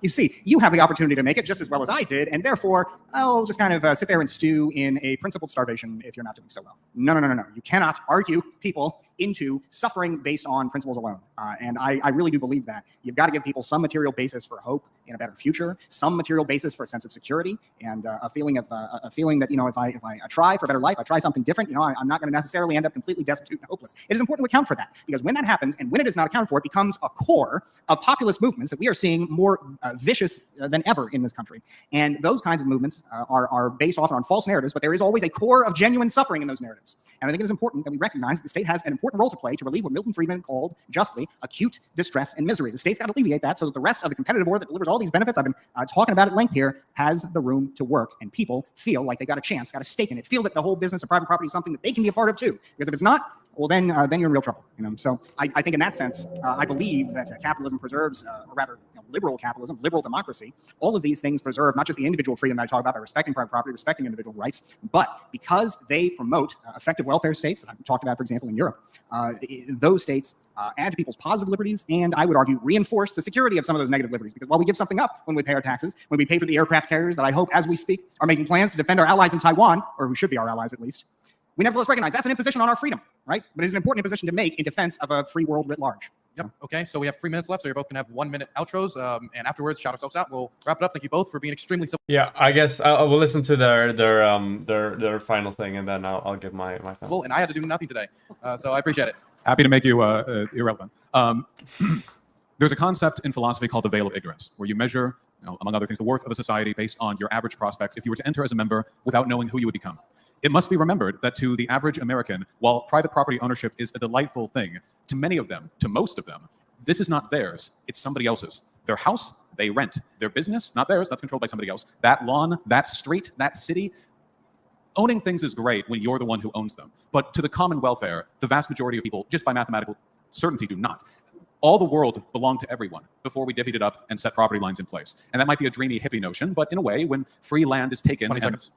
you see, you have the opportunity to make it just as well as I did, and therefore I'll just kind of sit there and stew in a principled starvation if you're not doing so well. No. You cannot argue people into suffering based on principles alone. And I really do believe that. You've got to give people some material basis for hope in a better future, some material basis for a sense of security, and a feeling that, you know, if I try for a better life, I try something different, you know, I'm not going to necessarily end up completely destitute and hopeless. It is important to account for that, because when that happens, and when it is not accounted for, it becomes a core of populist movements that we are seeing more vicious than ever in this country. And those kinds of movements are based often on false narratives, but there is always a core of genuine suffering in those narratives. And I think it is important that we recognize that the state has an important role to play to relieve what Milton Friedman called, justly, acute distress and misery. The state's got to alleviate that so that the rest of the competitive order that delivers all these benefits I've been talking about at length here has the room to work, and people feel like they got a chance, got a stake in it, feel that the whole business of private property is something that they can be a part of too. Because if it's not, well, then you're in real trouble. You know, so I think in that sense, I believe that capitalism preserves, or rather, liberal capitalism, liberal democracy. All of these things preserve not just the individual freedom that I talk about by respecting private property, respecting individual rights, but because they promote effective welfare states that I've talked about, for example, in Europe. Those states add to people's positive liberties, and I would argue reinforce the security of some of those negative liberties. Because while we give something up when we pay our taxes, when we pay for the aircraft carriers that I hope, as we speak, are making plans to defend our allies in Taiwan, or who should be our allies at least, we nevertheless recognize that's an imposition on our freedom, right? But it's an important imposition to make in defense of a free world writ large. Yep. Okay. So we have 3 minutes left. So you're both gonna have 1 minute outros, and afterwards shout ourselves out. We'll wrap it up. Thank you both for being extremely. Yeah, I guess I will listen to their final thing, and then I'll give my final. Well, and I had to do nothing today, so I appreciate it. Happy to make you irrelevant. There's a concept in philosophy called the veil of ignorance, where you measure, you know, among other things, the worth of a society based on your average prospects if you were to enter as a member without knowing who you would become. It must be remembered that to the average American, while private property ownership is a delightful thing, to many of them, to most of them, this is not theirs, it's somebody else's. Their house, they rent. Their business, not theirs, that's controlled by somebody else. That lawn, that street, that city, owning things is great when you're the one who owns them. But to the common welfare, the vast majority of people, just by mathematical certainty, do not. All the world belonged to everyone before we divvied it up and set property lines in place. And that might be a dreamy hippie notion, but in a way, when free land is taken, 20 seconds.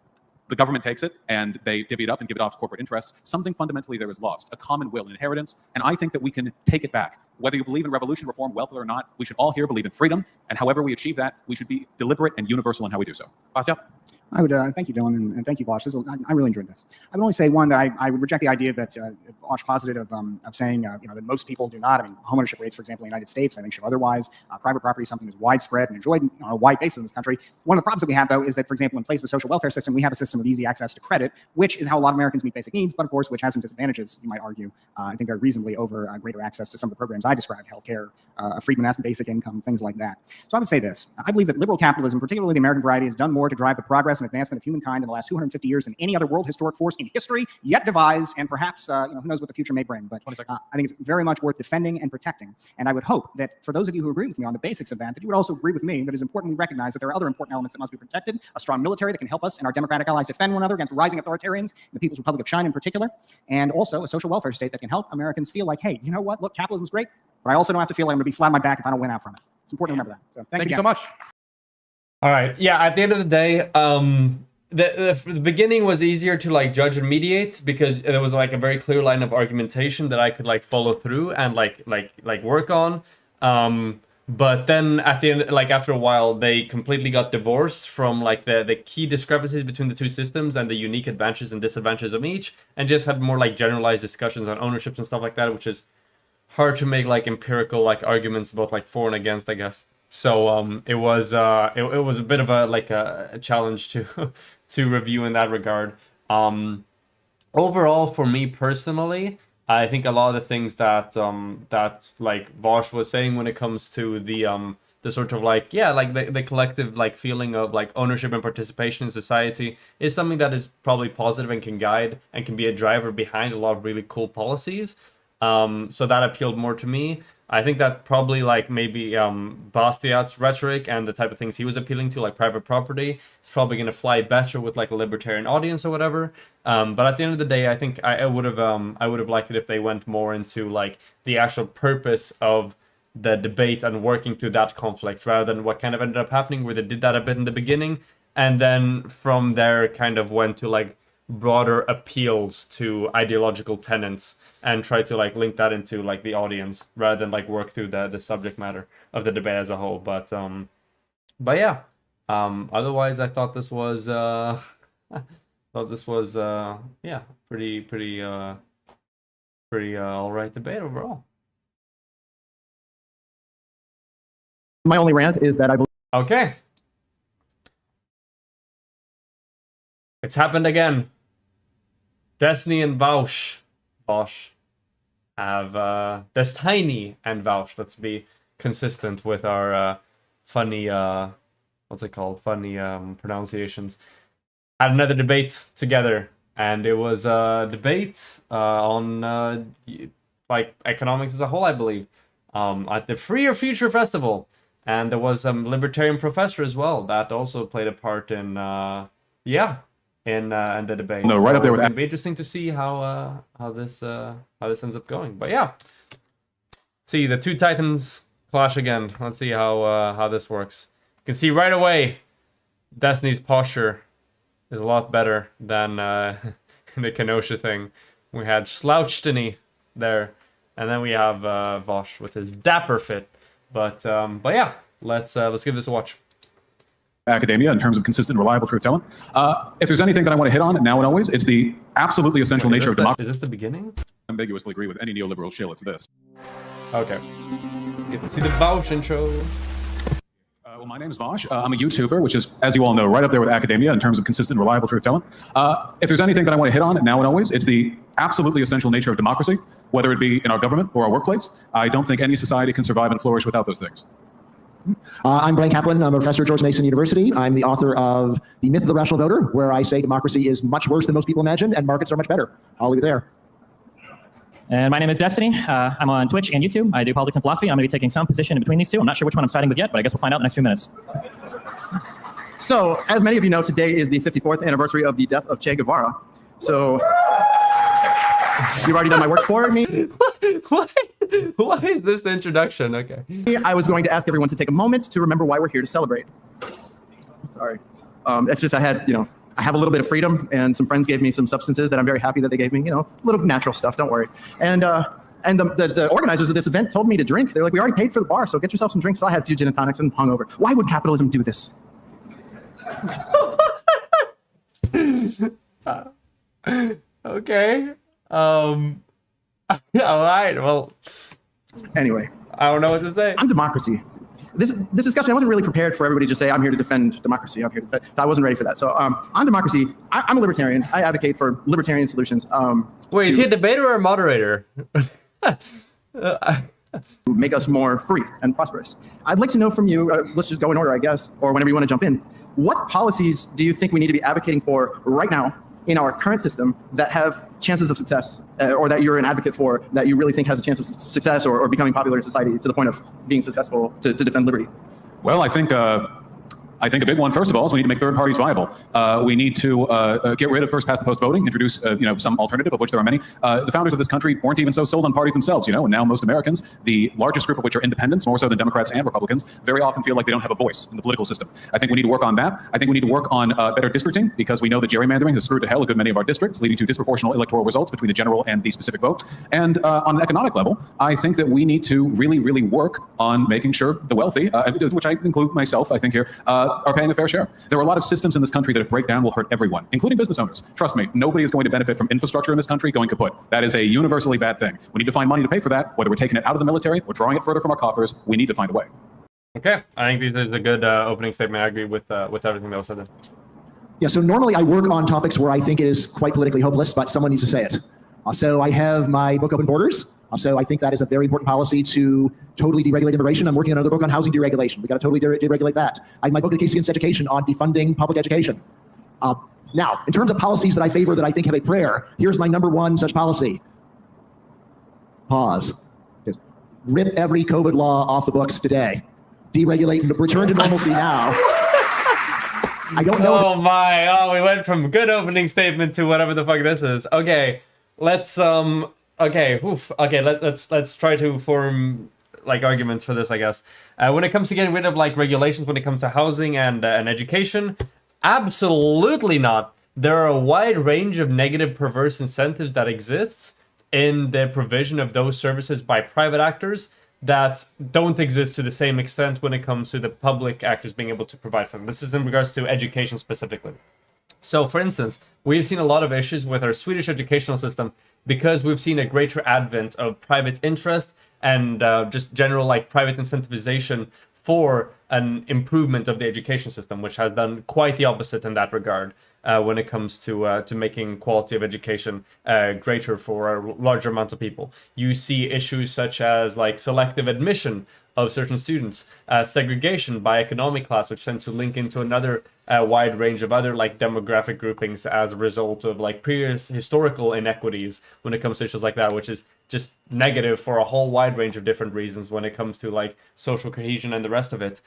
The government takes it and they divvy it up and give it off to corporate interests, something fundamentally there is lost, a common will, an inheritance. And I think that we can take it back. Whether you believe in revolution, reform, welfare or not, we should all here believe in freedom. And however we achieve that, we should be deliberate and universal in how we do so. Bastiat? I would thank you, Dylan, and thank you, Vaush. I really enjoyed this. I would only say one that I would reject the idea that Vaush posited of saying that most people do not. I mean, homeownership rates, for example, in the United States, I think show otherwise. Private property is something that's widespread and enjoyed on a wide basis in this country. One of the problems that we have, though, is that, for example, in place of a social welfare system, we have a system of easy access to credit, which is how a lot of Americans meet basic needs, but of course, which has some disadvantages, you might argue, I think very reasonably over greater access to some of the programs I described, healthcare, freedman-esque basic income, things like that. So I would say this. I believe that liberal capitalism, particularly the American variety, has done more to drive the progress and advancement of humankind in the last 250 years than any other world historic force in history yet devised, and perhaps, who knows what the future may bring, but I think it's very much worth defending and protecting. And I would hope that for those of you who agree with me on the basics of that, that you would also agree with me that it's important we recognize that there are other important elements that must be protected, a strong military that can help us and our democratic allies defend one another against rising authoritarians, the People's Republic of China in particular, and also a social welfare state that can help Americans feel like, hey, you know what, look, capitalism's great, but I also don't have to feel like I'm going to be flat on my back if I don't win out from it. It's important to remember that. So Thank you so much. All right. Yeah. At the end of the day, the beginning was easier to like judge and mediate because there was like a very clear line of argumentation that I could like follow through and like work on. But then at the end, like after a while, they completely got divorced from like the key discrepancies between the two systems and the unique advantages and disadvantages of each, and just had more like generalized discussions on ownerships and stuff like that, which is hard to make like empirical like arguments both like for and against, I guess. So it was a bit of a challenge to to review in that regard. Overall, for me personally, I think a lot of the things that that like Vaush was saying when it comes to the sort of like the collective like feeling of like ownership and participation in society is something that is probably positive and can guide and can be a driver behind a lot of really cool policies. So that appealed more to me. I think that probably like maybe Bastiat's rhetoric and the type of things he was appealing to, like private property, is probably going to fly better with like a libertarian audience or whatever. But at the end of the day, I think I would have liked it if they went more into like the actual purpose of the debate and working through that conflict rather than what kind of ended up happening, where they did that a bit in the beginning and then from there kind of went to like broader appeals to ideological tenets and try to like link that into like the audience rather than like work through the subject matter of the debate as a whole. But yeah, otherwise I thought this was pretty all right debate overall. My only rant is that I believe. Okay. It's happened again. Destiny and Vaush have Destiny and Vaush. Let's be consistent with our funny what's it called? Funny pronunciations. Had another debate together, and it was a debate on like economics as a whole, I believe, at the Freer Future Festival, and there was some libertarian professor as well that also played a part in in the debate. No, right up there with it's gonna be interesting to see how this ends up going. But yeah, see the two titans clash again. Let's see how this works. You can see right away Destiny's posture is a lot better than the Kenosha thing. We had Slouchdeny there, and then we have Vaush with his dapper fit. But yeah, let's give this a watch. Academia in terms of consistent, reliable truth telling. If there's anything that I want to hit on now and always, it's the absolutely essential nature of democracy. Is this the beginning? I ambiguously agree with any neoliberal shill. It's this. Okay. Get to see the Vaush intro. Well, my name is Vaush. I'm a YouTuber, which is, as you all know, right up there with academia in terms of consistent, reliable truth telling. If there's anything that I want to hit on now and always, it's the absolutely essential nature of democracy, whether it be in our government or our workplace. I don't think any society can survive and flourish without those things. I'm Blaine Kaplan. I'm a professor at George Mason University. I'm the author of The Myth of the Rational Voter, where I say democracy is much worse than most people imagine and markets are much better. I'll leave it there. And my name is Destiny. I'm on Twitch and YouTube. I do politics and philosophy. I'm going to be taking some position in between these two. I'm not sure which one I'm siding with yet, but I guess we'll find out in the next few minutes. So, as many of you know, today is the 54th anniversary of the death of Che Guevara. So, you've already done my work for me. Why is this the introduction? Okay. I was going to ask everyone to take a moment to remember why we're here to celebrate. Sorry. It's just I have a little bit of freedom, and some friends gave me some substances that I'm very happy that they gave me, a little natural stuff, don't worry. And And the organizers of this event told me to drink. They're like, we already paid for the bar, so get yourself some drinks. So I had a few gin and tonics and hungover. Why would capitalism do this? Okay. All right. Well, Anyway, I don't know what to say. on democracy. This discussion, I wasn't really prepared for everybody to say, I'm here to defend democracy. I'm here to defend. I wasn't ready for that. So on democracy, I'm a libertarian. I advocate for libertarian solutions. Wait, is he a debater or a moderator? To make us more free and prosperous. I'd like to know from you, let's just go in order, I guess, or whenever you want to jump in. What policies do you think we need to be advocating for right now in our current system that have chances of success, or that you're an advocate for, that you really think has a chance of success or becoming popular in society to the point of being successful to defend liberty? Well, I think a big one, first of all, is we need to make third parties viable. We need to get rid of first past the post voting, introduce some alternative, of which there are many. The founders of this country weren't even so sold on parties themselves, and now most Americans, the largest group of which are independents, more so than Democrats and Republicans, very often feel like they don't have a voice in the political system. I think we need to work on that. I think we need to work on better districting, because we know that gerrymandering has screwed to hell a good many of our districts, leading to disproportional electoral results between the general and the specific vote. And on an economic level, I think that we need to really, really work on making sure the wealthy, which I include myself, I think here, are paying a fair share. There are a lot of systems in this country that if break down will hurt everyone, including business owners. Trust me, nobody is going to benefit from infrastructure in this country going kaput. That is a universally bad thing. We need to find money to pay for that, whether we're taking it out of the military or drawing it further from our coffers. We need to find a way. Okay, I think this is a good opening statement. I agree with everything that was said there. Yeah, so normally I work on topics where I think it is quite politically hopeless, but someone needs to say it. So I have my book Open Borders. So I think that is a very important policy to totally deregulate immigration. I'm working on another book on housing deregulation. We got to totally deregulate that. I have my book, The Case Against Education, on defunding public education. Now, in terms of policies that I favor that I think have a prayer, here's my number one such policy. Pause. Just rip every COVID law off the books today. Deregulate and return to normalcy now. I don't know. Oh my! Oh, we went from good opening statement to whatever the fuck this is. Okay, let's Okay, okay. Let's try to form like arguments for this, I guess. When it comes to getting rid of like regulations, when it comes to housing and education, absolutely not. There are a wide range of negative, perverse incentives that exists in the provision of those services by private actors that don't exist to the same extent when it comes to the public actors being able to provide for them. This is in regards to education specifically. So, for instance, we've seen a lot of issues with our Swedish educational system because we've seen a greater advent of private interest and just general like private incentivization for an improvement of the education system, which has done quite the opposite in that regard when it comes to making quality of education greater for a larger amount of people. You see issues such as like selective admission of certain students, segregation by economic class, which tends to link into another wide range of other like demographic groupings as a result of like previous historical inequities when it comes to issues like that, which is just negative for a whole wide range of different reasons when it comes to like social cohesion and the rest of it.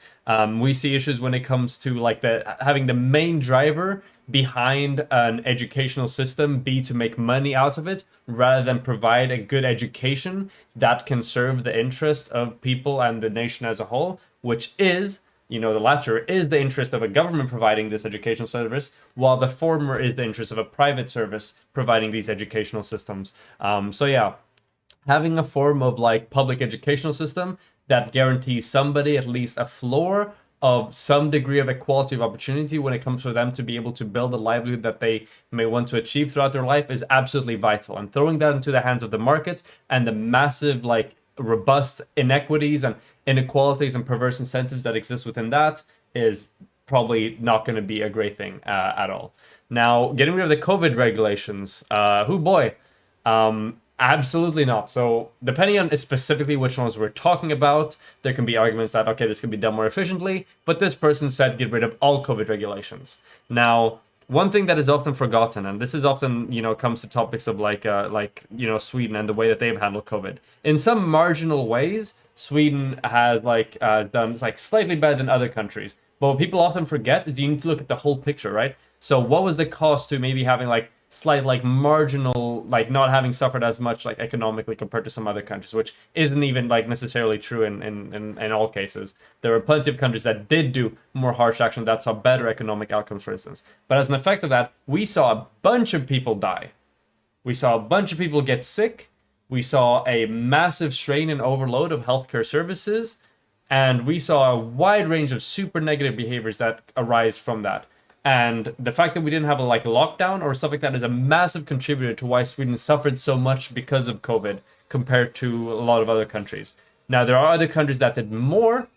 We see issues when it comes to like having the main driver behind an educational system be to make money out of it rather than provide a good education that can serve the interest of people and the nation as a whole, which is, the latter is the interest of a government providing this educational service, while the former is the interest of a private service providing these educational systems. So yeah, having a form of like public educational system that guarantees somebody at least a floor of some degree of equality of opportunity when it comes for them to be able to build a livelihood that they may want to achieve throughout their life is absolutely vital. And throwing that into the hands of the market and the massive, like, robust inequities and inequalities and perverse incentives that exist within that is probably not going to be a great thing at all. Now, getting rid of the COVID regulations, absolutely not. So depending on specifically which ones we're talking about, there can be arguments that, okay, this could be done more efficiently, but this person said get rid of all COVID regulations. Now, one thing that is often forgotten, and this is often, comes to topics of Sweden and the way that they've handled COVID. In some marginal ways, Sweden has done slightly better than other countries. But what people often forget is you need to look at the whole picture, right? So what was the cost to maybe having slight marginal, not having suffered as much economically compared to some other countries, which isn't even necessarily true in all cases. There were plenty of countries that did do more harsh action that saw better economic outcomes, for instance. But as an effect of that, we saw a bunch of people die. We saw a bunch of people get sick. we saw a massive strain and overload of healthcare services, and we saw a wide range of super negative behaviors that arise from that. And the fact that we didn't have a lockdown or stuff like that is a massive contributor to why Sweden suffered so much because of COVID compared to a lot of other countries. Now, there are other countries that did more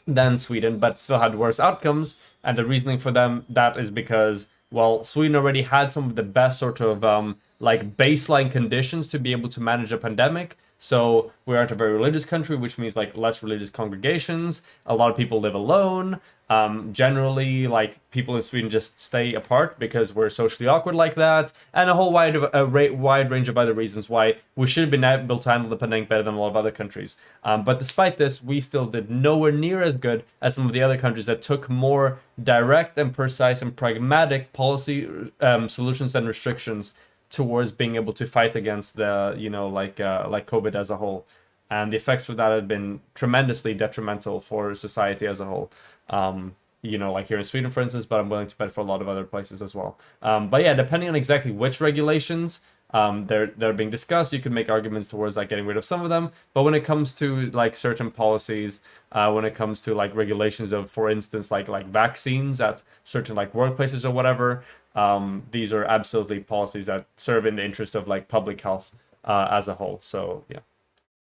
than Sweden, but still had worse outcomes. And the reasoning for them, that is because, well, Sweden already had some of the best sort of baseline conditions to be able to manage a pandemic. So we aren't a very religious country, which means less religious congregations. A lot of people live alone. Generally, people in Sweden just stay apart because we're socially awkward like that, and a whole wide range of other reasons why we should have been able to handle the pandemic better than a lot of other countries. But despite this, we still did nowhere near as good as some of the other countries that took more direct and precise and pragmatic policy solutions and restrictions towards being able to fight against the COVID as a whole. And the effects of that have been tremendously detrimental for society as a whole. Here in Sweden, for instance, but I'm willing to bet for a lot of other places as well. But yeah, depending on exactly which regulations they're being discussed, you can make arguments towards getting rid of some of them. But when it comes to certain policies, when it comes to regulations of, for instance, like vaccines at certain workplaces or whatever, these are absolutely policies that serve in the interest of public health as a whole. So yeah.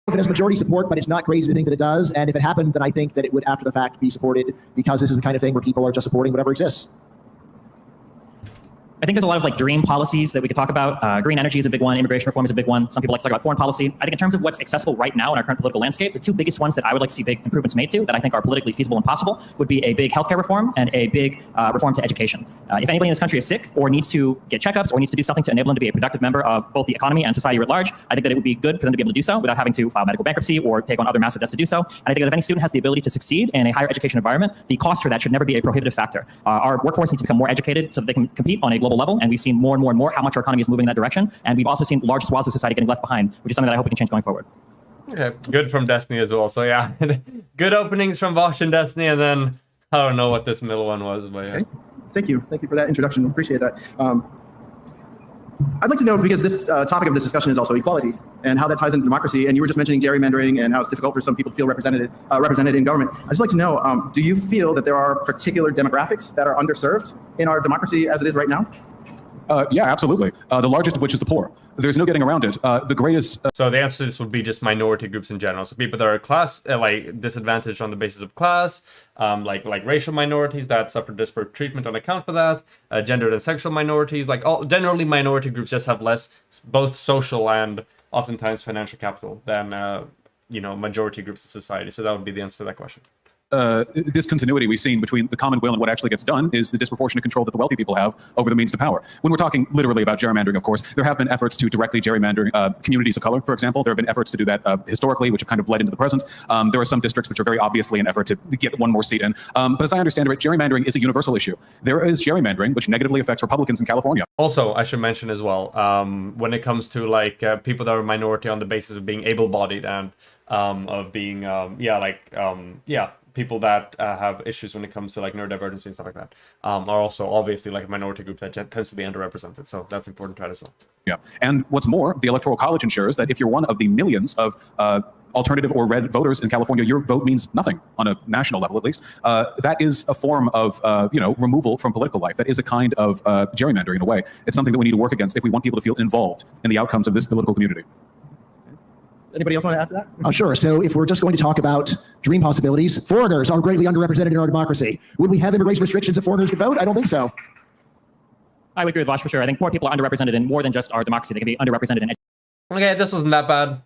It has majority support, but it's not crazy to think that it does. And if it happened, then I think that it would, after the fact, be supported, because this is the kind of thing where people are just supporting whatever exists. I think there's a lot of dream policies that we could talk about. Green energy is a big one. Immigration reform is a big one. Some people like to talk about foreign policy. I think in terms of what's accessible right now in our current political landscape, the two biggest ones that I would like to see big improvements made to, that I think are politically feasible and possible, would be a big healthcare reform and a big reform to education. If anybody in this country is sick or needs to get checkups or needs to do something to enable them to be a productive member of both the economy and society at large, I think that it would be good for them to be able to do so without having to file medical bankruptcy or take on other massive debts to do so. And I think that if any student has the ability to succeed in a higher education environment, the cost for that should never be a prohibitive factor. Our workforce needs to become more educated so that they can compete on a global level, and we've seen more and more how much our economy is moving in that direction. And we've also seen large swaths of society getting left behind, which is something that I hope we can change going forward. Yeah, good from Destiny as well. So yeah, good openings from Vaush and Destiny, and then I don't know what this middle one was, but yeah. Okay. Thank you for that introduction. Appreciate that. I'd like to know, because this topic of this discussion is also equality and how that ties into democracy. And you were just mentioning gerrymandering and how it's difficult for some people to feel represented in government. I'd just like to know, do you feel that there are particular demographics that are underserved in our democracy as it is right now? Yeah, absolutely. The largest of which is the poor. There's no getting around it. The greatest. So the answer to this would be just minority groups in general. So people that are class disadvantaged on the basis of class, like racial minorities that suffer disparate treatment on account for that, gendered and sexual minorities, generally minority groups just have less both social and oftentimes financial capital than majority groups in society. So that would be the answer to that question. Discontinuity we've seen between the common will and what actually gets done is the disproportionate control that the wealthy people have over the means to power. When we're talking literally about gerrymandering, of course, there have been efforts to directly gerrymander communities of color, for example. There have been efforts to do that historically, which have kind of bled into the present. There are some districts which are very obviously an effort to get one more seat in. But as I understand it, gerrymandering is a universal issue. There is gerrymandering which negatively affects Republicans in California. Also, I should mention as well, when it comes to people that are a minority on the basis of being able-bodied and of being, people that have issues when it comes to neurodivergency and stuff like that are also obviously a minority group that tends to be underrepresented. So that's important to add as well. Yeah. And what's more, the Electoral College ensures that if you're one of the millions of alternative or red voters in California, your vote means nothing on a national level, at least. That is a form of, removal from political life. That is a kind of gerrymandering in a way. It's something that we need to work against if we want people to feel involved in the outcomes of this political community. Anybody else want to add to that? Oh, sure. So if we're just going to talk about dream possibilities, foreigners are greatly underrepresented in our democracy. Would we have immigration restrictions if foreigners could vote? I don't think so. I would agree with Vaush for sure. I think more people are underrepresented in more than just our democracy. They can be underrepresented in education. Okay, this wasn't that bad.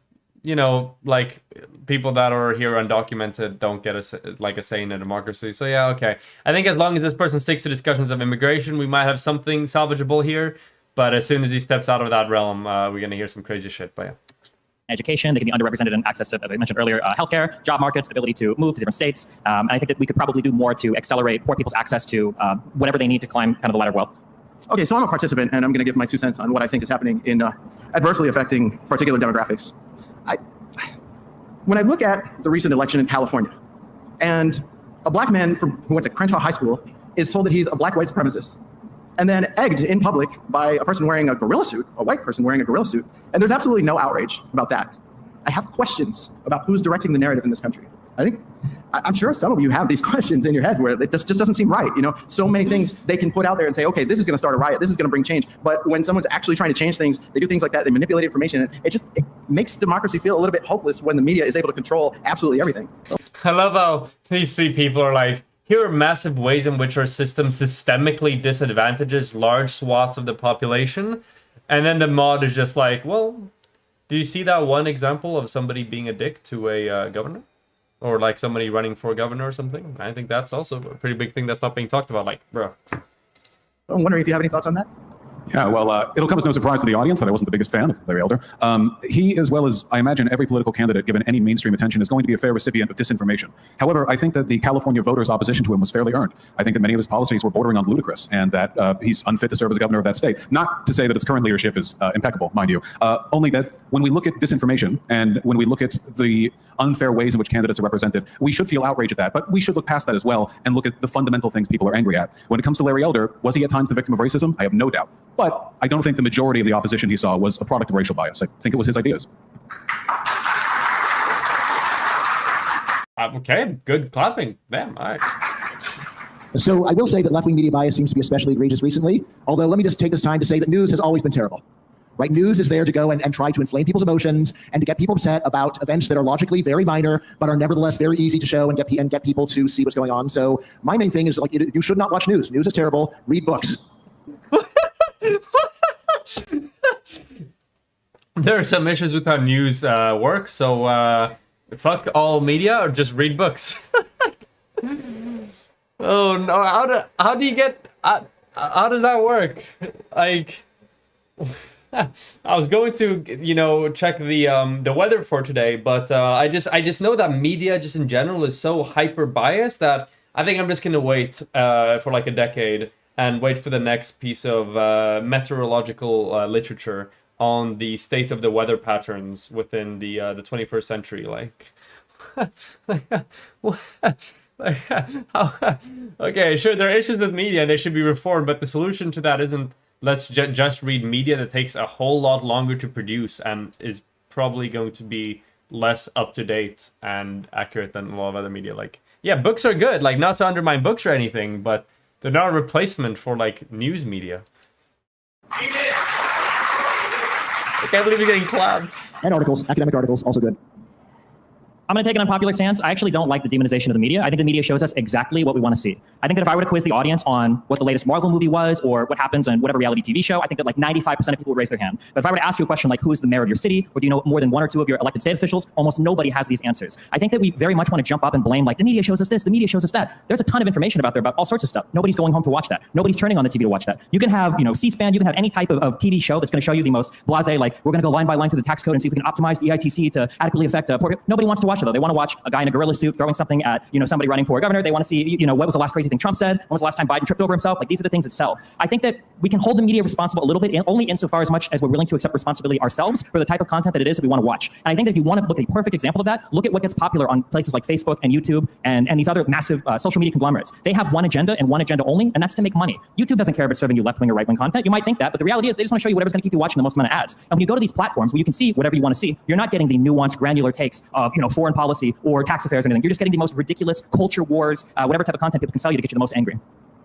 People that are here undocumented don't get a say in a democracy. So yeah, okay. I think as long as this person sticks to discussions of immigration, we might have something salvageable here. But as soon as he steps out of that realm, we're going to hear some crazy shit. But yeah. Education, they can be underrepresented in access to, as I mentioned earlier, healthcare, job markets, ability to move to different states. And I think that we could probably do more to accelerate poor people's access to whatever they need to climb kind of the ladder of wealth. Okay, so I'm a participant, and I'm going to give my 2 cents on what I think is happening in adversely affecting particular demographics. When I look at the recent election in California, and a black man who went to Crenshaw High School is told that he's a black white supremacist, and then egged in public by a person wearing a gorilla suit, a white person wearing a gorilla suit. And there's absolutely no outrage about that. I have questions about who's directing the narrative in this country. I'm sure some of you have these questions in your head where it just doesn't seem right. So many things they can put out there and say, okay, this is going to start a riot. This is going to bring change. But when someone's actually trying to change things, they do things like that. They manipulate information. It makes democracy feel a little bit hopeless when the media is able to control absolutely everything. I love how these three people are like, here are massive ways in which our system systemically disadvantages large swaths of the population. And then the mod is just like, well, do you see that one example of somebody being a dick to a governor? Or like somebody running for governor or something? I think that's also a pretty big thing that's not being talked about. Like, bro. I'm wondering if you have any thoughts on that? Yeah, well, it'll come as no surprise to the audience that I wasn't the biggest fan of Larry Elder. He, as well as I imagine every political candidate given any mainstream attention, is going to be a fair recipient of disinformation. However, I think that the California voters' opposition to him was fairly earned. I think that many of his policies were bordering on ludicrous, and that he's unfit to serve as governor of that state. Not to say that its current leadership is impeccable, mind you. Only that when we look at disinformation and when we look at the unfair ways in which candidates are represented, we should feel outrage at that, but we should look past that as well and look at the fundamental things people are angry at. When it comes to Larry Elder, was he at times the victim of racism? I have no doubt. But I don't think the majority of the opposition he saw was a product of racial bias. I think it was his ideas. Okay, good clapping. Damn, all right. So I will say that left-wing media bias seems to be especially egregious recently, although let me just take this time to say that news has always been terrible. Right? News is there to go and try to inflame people's emotions and to get people upset about events that are logically very minor, but are nevertheless very easy to show and get people to see what's going on. So my main thing is, like, you should not watch news. News is terrible. Read books. There are some issues with how news works, so fuck all media or just read books. Oh no! How do you get? How does that work? Like, I was going to check the weather for today, but I just know that media just in general is so hyper biased that I think I'm just gonna wait for like a decade and wait for the next piece of meteorological literature on the state of the weather patterns within the 21st century. Okay, sure, there are issues with media and they should be reformed, but the solution to that isn't let's just read media that takes a whole lot longer to produce and is probably going to be less up to date and accurate than a lot of other media. Like, yeah, books are good, like, not to undermine books or anything, but they're not a replacement for like news media. I can't believe you're getting claps. And articles, academic articles, also good. I'm going to take an unpopular stance. I actually don't like the demonization of the media. I think the media shows us exactly what we want to see. I think that if I were to quiz the audience on what the latest Marvel movie was or what happens on whatever reality TV show, I think that like 95% of people would raise their hand. But if I were to ask you a question like, who is the mayor of your city? Or do you know more than one or two of your elected state officials? Almost nobody has these answers. I think that we very much want to jump up and blame like, the media shows us this, the media shows us that. There's a ton of information about there about all sorts of stuff. Nobody's going home to watch that. Nobody's turning on the TV to watch that. You can have, C-SPAN, you can have any type of TV show that's going to show you the most blasé, like, we're going to go line by line through the tax code and see if we can optimize the EITC to adequately affect poor. Nobody wants to watch it though. They want to watch a guy in a gorilla suit throwing something at somebody running for a governor. They want to see what was the last crazy thing Trump said. When was the last time Biden tripped over himself? Like, these are the things that sell. I think that we can hold the media responsible a little bit, only insofar as much as we're willing to accept responsibility ourselves for the type of content that it is that we want to watch. And I think that if you want to look at a perfect example of that, look at what gets popular on places like Facebook and YouTube and these other massive social media conglomerates. They have one agenda and one agenda only, and that's to make money. YouTube doesn't care if it's serving you left-wing or right-wing content. You might think that, but the reality is they just want to show you whatever's going to keep you watching the most amount of ads. And when you go to these platforms where you can see whatever you want to see, you're not getting the nuanced, granular takes of foreign policy or tax affairs or anything. You're just getting the most ridiculous culture wars, whatever type of content people can sell you to get you the most angry.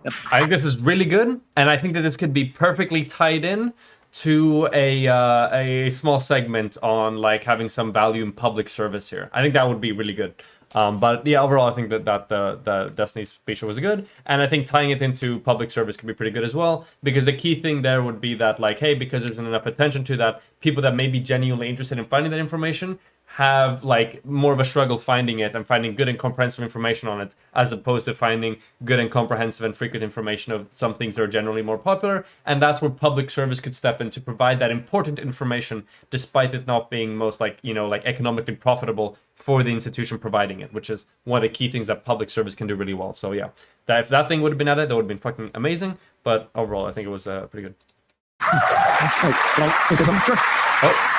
Yep. I think this is really good, and I think that this could be perfectly tied in to a small segment on like having some value in public service here. I think that would be really good. But yeah, overall, I think that the Destiny's speech was good, and I think tying it into public service could be pretty good as well, because the key thing there would be that, like, hey, because there's enough attention to that, people that may be genuinely interested in finding that information have like more of a struggle finding it and finding good and comprehensive information on it, as opposed to finding good and comprehensive and frequent information of some things that are generally more popular. And that's where public service could step in to provide that important information, despite it not being most like economically profitable for the institution providing it, which is one of the key things that public service can do really well. So yeah, if that thing would have been added, that would have been fucking amazing. But overall, I think it was pretty good. Can I say something? Sure. Oh.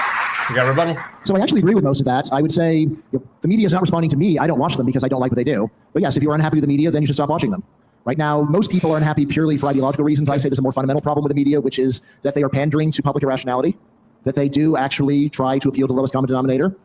You got a rebuttal? So I actually agree with most of that. I would say the media is not responding to me. I don't watch them because I don't like what they do. But yes, if you're unhappy with the media, then you should stop watching them. Right now, most people are unhappy purely for ideological reasons. I say there's a more fundamental problem with the media, which is that they are pandering to public irrationality, that they do actually try to appeal to the lowest common denominator.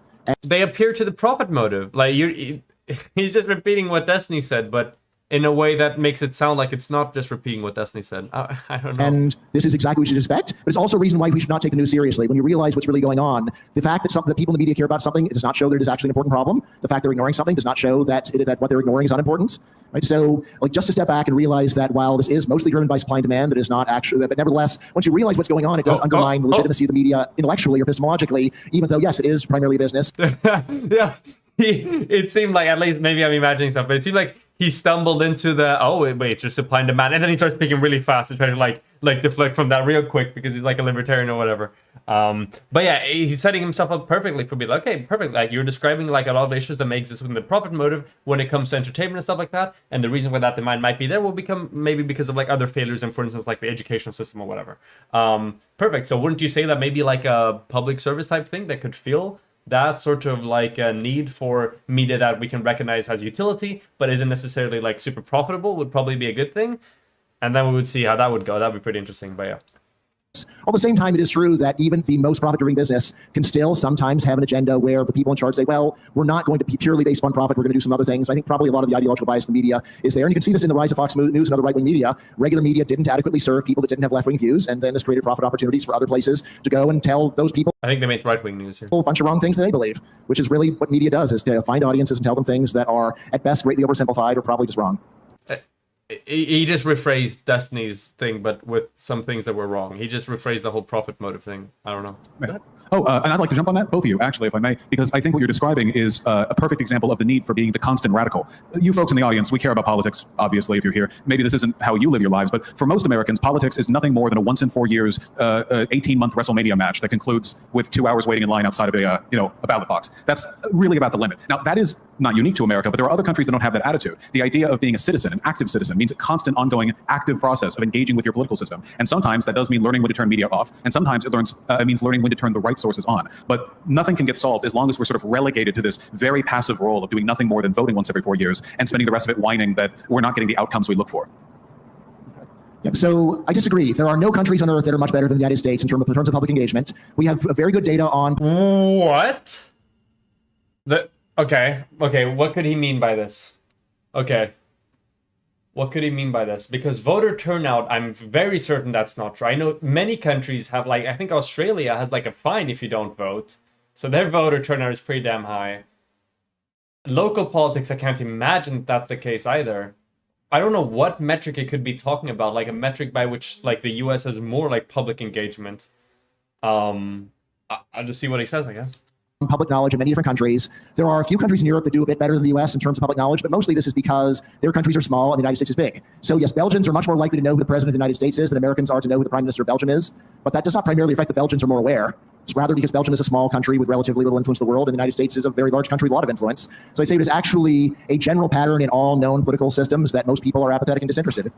They appear to the profit motive. Like he's just repeating what Destiny said, but in a way that makes it sound like it's not just repeating what Destiny said. I don't know. And this is exactly what you should expect, but it's also a reason why we should not take the news seriously. When you realize what's really going on, the fact that people in the media care about something, it does not show that it is actually an important problem. The fact they're ignoring something does not show that what they're ignoring is unimportant. Right? So, like, just to step back and realize that while this is mostly driven by supply and demand, that is not actually, but nevertheless, once you realize what's going on, it does undermine the legitimacy of the media intellectually or epistemologically, even though, yes, it is primarily business. Yeah. It seemed like, at least maybe I'm imagining stuff, but it seemed like he stumbled into the wait, it's just supply and demand, and then he starts speaking really fast and trying to like deflect from that real quick because he's like a libertarian or whatever. But yeah, he's setting himself up perfectly for being like, okay, perfect. Like you're describing like a lot of issues that may exist within the profit motive when it comes to entertainment and stuff like that, and the reason why that demand might be there will become maybe because of like other failures, and for instance like the educational system or whatever. Perfect. So wouldn't you say that maybe like a public service type thing that could feel that sort of like a need for media that we can recognize has utility, but isn't necessarily like super profitable would probably be a good thing. And then we would see how that would go. That'd be pretty interesting, but yeah. At the same time, it is true that even the most profit-driven business can still sometimes have an agenda where the people in charge say, well, we're not going to be purely based on profit. We're going to do some other things. I think probably a lot of the ideological bias in the media is there. And you can see this in the rise of Fox News and other right-wing media. Regular media didn't adequately serve people that didn't have left-wing views. And then this created profit opportunities for other places to go and tell those people. I think they made right-wing news here. A bunch of wrong things that they believe, which is really what media does, is to find audiences and tell them things that are at best greatly oversimplified or probably just wrong. He just rephrased Destiny's thing, but with some things that were wrong. He just rephrased the whole profit motive thing. I don't know. Yeah. And I'd like to jump on that, both of you, actually, if I may, because I think what you're describing is a perfect example of the need for being the constant radical. You folks in the audience, we care about politics, obviously, if you're here. Maybe this isn't how you live your lives, but for most Americans, politics is nothing more than a once in 4 years, 18-month WrestleMania match that concludes with 2 hours waiting in line outside of a ballot box. That's really about the limit. Now, that is not unique to America, but there are other countries that don't have that attitude. The idea of being a citizen, an active citizen, means a constant, ongoing, active process of engaging with your political system. And sometimes that does mean learning when to turn media off, and sometimes it means learning when to turn the right sources on. But nothing can get solved as long as we're sort of relegated to this very passive role of doing nothing more than voting once every 4 years and spending the rest of it whining that we're not getting the outcomes we look for. Yep. So I disagree. There are no countries on earth that are much better than the United States in terms of public engagement. We have very good data on... What? Okay. What could he mean by this? Okay. What could he mean by this? Because voter turnout, I'm very certain that's not true. I know many countries have, like, I think Australia has like a fine if you don't vote. So their voter turnout is pretty damn high. Local politics, I can't imagine that's the case either. I don't know what metric it could be talking about, like a metric by which like the US has more like public engagement. I'll just see what he says, I guess. Public knowledge in many different countries. There are a few countries in Europe that do a bit better than the US in terms of public knowledge, but mostly this is because their countries are small and the United States is big. So yes, Belgians are much more likely to know who the president of the United States is than Americans are to know who the prime minister of Belgium is. But that does not primarily affect the Belgians are more aware. It's rather because Belgium is a small country with relatively little influence in the world, and the United States is a very large country with a lot of influence. So I'd say it is actually a general pattern in all known political systems that most people are apathetic and disinterested.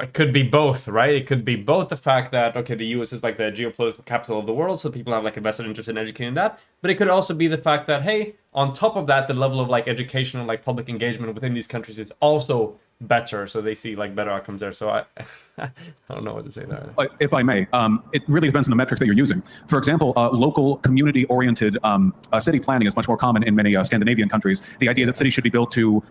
It could be both, right? It could be both the fact that, okay, the US is like the geopolitical capital of the world, so people have like a vested interest in educating that. But it could also be the fact that, hey, on top of that, the level of like education and like public engagement within these countries is also better, so they see like better outcomes there. So I don't know what to say there. If I may, it really depends on the metrics that you're using. For example, local community-oriented city planning is much more common in many Scandinavian countries. The idea that cities should be built to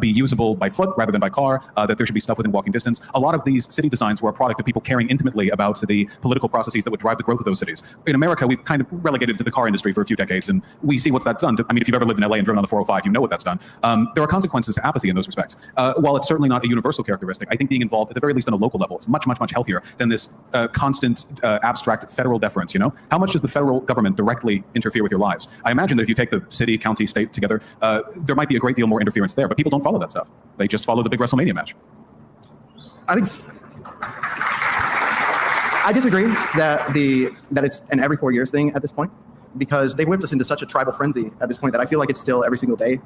be usable by foot rather than by car, that there should be stuff within walking distance. A lot of these city designs were a product of people caring intimately about the political processes that would drive the growth of those cities. In America, we've kind of relegated to the car industry for a few decades, and we see what that's done. I mean, if you've ever lived in LA and driven on the 405, you know what that's done. There are consequences to apathy in those respects. While it's certainly not a universal characteristic, I think being involved, at the very least on a local level, it's much, much, much healthier than this constant, abstract federal deference, you know? How much does the federal government directly interfere with your lives? I imagine that if you take the city, county, state together, there might be a great deal more interference there, but people don't follow that stuff. They just follow the big WrestleMania match. I disagree that it's an every 4 years thing at this point, because they whipped us into such a tribal frenzy at this point that I feel like it's still every single day.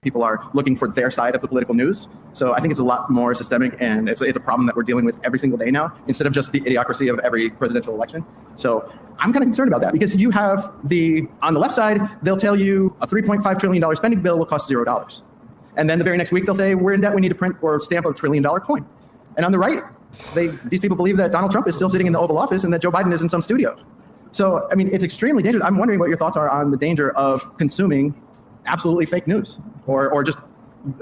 People are looking for their side of the political news. So I think it's a lot more systemic, and it's a problem that we're dealing with every single day now, instead of just the idiocracy of every presidential election. So I'm kind of concerned about that, because you have on the left side, they'll tell you a $3.5 trillion spending bill will cost $0. And then the very next week, they'll say, we're in debt, we need to print or stamp $1 trillion coin. And on the right, these people believe that Donald Trump is still sitting in the Oval Office and that Joe Biden is in some studio. So, I mean, it's extremely dangerous. I'm wondering what your thoughts are on the danger of consuming absolutely fake news, or just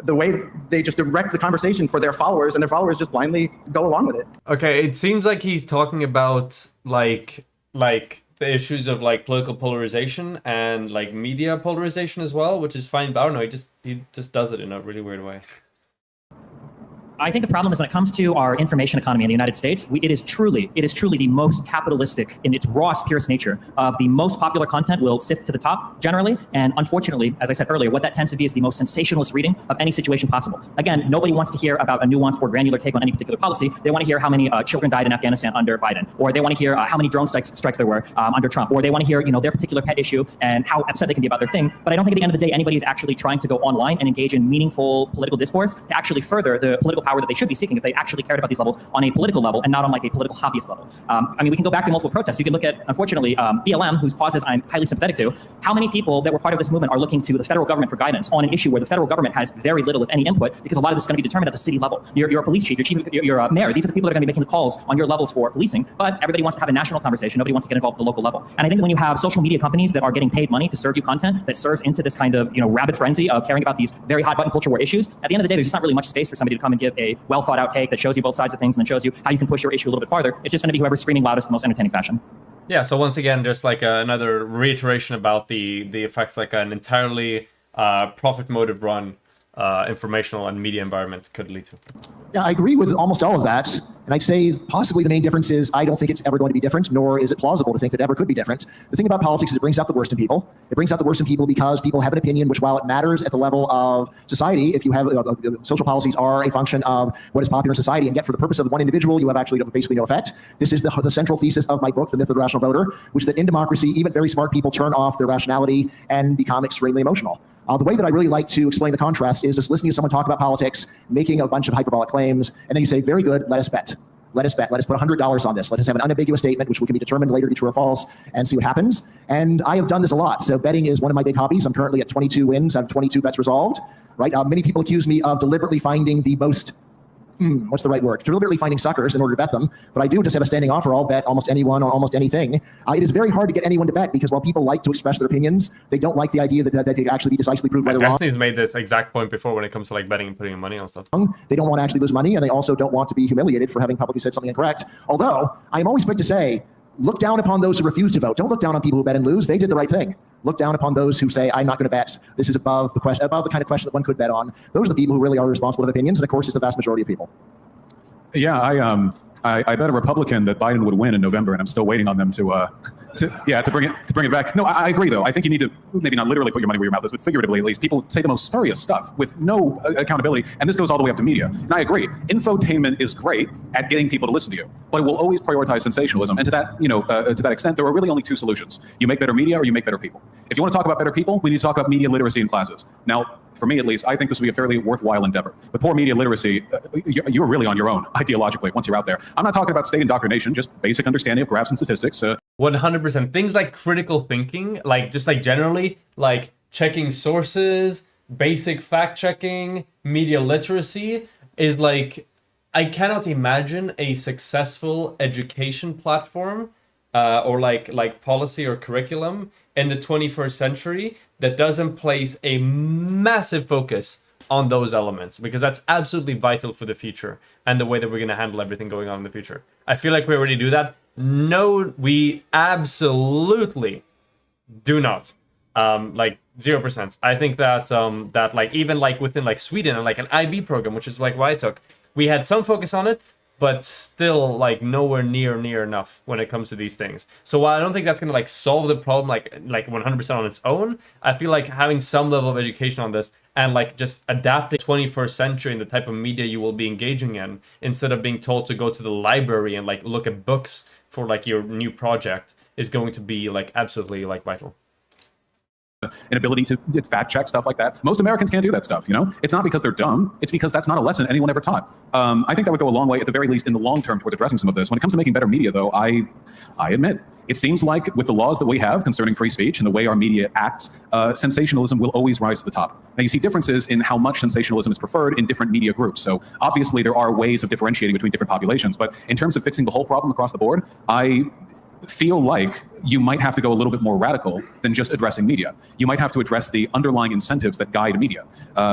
the way they just direct the conversation for their followers, and their followers just blindly go along with it. Okay, it seems like he's talking about like the issues of like political polarization and like media polarization as well, which is fine. But I don't know, he just does it in a really weird way. I think the problem is when it comes to our information economy in the United States, it is truly the most capitalistic in its rawest, purest nature. Of the most popular content will sift to the top generally, and unfortunately, as I said earlier, what that tends to be is the most sensationalist reading of any situation possible. Again, nobody wants to hear about a nuanced or granular take on any particular policy. They want to hear how many children died in Afghanistan under Biden, or they want to hear how many drone strikes there were under Trump, or they want to hear their particular pet issue and how upset they can be about their thing. But I don't think at the end of the day anybody is actually trying to go online and engage in meaningful political discourse to actually further the political power that they should be seeking if they actually cared about these levels on a political level and not on like a political hobbyist level. I mean, we can go back to multiple protests. You can look at, unfortunately, BLM, whose causes I'm highly sympathetic to. How many people that were part of this movement are looking to the federal government for guidance on an issue where the federal government has very little, if any, input, because a lot of this is going to be determined at the city level. Your police chief, your mayor, these are the people that are going to be making the calls on your levels for policing, but everybody wants to have a national conversation. Nobody wants to get involved at the local level. And I think that when you have social media companies that are getting paid money to serve you content that serves into this kind of rabid frenzy of caring about these very hot button culture war issues, at the end of the day, there's just not really much space for somebody to come and give a well thought out take that shows you both sides of things and then shows you how you can push your issue a little bit farther. It's just going to be whoever's screaming loudest in the most entertaining fashion. Yeah, so once again, just like another reiteration about the effects like an entirely profit motive run informational and media environment could lead to. Yeah, I agree with almost all of that. And I'd say possibly the main difference is I don't think it's ever going to be different, nor is it plausible to think that it ever could be different. The thing about politics is it brings out the worst in people. It brings out the worst in people because people have an opinion, which while it matters at the level of society, if you have social policies are a function of what is popular in society, and yet for the purpose of one individual, you have actually basically no effect. This is the central thesis of my book, The Myth of the Rational Voter, which is that in democracy, even very smart people turn off their rationality and become extremely emotional. The way that I really like to explain the contrast is just listening to someone talk about politics, making a bunch of hyperbolic claims, and then you say, very good, let us bet. Let us bet. Let us put $100 on this. Let us have an unambiguous statement, which can be determined later to be true or false, and see what happens. And I have done this a lot. So betting is one of my big hobbies. I'm currently at 22 wins. I have 22 bets resolved. Right? Many people accuse me of deliberately finding the most what's the right word? Deliberately finding suckers in order to bet them. But I do just have a standing offer. I'll bet almost anyone on almost anything. It is very hard to get anyone to bet because while people like to express their opinions, they don't like the idea that they could actually be decisively proved right or wrong. Destiny's made this exact point before when it comes to like betting and putting money on stuff. They don't want to actually lose money, and they also don't want to be humiliated for having publicly said something incorrect. Although I'm always quick to say, look down upon those who refuse to vote. Don't look down on people who bet and lose. They did the right thing. Look down upon those who say, I'm not going to bet. This is above the question, above the kind of question that one could bet on. Those are the people who really are responsible for opinions, and of course, it's the vast majority of people. Yeah, I bet a Republican that Biden would win in November, and I'm still waiting on them to bring it back. No, I agree though. I think you need to maybe not literally put your money where your mouth is, but figuratively at least. People say the most spurious stuff with no accountability, and this goes all the way up to media. And I agree. Infotainment is great at getting people to listen to you, but it will always prioritize sensationalism. And to that extent, there are really only two solutions: you make better media, or you make better people. If you want to talk about better people, we need to talk about media literacy in classes. Now, for me at least, I think this would be a fairly worthwhile endeavor. With poor media literacy, you're really on your own ideologically once you're out there. I'm not talking about state indoctrination, just basic understanding of graphs and statistics. 100%. Things like critical thinking, like just like generally, like checking sources, basic fact checking, media literacy is like, I cannot imagine a successful education platform or like policy or curriculum in the 21st century that doesn't place a massive focus on those elements, because that's absolutely vital for the future and the way that we're going to handle everything going on in the future. I feel like we already do that. No, we absolutely do not. Like 0%. I think that that like even like within like Sweden and like an IB program, which is like what I took, we had some focus on it, but still like nowhere near enough when it comes to these things. So while I don't think that's gonna like solve the problem like 100% on its own, I feel like having some level of education on this and like just adapting 21st century and the type of media you will be engaging in, instead of being told to go to the library and like look at books for like your new project, is going to be like absolutely like vital. an ability to fact check stuff like that. Most Americans can't do that stuff, you know? It's not because they're dumb. It's because that's not a lesson anyone ever taught. I think that would go a long way, at the very least, in the long term towards addressing some of this. When it comes to making better media, though, I admit, it seems like with the laws that we have concerning free speech and the way our media acts, sensationalism will always rise to the top. Now, you see differences in how much sensationalism is preferred in different media groups. So obviously, there are ways of differentiating between different populations. But in terms of fixing the whole problem across the board, I feel like you might have to go a little bit more radical than just addressing media. You might have to address the underlying incentives that guide media.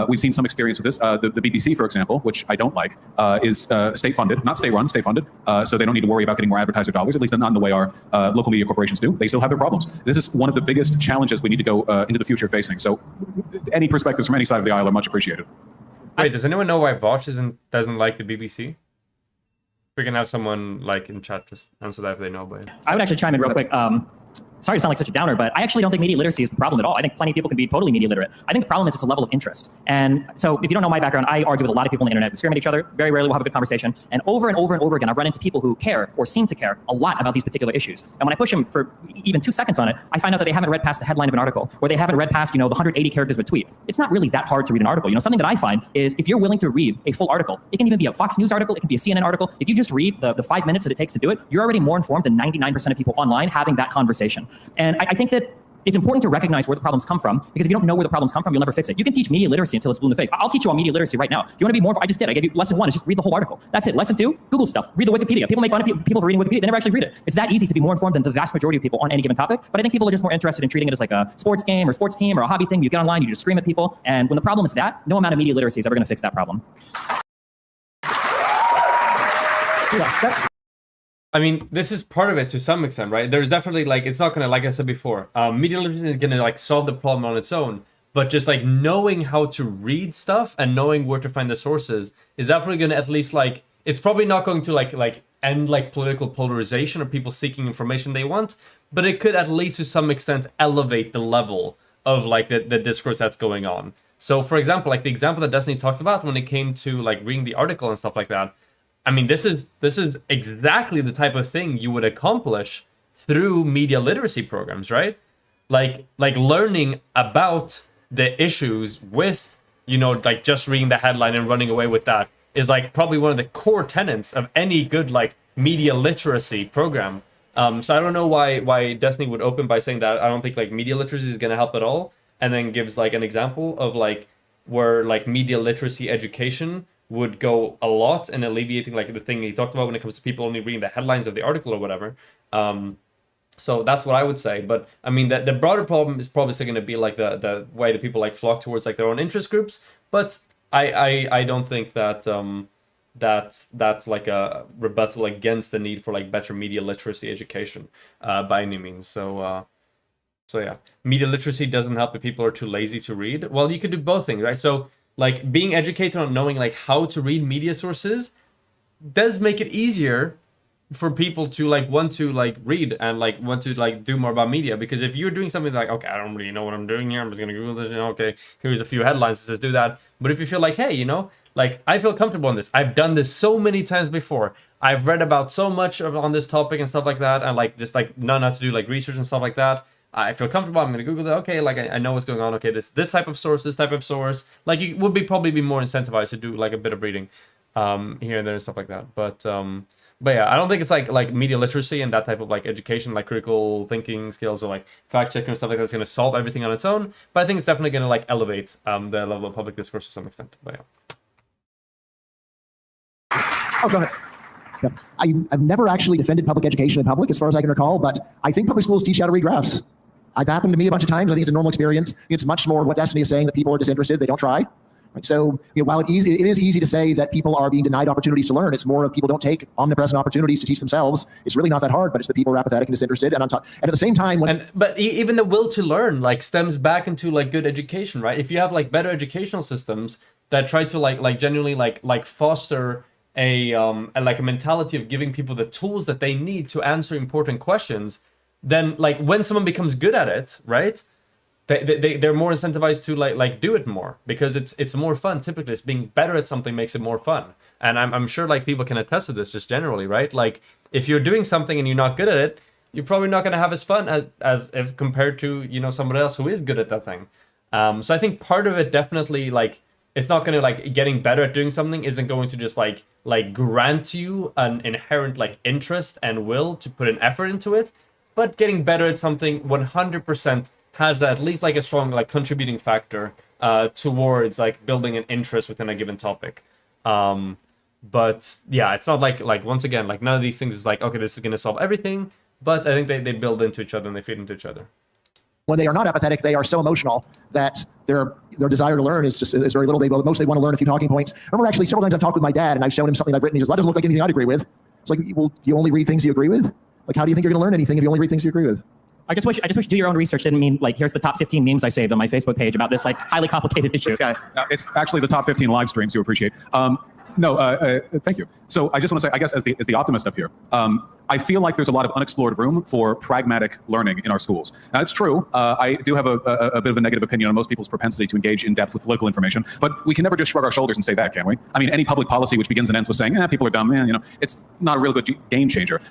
We've seen some experience with this. The BBC, for example, which I don't like, is state-funded, not state-run, state-funded, so they don't need to worry about getting more advertiser dollars, at least not in the way our local media corporations do. They still have their problems. This is one of the biggest challenges we need to go into the future facing. So any perspectives from any side of the aisle are much appreciated. Wait, does anyone know why Vaush doesn't like the BBC? We can have someone like in chat just answer that if they know. But I would actually chime in real quick. Sorry to sound like such a downer, but I actually don't think media literacy is the problem at all. I think plenty of people can be totally media literate. I think the problem is it's a level of interest. And so if you don't know my background, I argue with a lot of people on the internet. We scream at each other. Very rarely we'll have a good conversation. And over and over and over again, I've run into people who care or seem to care a lot about these particular issues. And when I push them for even 2 seconds on it, I find out that they haven't read past the headline of an article, or they haven't read past, the 180 characters of a tweet. It's not really that hard to read an article. Something that I find is if you're willing to read a full article, it can even be a Fox News article, it can be a CNN article. If you just read the 5 minutes that it takes to do it, you're already more informed than 99% of people online having that conversation. And I think that it's important to recognize where the problems come from, because if you don't know where the problems come from, you'll never fix it. You can teach media literacy until it's blue in the face. I'll teach you all media literacy right now. If you want to be more, I just did. I gave you lesson 1 is just read the whole article. That's it. Lesson 2, Google stuff. Read the Wikipedia. People make fun of people for reading Wikipedia. They never actually read it. It's that easy to be more informed than the vast majority of people on any given topic. But I think people are just more interested in treating it as like a sports game or sports team or a hobby thing. You get online, you just scream at people. And when the problem is that, no amount of media literacy is ever going to fix that problem. I mean, this is part of it to some extent, right? There's definitely it's not gonna, like I said before, media literacy is gonna solve the problem on its own, but just knowing how to read stuff and knowing where to find the sources is definitely gonna at least it's probably not going to end political polarization or people seeking information they want, but it could at least to some extent elevate the level of the discourse that's going on. So for example, the example that Destiny talked about when it came to reading the article and stuff like that, I mean, this is exactly the type of thing you would accomplish through media literacy programs, right? Like learning about the issues with, just reading the headline and running away with that is probably one of the core tenets of any good media literacy program. So I don't know why Destiny would open by saying that I don't think media literacy is going to help at all, and then gives an example of where media literacy education would go a lot in alleviating the thing he talked about when it comes to people only reading the headlines of the article or whatever. So that's what I would say. But I mean, the broader problem is probably still going to be the way that people flock towards their own interest groups. But I don't think that that's a rebuttal against the need for better media literacy education by any means. So yeah, media literacy doesn't help if people are too lazy to read. Well, you could do both things, right? So being educated on knowing how to read media sources does make it easier for people to want to read and want to do more about media. Because if you're doing something okay, I don't really know what I'm doing here, I'm just gonna Google this, okay, here's a few headlines that says do that. But if you feel hey, I feel comfortable in this, I've done this so many times before, I've read about so much on this topic and stuff like that, and just know how to do research and stuff like that, I feel comfortable, I'm going to Google that. Okay, I know what's going on. Okay, this type of source, this type of source. You would probably be more incentivized to do a bit of reading here and there and stuff like that. But yeah, I don't think it's like media literacy and that type of education, critical thinking skills or fact checking and stuff like that's going to solve everything on its own. But I think it's definitely going to elevate the level of public discourse to some extent. But yeah. Oh, go ahead. Yeah. I've never actually defended public education in public, as far as I can recall, but I think public schools teach how to read graphs. It's happened to me a bunch of times. I think it's a normal experience. It's much more what Destiny is saying, that people are disinterested, they don't try. Right? So while it is easy to say that people are being denied opportunities to learn, it's more of people don't take omnipresent opportunities to teach themselves. It's really not that hard, but it's the people who are apathetic and disinterested. And at the same time, but even the will to learn stems back into good education, right? If you have better educational systems that try to genuinely foster a mentality of giving people the tools that they need to answer important questions, then when someone becomes good at it, right, they're more incentivized to do it more, because it's more fun. Typically, it's being better at something makes it more fun. And I'm sure people can attest to this just generally, right? If you're doing something and you're not good at it, you're probably not gonna have as fun as if compared to, you know, someone else who is good at that thing. So I think part of it definitely, like, it's not gonna, like, getting better at doing something isn't going to just like grant you an inherent like interest and will to put an effort into it, but getting better at something 100% has at least like a strong like contributing factor towards like building an interest within a given topic. But yeah, it's not like once again, like none of these things is like, okay, this is gonna solve everything, but I think they build into each other and they feed into each other. When they are not apathetic, they are so emotional that their desire to learn is very little. They want to learn a few talking points. I remember actually several times I've talked with my dad and I've shown him something I've written. He says, "That doesn't look like anything I'd agree with." It's like, well, you only read things you agree with. Like, how do you think you're going to learn anything if you only read things you agree with? I just wish do your own research didn't mean like here's the top 15 memes I saved on my Facebook page about this like highly complicated issue. This guy. It's actually the top 15 live streams you appreciate. Thank you. So I just want to say, I guess as the optimist up here, I feel like there's a lot of unexplored room for pragmatic learning in our schools. Now, it's true. I do have a bit of a negative opinion on most people's propensity to engage in depth with political information, but we can never just shrug our shoulders and say that, can we? I mean, any public policy which begins and ends with saying, people are dumb, you know, it's not a real good game changer.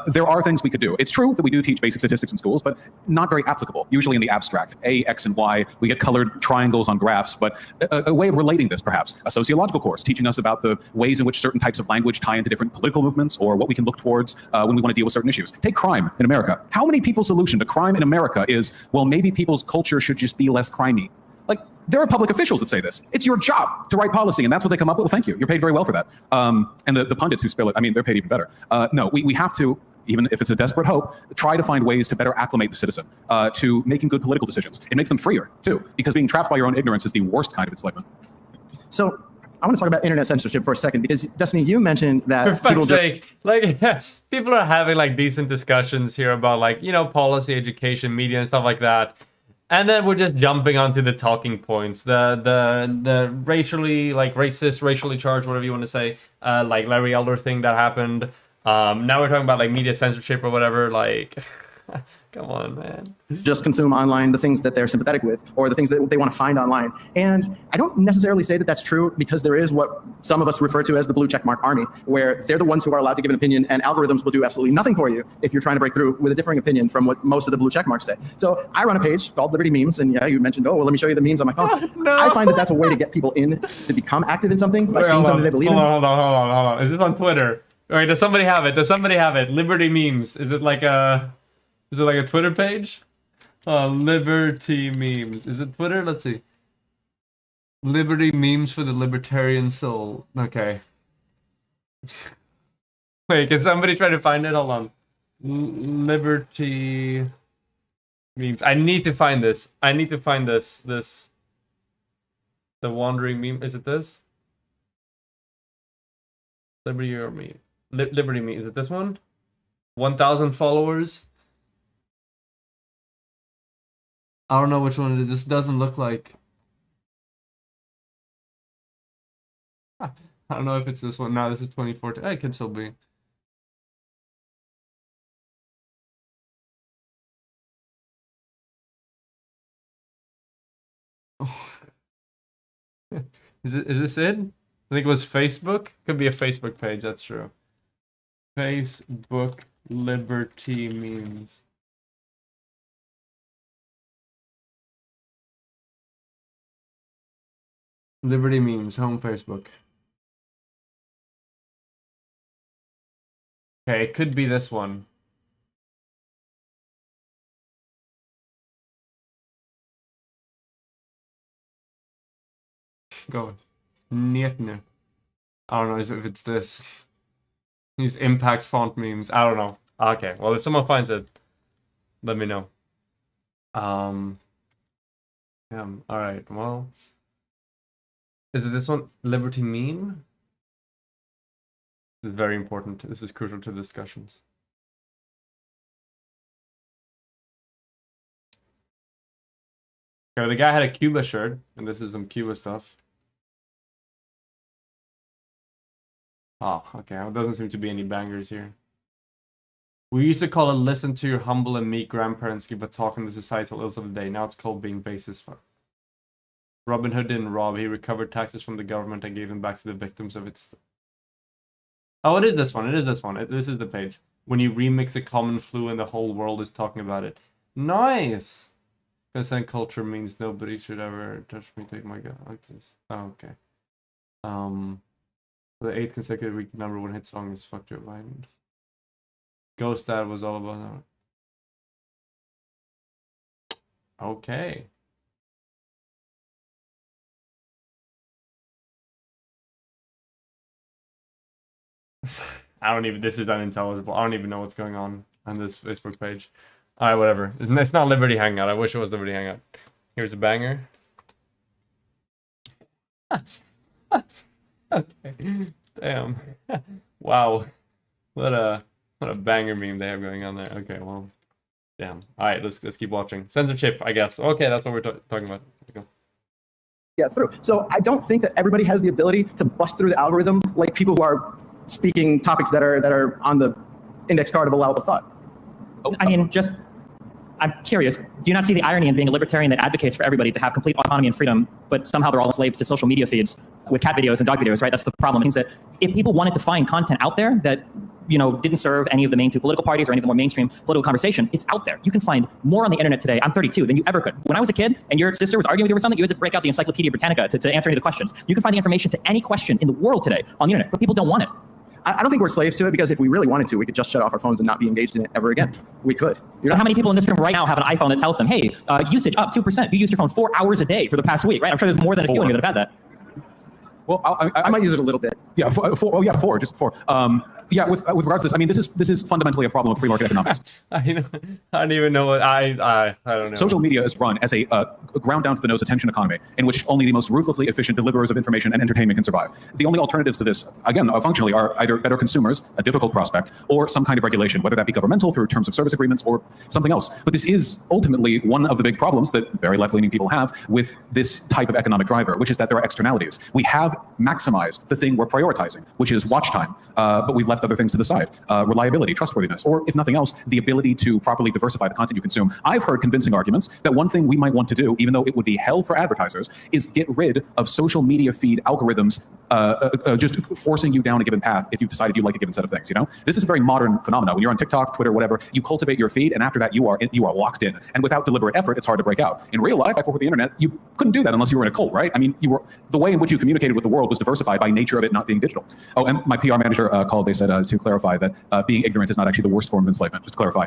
There are things we could do. It's true that we do teach basic statistics in schools, but not very applicable, usually in the abstract. A, X, and Y. We get colored triangles on graphs, but a way of relating this, perhaps. A sociological course teaching us about the ways in which certain types of language tie into different political movements or what we can look towards when we want to deal with certain issues. Take crime in America. How many people's solution to crime in America is, well, maybe people's culture should just be less crimey? Like, there are public officials that say this. It's your job to write policy, and that's what they come up with. Well, thank you. You're paid very well for that. And the pundits who spill it, I mean, they're paid even better. No, we have to, even if it's a desperate hope, try to find ways to better acclimate the citizen to making good political decisions. It makes them freer, too, because being trapped by your own ignorance is the worst kind of enslavement. So I want to talk about internet censorship for a second, because Destiny, you mentioned that For fuck's sake, like, people are having like decent discussions here about like, you know, policy, education, media, and stuff like that, and then we're just jumping onto the talking points, the racially like racist, racially charged, whatever you want to say, like Larry Elder thing that happened. Now we're talking about like media censorship or whatever. Like, come on, man. just consume online the things that they're sympathetic with or the things that they want to find online. And I don't necessarily say that that's true, because there is what some of us refer to as the blue checkmark army, where they're the ones who are allowed to give an opinion, and algorithms will do absolutely nothing for you if you're trying to break through with a differing opinion from what most of the blue checkmarks say. So I run a page called Liberty Memes, and yeah, you mentioned, oh, well, let me show you the memes on my phone. No. I find that that's a way to get people in to become active in something by seeing something they believe in. Hold on. Is this on Twitter? All right, does somebody have it? Liberty Memes. Is it like a Twitter page? Liberty Memes. Is it Twitter? Let's see. Liberty Memes for the Libertarian Soul. Okay. Wait, can somebody try to find it? Hold on. Liberty Memes. I need to find this. This. The Wandering Meme. Is it this? Liberty or me? Liberty Me. Is it this one? 1,000 followers. I don't know which one it is. This doesn't look like. I don't know if it's this one. No, this is 2014. It could still be. Is this it? I think it was Facebook. Could be a Facebook page. That's true. Facebook Liberty Memes. Liberty Memes, home Facebook. Okay, it could be this one. Go. Nietne. I don't know if it's this. These impact font memes. I don't know. Okay, well, if someone finds it, let me know. Alright, well. Is it this one? Liberty Meme? This is very important. This is crucial to the discussions. Okay, the guy had a Cuba shirt, and this is some Cuba stuff. Oh, okay. Well, doesn't seem to be any bangers here. We used to call it listen to your humble and meek grandparents give a talk on the societal ills of the day. Now it's called being basis fuck. Robin Hood didn't rob. He recovered taxes from the government and gave them back to the victims of its... Oh, it is this one. This is the page. when you remix a common flu and the whole world is talking about it. Nice! Consent culture means nobody should ever touch me, take my gun like this. Oh, okay. The 8th consecutive week #1 hit song is Fuck Joe Biden. Ghost Dad was all about that. Okay. I don't even, this is unintelligible. I don't even know what's going on this Facebook page. Alright, whatever. It's not Liberty Hangout. I wish it was Liberty Hangout. Here's a banger. Okay. Damn. Wow. What a banger meme they have going on there. Okay, well. Damn. Alright, let's keep watching. Censorship, I guess. Okay, that's what we're talking about. Get through. So I don't think that everybody has the ability to bust through the algorithm like people who are speaking topics that are on the index card of allowable thought. I mean, I'm curious, do you not see the irony in being a libertarian that advocates for everybody to have complete autonomy and freedom, but somehow they're all enslaved to social media feeds with cat videos and dog videos, right? That's the problem. It means that if people wanted to find content out there that, didn't serve any of the main two political parties or any of the more mainstream political conversation, it's out there. You can find more on the internet today, I'm 32, than you ever could. When I was a kid and your sister was arguing with you or something, you had to break out the Encyclopedia Britannica to answer any of the questions. You can find the information to any question in the world today on the internet, but people don't want it. I don't think we're slaves to it, because if we really wanted to, we could just shut off our phones and not be engaged in it ever again. We could. How many people in this room right now have an iPhone that tells them, hey, usage up 2%. You used your phone 4 hours a day for the past week, right? I'm sure there's more than a few of you that have had that. Well, I might use it a little bit. Yeah, four, just four. Yeah, with regards to this, I mean, this is fundamentally a problem of free market economics. I don't even know what I don't know. Social media is run as a ground down to the nose attention economy in which only the most ruthlessly efficient deliverers of information and entertainment can survive. The only alternatives to this, again, functionally, are either better consumers, a difficult prospect, or some kind of regulation, whether that be governmental through terms of service agreements or something else. But this is ultimately one of the big problems that very left-leaning people have with this type of economic driver, which is that there are externalities. We have maximized the thing we're prioritizing, which is watch time, but we've left other things to the side. Reliability, trustworthiness, or if nothing else, the ability to properly diversify the content you consume. I've heard convincing arguments that one thing we might want to do, even though it would be hell for advertisers, is get rid of social media feed algorithms just forcing you down a given path if you've decided you like a given set of things. This is a very modern phenomenon. When you're on TikTok, Twitter, whatever, you cultivate your feed, and after that you are locked in. And without deliberate effort, it's hard to break out. In real life, before the internet, you couldn't do that unless you were in a cult, right? I mean, the way in which you communicated with the world was diversified by nature of it not being digital. Oh, and my PR manager called. They said to clarify that being ignorant is not actually the worst form of enslavement. Just to clarify.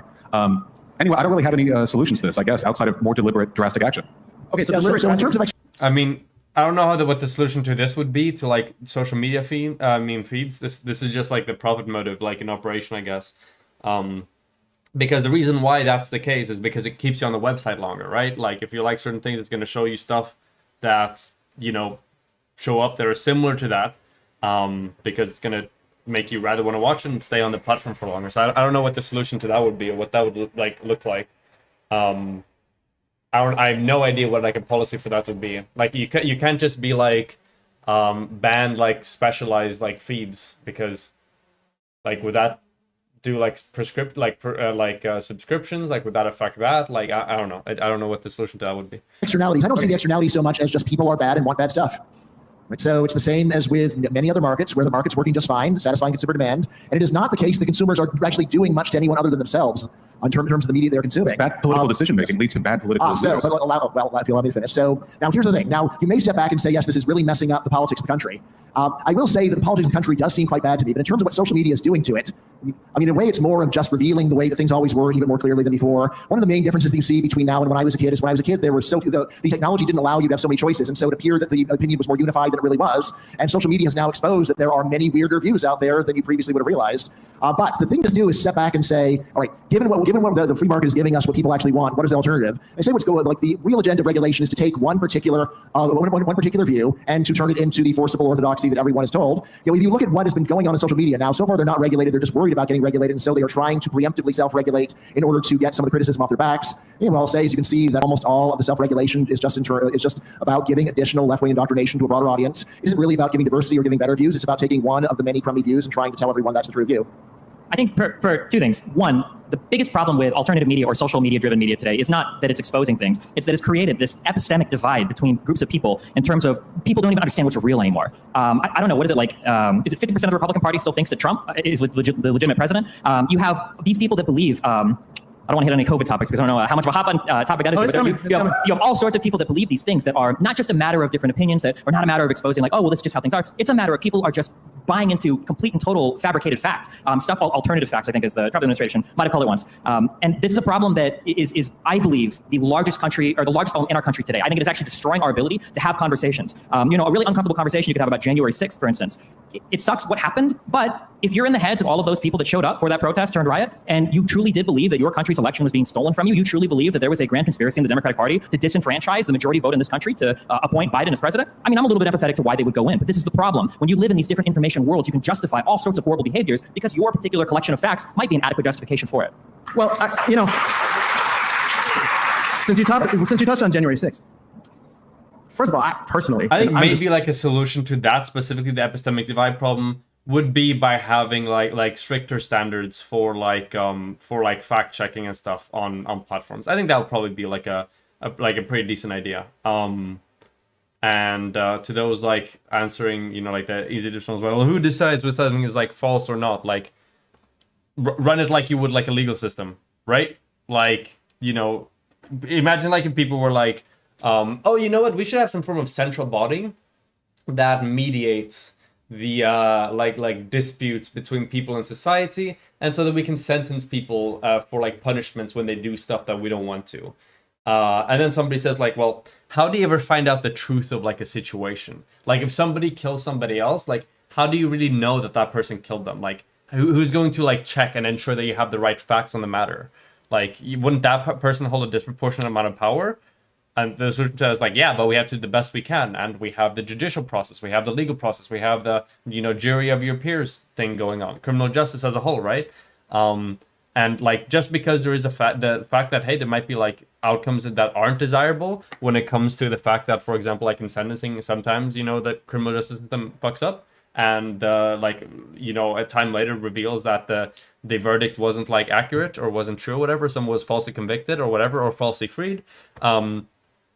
Anyway, I don't really have any solutions to this, I guess, outside of more deliberate, drastic action. Okay, so in terms of I mean, I don't know what the solution to this would be, to like social media feeds. This is just like the profit motive, like in operation, I guess. Because the reason why that's the case is because it keeps you on the website longer, right? Like if you like certain things, it's going to show you stuff that show up that are similar to that, because it's going to make you rather want to watch and stay on the platform for longer. So I don't know what the solution to that would be, or what that would look like. I have no idea what like a policy for that would be. Like you can't just be like ban like specialized like feeds, because like would that do like subscriptions? Like would that affect that? Like I don't know. I don't know what the solution to that would be. Externalities. I don't see the externalities so much as just people are bad and want bad stuff. Right? So it's the same as with many other markets where the market's working just fine, satisfying consumer demand. And it is not the case that consumers are actually doing much to anyone other than themselves in terms of the media they're consuming. Bad political decision-making leads to bad political decisions. If you allow me to finish. So now here's the thing. Now, you may step back and say, yes, this is really messing up the politics of the country. I will say that the politics of the country does seem quite bad to me, but in terms of what social media is doing to it, I mean, in a way, it's more of just revealing the way that things always were, even more clearly than before. One of the main differences that you see between now and when I was a kid is when I was a kid, there were the technology didn't allow you to have so many choices, and so it appeared that the opinion was more unified than it really was. And social media has now exposed that there are many weirder views out there than you previously would have realized. But the thing to do is step back and say, all right, given what the free market is giving us, what people actually want, what is the alternative? I say what's going like the real agenda of regulation is to take one particular view and to turn it into the forcible orthodoxy that everyone is told. If you look at what has been going on in social media now, so far they're not regulated. They're just worried about getting regulated, and so they are trying to preemptively self-regulate in order to get some of the criticism off their backs. I'll say, as you can see, that almost all of the self-regulation is just about giving additional left-wing indoctrination to a broader audience. It isn't really about giving diversity or giving better views. It's about taking one of the many crummy views and trying to tell everyone that's the true view. I think for two things. One, the biggest problem with alternative media or social media driven media today is not that it's exposing things, it's that it's created this epistemic divide between groups of people in terms of people don't even understand what's real anymore. I don't know, what is it like? Is it 50% of the Republican Party still thinks that Trump is the legitimate president? You have these people that believe, I don't want to hit on any COVID topics because I don't know how much of a hot topic that is. But you have all sorts of people that believe these things that are not just a matter of different opinions, that are not a matter of exposing like, oh, well, this is just how things are. It's a matter of people are just buying into complete and total fabricated fact. Stuff called alternative facts, I think, as the Trump administration might have called it once. And this is a problem that is, I believe, the largest country, or the largest problem in our country today. I think it is actually destroying our ability to have conversations. A really uncomfortable conversation you could have about January 6th, for instance. It sucks what happened, but if you're in the heads of all of those people that showed up for that protest turned riot, and you truly did believe that your country's election was being stolen from you, you truly believe that there was a grand conspiracy in the Democratic Party to disenfranchise the majority vote in this country to appoint Biden as president, I mean, I'm a little bit empathetic to why they would go in, but this is the problem. When you live in these different information worlds, you can justify all sorts of horrible behaviors because your particular collection of facts might be an adequate justification for it. Well, since you touched on January 6th, first of all, I think maybe like a solution to that, specifically the epistemic divide problem, would be by having like stricter standards for fact checking and stuff on platforms. I think that would probably be like a pretty decent idea. And to those like answering, like the easy response, well, who decides whether something is like false or not? Like run it like you would like a legal system, right? Like, imagine like if people were like, oh, you know what? We should have some form of central body that mediates the like disputes between people in society, and so that we can sentence people for like punishments when they do stuff that we don't want to. And then somebody says like, well, how do you ever find out the truth of like a situation? Like if somebody kills somebody else, like how do you really know that that person killed them? Like who's going to like check and ensure that you have the right facts on the matter? Like wouldn't that person hold a disproportionate amount of power? And the solution says like, yeah, but we have to do the best we can, and we have the judicial process, we have the legal process, we have the jury of your peers thing going on, criminal justice as a whole, right? And like just because there is the fact that hey, there might be like outcomes that aren't desirable when it comes to the fact that, for example, like in sentencing, sometimes the criminal justice system fucks up, and a time later reveals that the verdict wasn't like accurate or wasn't true or whatever, someone was falsely convicted or whatever, or falsely freed.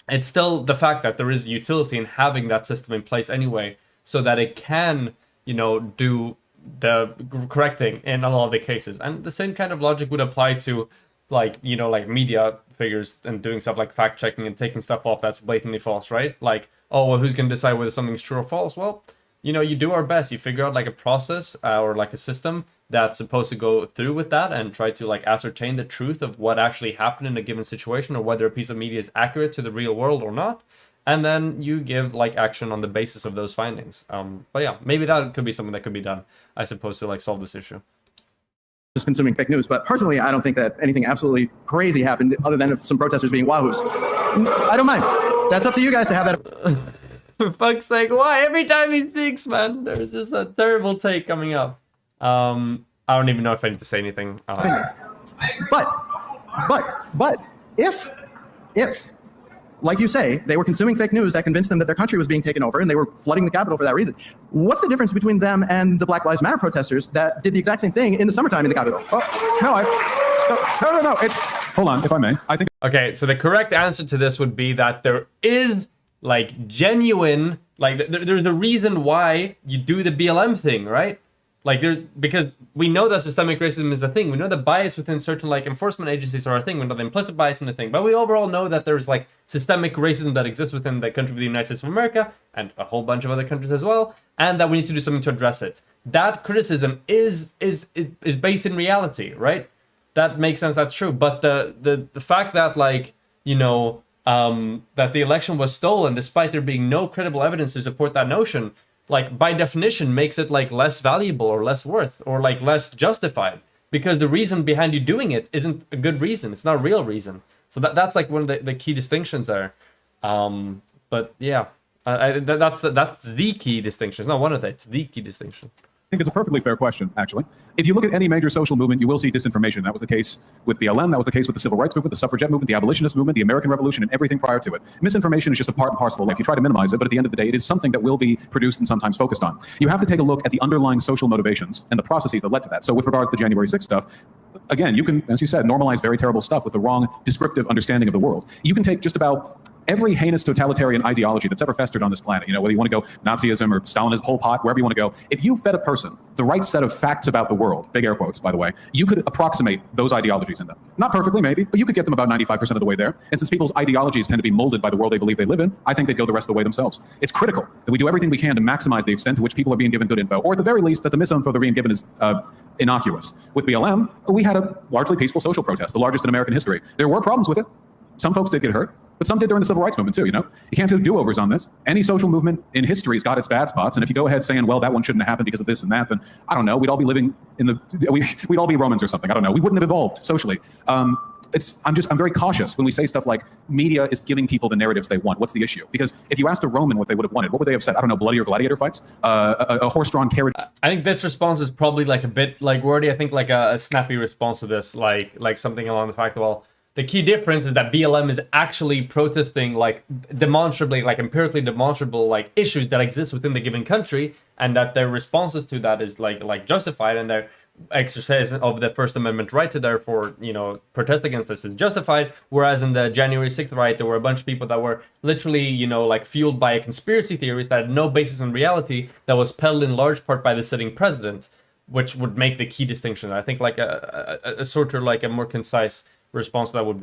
It's still the fact that there is utility in having that system in place anyway, so that it can, do the correct thing in a lot of the cases. And the same kind of logic would apply to like media figures and doing stuff like fact checking and taking stuff off that's blatantly false, right? Like, oh, well, who's going to decide whether something's true or false? Well, you do our best. You figure out like a process or like a system that's supposed to go through with that and try to like ascertain the truth of what actually happened in a given situation, or whether a piece of media is accurate to the real world or not. And then you give like action on the basis of those findings. But yeah, maybe that could be something that could be done, I suppose, to like solve this issue. Just consuming fake news, but personally, I don't think that anything absolutely crazy happened other than some protesters being wahoos. I don't mind. That's up to you guys to have that. For fuck's sake, why? Every time he speaks, man, there's just a terrible take coming up. I don't even know if I need to say anything. But if, like you say, they were consuming fake news that convinced them that their country was being taken over and they were flooding the Capitol for that reason, what's the difference between them and the Black Lives Matter protesters that did the exact same thing in the summertime in the Capitol? No. Hold on, if I may. I think. Okay, so the correct answer to this would be that there is like genuine, like there's a reason why you do the BLM thing, right? Like because we know that systemic racism is a thing. We know that bias within certain like enforcement agencies are a thing. We know the implicit bias in the thing. But we overall know that there's like systemic racism that exists within the country of the United States of America and a whole bunch of other countries as well, and that we need to do something to address it. That criticism is based in reality, right? That makes sense. That's true. But the fact that like that the election was stolen, despite there being no credible evidence to support that notion, like by definition makes it like less valuable or less worth or like less justified, because the reason behind you doing it isn't a good reason. It's not a real reason. So that's like one of the key distinctions there. But yeah, that's the key distinction. It's not one of them. It's the key distinction. think it's a perfectly fair question, actually. If you look at any major social movement, you will see disinformation. That was the case with BLM. That was the case with the civil rights movement, the suffragette movement, the abolitionist movement, the American Revolution, and everything prior to it. Misinformation is just a part and parcel of life. You try to minimize it, but at the end of the day, it is something that will be produced and sometimes focused on. You have to take a look at the underlying social motivations and the processes that led to that. So with regards to the January 6th stuff, again, you can, as you said, normalize very terrible stuff with the wrong descriptive understanding of the world. You can take just about every heinous totalitarian ideology that's ever festered on this planet, whether you want to go Nazism or Stalinism, Pol Pot, wherever you want to go, if you fed a person the right set of facts about the world, big air quotes, by the way, you could approximate those ideologies in them. Not perfectly, maybe, but you could get them about 95% of the way there. And since people's ideologies tend to be molded by the world they believe they live in, I think they'd go the rest of the way themselves. It's critical that we do everything we can to maximize the extent to which people are being given good info, or at the very least, that the misinfo they're being given is innocuous. With BLM, we had a largely peaceful social protest, the largest in American history. There were problems with it. Some folks did get hurt, but some did during the civil rights movement too, You can't do do-overs on this. Any social movement in history's got its bad spots, and if you go ahead saying, well, that one shouldn't have happened because of this and that, then I don't know, we'd all be living in we'd all be Romans or something. I don't know. We wouldn't have evolved socially. I'm very cautious when we say stuff like media is giving people the narratives they want. What's the issue? Because if you asked a Roman what they would have wanted, what would they have said? I don't know, bloody or gladiator fights? A horse-drawn carriage. I think this response is probably like a bit like wordy. I think like a snappy response to this, like something along the fact that, well, the key difference is that BLM is actually protesting like demonstrably, like empirically demonstrable like issues that exist within the given country, and that their responses to that is like justified, and their exercise of the First Amendment right to therefore, protest against this is justified. Whereas in the January 6th riot, there were a bunch of people that were literally, like fueled by conspiracy theories that had no basis in reality, that was peddled in large part by the sitting president, which would make the key distinction. I think like a sort of like a more concise response to that would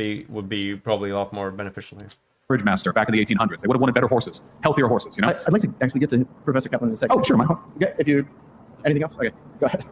be probably a lot more beneficial here. Carriage master back in the 1800s. They would have wanted better horses, healthier horses, I'd like to actually get to Professor Kaplan in a second. Oh, sure, Michael. Okay, anything else? Okay, go ahead.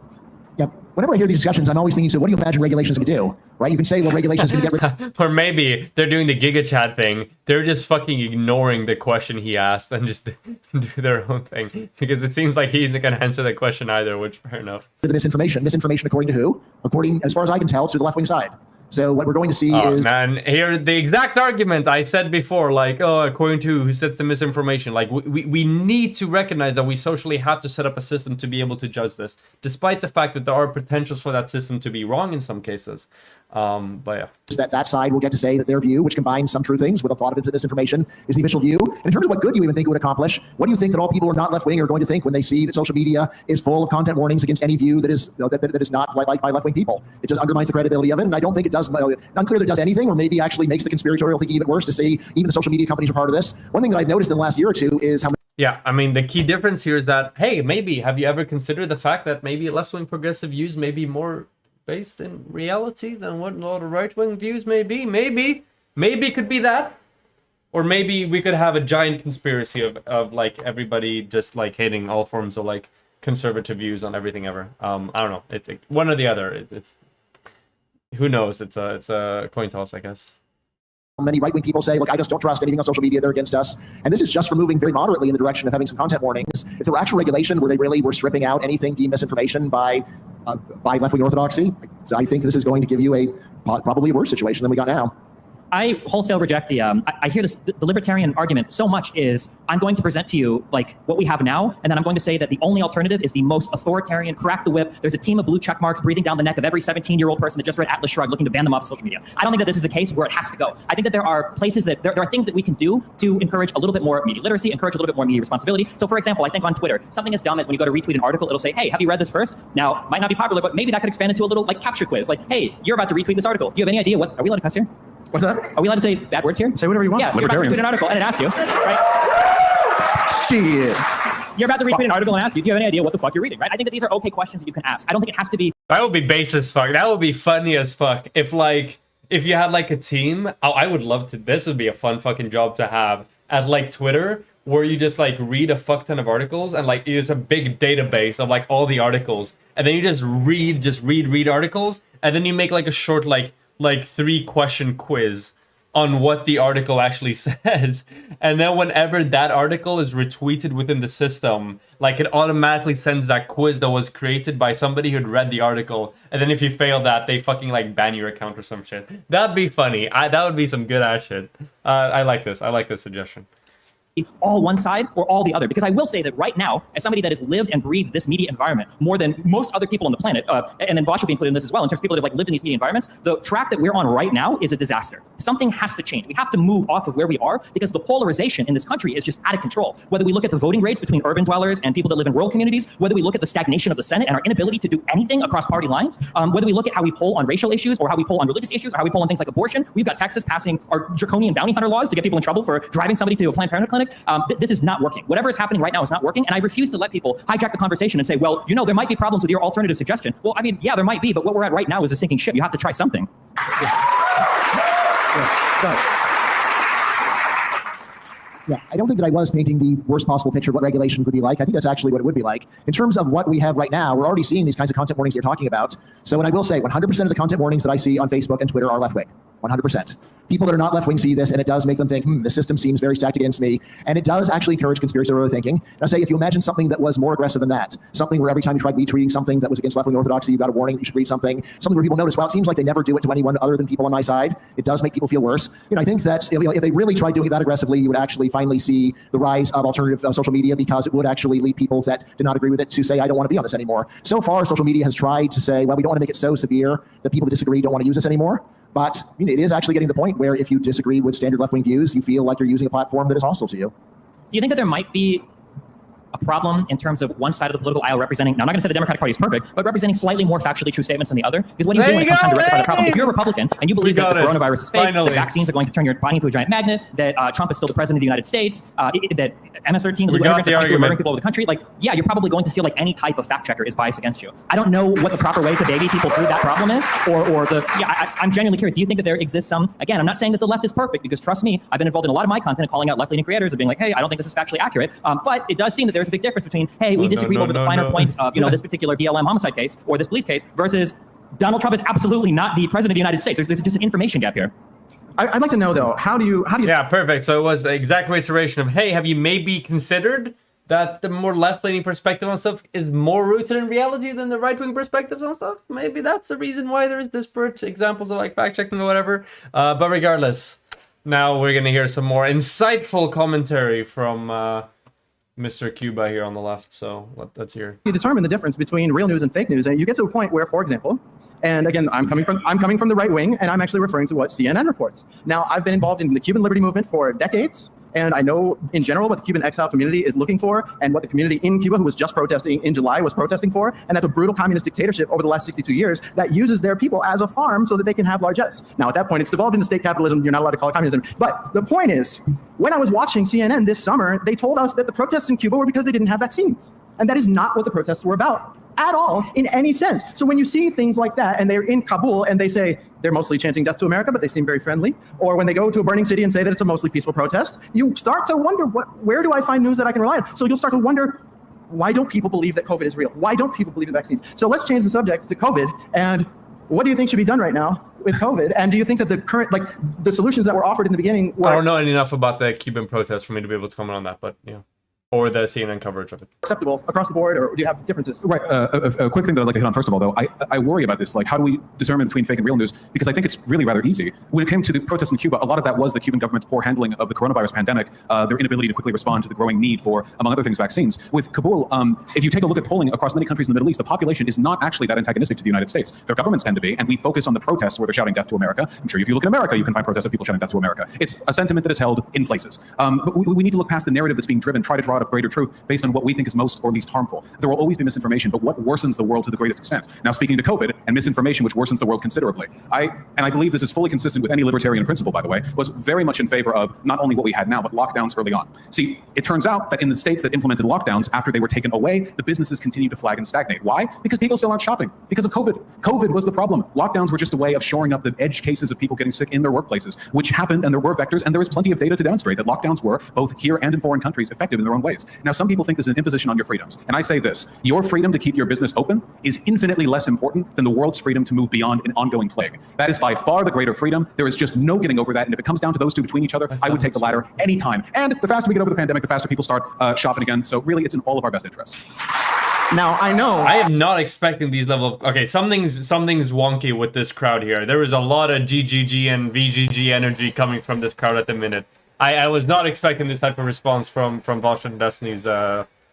Yeah. Whenever I hear these discussions, I'm always thinking, so what do you imagine regulations are going to do? Right? You can say, well, regulations are going to get rid Or maybe they're doing the Giga Chat thing. They're just fucking ignoring the question he asked and just do their own thing. Because it seems like he's not going to answer the question either, which fair enough. the misinformation. Misinformation according to who? According, as far as I can tell, to the left-wing side. So what we're going to see is... Man, here the exact argument I said before, like, according to who sets the misinformation, like, we need to recognize that we socially have to set up a system to be able to judge this, despite the fact that there are potentials for that system to be wrong in some cases. But yeah. That side will get to say that their view, which combines some true things with a lot of disinformation, is the official view. And in terms of what good you even think it would accomplish, what do you think that all people who are not left-wing are going to think when they see that social media is full of content warnings against any view that is that is not liked by left-wing people? It just undermines the credibility of it, and I don't think it does. Unclear that it does anything, or maybe actually makes the conspiratorial thinking even worse to see even the social media companies are part of this. One thing that I've noticed in the last year or two is how... Yeah, I mean, the key difference here is that, hey, maybe, have you ever considered the fact that maybe left-wing progressive views may be more based in reality than what a lot of right-wing views may be? Maybe it could be that. Or maybe we could have a giant conspiracy of like everybody just like hating all forms of like conservative views on everything ever. I don't know. It's one or the other. It's who knows? It's a coin toss, I guess. Many right-wing people say, look, I just don't trust anything on social media, they're against us. And this is just for moving very moderately in the direction of having some content warnings. If there were actual regulation where they really were stripping out anything deemed misinformation by left-wing orthodoxy, I think this is going to give you a probably worse situation than we got now. I wholesale reject the, I hear this, the libertarian argument so much is, I'm going to present to you like what we have now, and then I'm going to say that the only alternative is the most authoritarian, crack the whip. There's a team of blue check marks breathing down the neck of every 17-year-old person that just read Atlas Shrugged looking to ban them off of social media. I don't think that this is the case where it has to go. I think that there are places that, there are things that we can do to encourage a little bit more media literacy, encourage a little bit more media responsibility. So for example, I think on Twitter, something as dumb as when you go to retweet an article, it'll say, hey, have you read this first? Now, might not be popular, but maybe that could expand into a little like capture quiz. Like, hey, you're about to retweet this article. Do you have any idea what, are we allowed to cuss here? What's that? Are we allowed to say bad words here? Say whatever you want. Yeah, you're about to retweet an article and it asks you, right? Shit. You're about to retweet an article and ask you, do you have any idea what the fuck you're reading, right? I think that these are okay questions that you can ask. I don't think it has to be... That would be base as fuck. That would be funny as fuck. If you had like a team, I would love to, this would be a fun fucking job to have at like Twitter, where you just like read a fuck ton of articles and like use a big database of like all the articles. And then you just read articles. And then you make like a short, like 3-question quiz on what the article actually says. And then whenever that article is retweeted within the system, like it automatically sends that quiz that was created by somebody who'd read the article. And then if you fail that, they fucking like ban your account or some shit. That'd be funny. That would be some good ass shit. I like this. I like this suggestion. all one side or all the other. Because I will say that right now, as somebody that has lived and breathed this media environment more than most other people on the planet, and then Vaush will be included in this as well, in terms of people that have like lived in these media environments, the track that we're on right now is a disaster. Something has to change. We have to move off of where we are because the polarization in this country is just out of control. Whether we look at the voting rates between urban dwellers and people that live in rural communities, whether we look at the stagnation of the Senate and our inability to do anything across party lines, whether we look at how we poll on racial issues or how we poll on religious issues or how we poll on things like abortion, we've got Texas passing our draconian bounty hunter laws to get people in trouble for driving somebody to a Planned Parenthood clinic. This is not working. Whatever is happening right now is not working, and I refuse to let people hijack the conversation and say, well, you know, there might be problems with your alternative suggestion. Well, I mean, yeah, there might be, but what we're at right now is a sinking ship. You have to try something. Yeah, I don't think that I was painting the worst possible picture of what regulation could be like. I think that's actually what it would be like. In terms of what we have right now, we're already seeing these kinds of content warnings you're talking about. So, and I will say 100% of the content warnings that I see on Facebook and Twitter are left-wing. 100%. People that are not left-wing see this, and it does make them think, the system seems very stacked against me. And it does actually encourage conspiratorial thinking. And I say, if you imagine something that was more aggressive than that, something where every time you tried retweeting something that was against left-wing orthodoxy, you got a warning that you should read something where people notice, well, it seems like they never do it to anyone other than people on my side. It does make people feel worse. I think that if they really tried doing it that aggressively, you would actually finally see the rise of alternative social media, because it would actually lead people that did not agree with it to say, I don't want to be on this anymore. So far, social media has tried to say, well, we don't want to make it so severe that people that disagree don't want to use this anymore. But it is actually getting to the point where if you disagree with standard left-wing views, you feel like you're using a platform that is hostile to you. Do you think that there might be a problem in terms of one side of the political aisle representing, now I'm not going to say the Democratic Party is perfect, but representing slightly more factually true statements than the other? Because what do you do when it comes time to rectify the problem? If you're a Republican and you believe that the coronavirus is fake, that vaccines are going to turn your body into a giant magnet, that Trump is still the president of the United States, that MS-13 illegal immigrants are murdering people over the country, yeah, you're probably going to feel like any type of fact checker is biased against you. I don't know what the proper way to baby people through that problem is, I'm genuinely curious. Do you think that there exists some, again, I'm not saying that the left is perfect, because trust me, I've been involved in a lot of my content calling out left-leaning creators and being like, hey, I don't think this is factually accurate, but it does seem that there's a big difference between, hey, we disagree over the finer points of, this particular BLM homicide case or this police case versus Donald Trump is absolutely not the president of the United States. There's just an information gap here. I'd like to know, though, how do you? Yeah, perfect. So it was the exact reiteration of, hey, have you maybe considered that the more left-leaning perspective on stuff is more rooted in reality than the right-wing perspectives on stuff? Maybe that's the reason why there's disparate examples of like fact-checking or whatever. But regardless, now we're going to hear some more insightful commentary from Mr. Cuba here on the left. So let's hear. You determine the difference between real news and fake news, and you get to a point where, for example, and again, I'm coming from the right wing, and I'm actually referring to what CNN reports. Now, I've been involved in the Cuban liberty movement for decades, and I know in general what the Cuban exile community is looking for, and what the community in Cuba who was just protesting in July was protesting for, and that's a brutal communist dictatorship over the last 62 years that uses their people as a farm so that they can have largesse. Now, at that point, it's devolved into state capitalism. You're not allowed to call it communism. But the point is, when I was watching CNN this summer, they told us that the protests in Cuba were because they didn't have vaccines. And that is not what the protests were about at all in any sense. So when you see things like that, and they're in Kabul and they say they're mostly chanting death to America, but they seem very friendly, or when they go to a burning city and say that it's a mostly peaceful protest, you start to wonder, where do I find news that I can rely on? So you'll start to wonder, why don't people believe that COVID is real? Why don't people believe in vaccines? So let's change the subject to COVID. And what do you think should be done right now with COVID? And do you think that the current, the solutions that were offered in the beginning were... I don't know enough about the Cuban protests for me to be able to comment on that, but yeah. Or the CNN coverage of it. Acceptable across the board, or do you have differences? Right. A quick thing that I'd like to hit on first of all, though, I worry about this. Like, how do we determine between fake and real news? Because I think it's really rather easy. When it came to the protests in Cuba, a lot of that was the Cuban government's poor handling of the coronavirus pandemic, their inability to quickly respond to the growing need for, among other things, vaccines. With Kabul, if you take a look at polling across many countries in the Middle East, the population is not actually that antagonistic to the United States. Their governments tend to be, and we focus on the protests where they're shouting death to America. I'm sure if you look in America, you can find protests of people shouting death to America. It's a sentiment that is held in places. But we need to look past the narrative that's being driven, try to draw out a greater truth based on what we think is most or least harmful. There will always be misinformation, but what worsens the world to the greatest extent? Now, speaking to COVID and misinformation, which worsens the world considerably, I believe this is fully consistent with any libertarian principle, by the way, was very much in favor of not only what we had now, but lockdowns early on. See, it turns out that in the states that implemented lockdowns, after they were taken away, the businesses continued to flag and stagnate. Why? Because people still aren't shopping. Because of COVID. COVID was the problem. Lockdowns were just a way of shoring up the edge cases of people getting sick in their workplaces, which happened, and there were vectors, and there is plenty of data to demonstrate that lockdowns were, both here and in foreign countries, effective in their own ways. Now, some people think this is an imposition on your freedoms. And I say this, your freedom to keep your business open is infinitely less important than the world's freedom to move beyond an ongoing plague. That is by far the greater freedom. There is just no getting over that. And if it comes down to those two between each other, I would take the latter anytime. And the faster we get over the pandemic, the faster people start shopping again. So really, it's in all of our best interests. Now, I know I am not expecting these level of... Okay, something's wonky with this crowd here. There is a lot of GGG and VGG energy coming from this crowd at the minute. I was not expecting this type of response from Vaush and Destiny's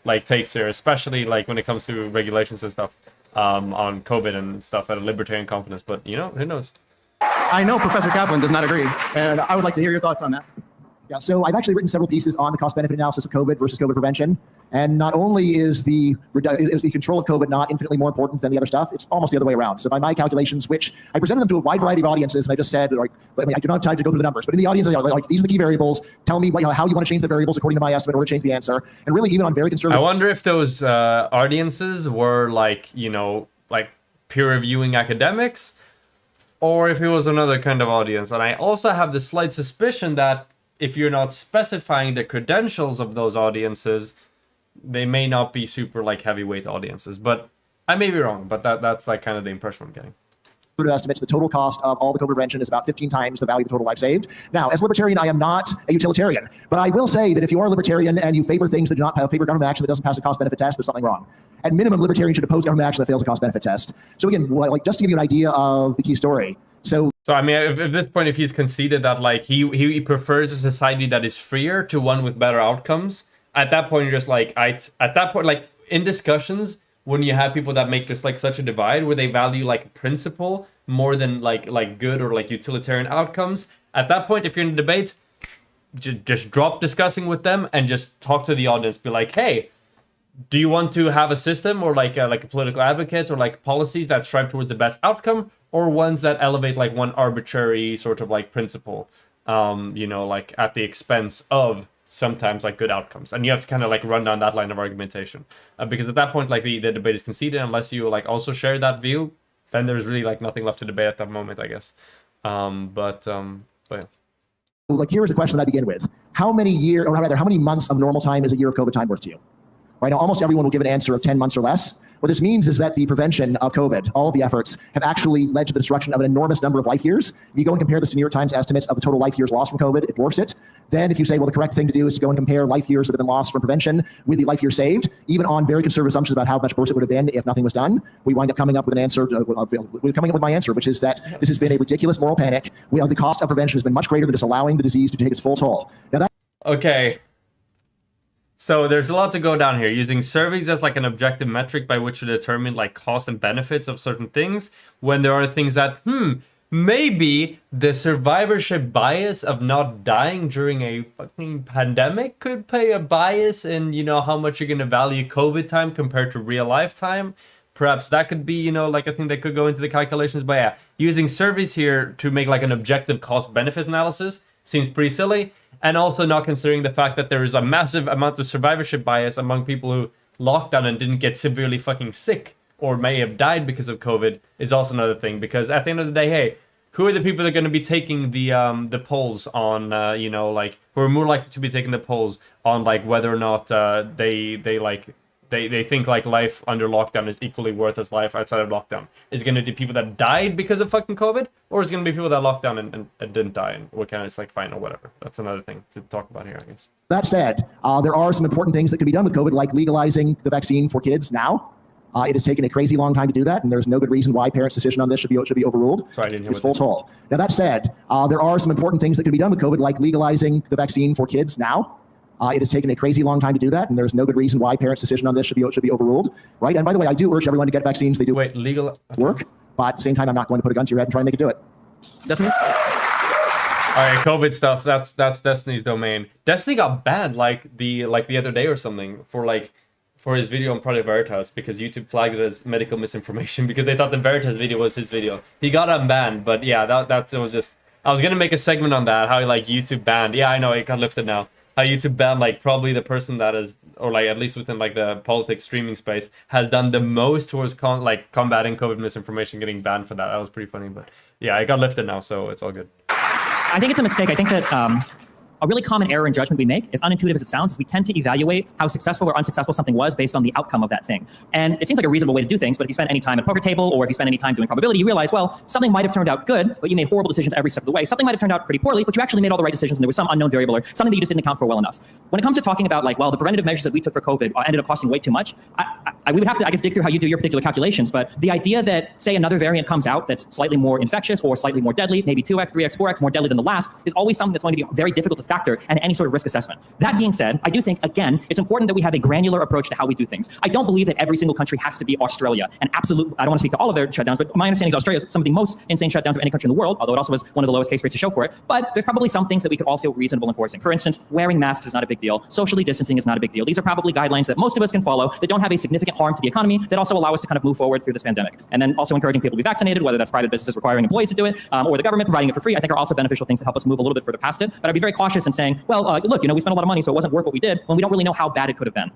like takes here, especially like when it comes to regulations and stuff on COVID and stuff at a libertarian conference. But you know, who knows? I know Professor Kaplan does not agree, and I would like to hear your thoughts on that. Yeah, so I've actually written several pieces on the cost-benefit analysis of COVID versus COVID prevention. And not only is the control of COVID not infinitely more important than the other stuff, it's almost the other way around. So by my calculations, which I presented them to a wide variety of audiences, and I just said, like, I do not have time to go through the numbers, but in the audience, like these are the key variables. Tell me how you want to change the variables according to my estimate, or to change the answer. And really, even on very conservative. I wonder if those audiences were like, you know, like peer reviewing academics, or if it was another kind of audience. And I also have the slight suspicion that if you're not specifying the credentials of those audiences, they may not be super like heavyweight audiences. But I may be wrong, but that's like kind of the impression I'm getting. Estimates the total cost of all the COVID prevention is about 15 times the value of the total life saved. Now, as a libertarian, I am not a utilitarian, but I will say that if you are a libertarian and you favor things that do not favor government action that doesn't pass a cost-benefit test, there's something wrong. At minimum, libertarians should oppose government action that fails a cost-benefit test. So again, like just to give you an idea of the key story. So I mean, at this point, if he's conceded that like he prefers a society that is freer to one with better outcomes, at that point you're just like at that point, like in discussions when you have people that make just like such a divide where they value like principle more than like good or like utilitarian outcomes, at that point, if you're in a debate, just drop discussing with them and just talk to the audience. Be like, hey, do you want to have a system or like a political advocate or like policies that strive towards the best outcome, or ones that elevate like one arbitrary sort of like principle, you know, like at the expense of sometimes like good outcomes? And you have to kind of like run down that line of argumentation, because at that point, like the debate is conceded. Unless you like also share that view, then there's really like nothing left to debate at that moment, I guess. But yeah. Like here is a question that I begin with: how many years, or rather, how many months of normal time is a year of COVID time worth to you? Right now, almost everyone will give an answer of 10 months or less. What this means is that the prevention of COVID, all of the efforts, have actually led to the destruction of an enormous number of life years. If you go and compare this to New York Times estimates of the total life years lost from COVID, it dwarfs it. Then if you say, well, the correct thing to do is to go and compare life years that have been lost from prevention with the life years saved, even on very conservative assumptions about how much worse it would have been if nothing was done, we wind up coming up with an answer, we're coming up with my answer, which is that this has been a ridiculous moral panic. The cost of prevention has been much greater than just allowing the disease to take its full toll. Now that Okay. So there's a lot to go down here. Using surveys as like an objective metric by which to determine like costs and benefits of certain things, when there are things that, maybe the survivorship bias of not dying during a fucking pandemic could play a bias in, you know, how much you're going to value COVID time compared to real life time. Perhaps that could be, you know, like a thing that could go into the calculations. But yeah, using surveys here to make like an objective cost benefit analysis seems pretty silly. And also not considering the fact that there is a massive amount of survivorship bias among people who locked down and didn't get severely fucking sick or may have died because of COVID is also another thing. Because at the end of the day, hey, who are the people that are going to be taking the polls on, you know, like, who are more likely to be taking the polls on, like, whether or not they think, like, life under lockdown is equally worth as life outside of lockdown? Is it going to be people that died because of fucking COVID? Or is it going to be people that locked down and didn't die and were kind of just, like, fine or whatever? That's another thing to talk about here, I guess. That said, there are some important things that could be done with COVID, like legalizing the vaccine for kids now. It has taken a crazy long time to do that, and there's no good reason why parents' decision on this should be overruled. Sorry, I didn't hear it's full toll. Now, that said, there are some important things that could be done with COVID, like legalizing the vaccine for kids now. It has taken a crazy long time to do that, and there's no good reason why parents' decision on this should be overruled, right? And by the way, I do urge everyone to get vaccines. They do work, but at the same time, I'm not going to put a gun to your head and try and make it do it. Destiny? All right, COVID stuff. That's Destiny's domain. Destiny got banned like the other day or something for his video on Project Veritas because YouTube flagged it as medical misinformation because they thought the Veritas video was his video. He got unbanned, but yeah, that was just. I was gonna make a segment on that, how like YouTube banned. Yeah, I know it got lifted now. How YouTube banned like probably the person that is, or like at least within like the politics streaming space, has done the most towards combating COVID misinformation, getting banned for that. That was pretty funny, but yeah, it got lifted now, so it's all good. I think it's a mistake. I think that a really common error in judgment we make, as unintuitive as it sounds, is we tend to evaluate how successful or unsuccessful something was based on the outcome of that thing. And it seems like a reasonable way to do things, but if you spend any time at a poker table or if you spend any time doing probability, you realize, well, something might have turned out good, but you made horrible decisions every step of the way. Something might have turned out pretty poorly, but you actually made all the right decisions and there was some unknown variable or something that you just didn't account for well enough. When it comes to talking about like, well, the preventative measures that we took for COVID ended up costing way too much, we would have to, I guess, dig through how you do your particular calculations, but the idea that, say, another variant comes out that's slightly more infectious or slightly more deadly, maybe 2x, 3x, 4x more deadly than the last, is always something that's going to be very difficult to factor and any sort of risk assessment. That being said, I do think, again, it's important that we have a granular approach to how we do things. I don't believe that every single country has to be Australia. And absolute, I don't want to speak to all of their shutdowns, but my understanding is Australia is some of the most insane shutdowns of any country in the world, although it also has one of the lowest case rates to show for it. But there's probably some things that we could all feel reasonable enforcing. For instance, wearing masks is not a big deal. Socially distancing is not a big deal. These are probably guidelines that most of us can follow that don't have a significant harm to the economy, that also allow us to kind of move forward through this pandemic. And then also encouraging people to be vaccinated, whether that's private businesses requiring employees to do it, or the government providing it for free, I think are also beneficial things that help us move a little bit further past it. But I'd be very cautious in saying, well, look, we spent a lot of money, so it wasn't worth what we did, when we don't really know how bad it could have been.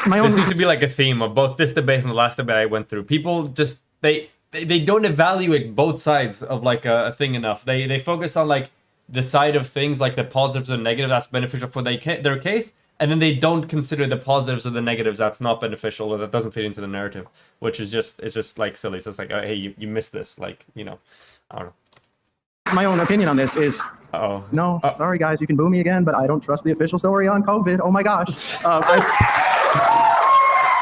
There seems to be like a theme of both this debate and the last debate I went through. People just, they don't evaluate both sides of like a thing enough. They focus on like the side of things, like the positives and negatives that's beneficial for their case, and then they don't consider the positives or the negatives that's not beneficial or that doesn't fit into the narrative, which is just, it's just like silly. So it's like, oh, hey, you missed this, like, I don't know. My own opinion on this is, no, sorry guys, you can boo me again, but I don't trust the official story on COVID. Oh my gosh.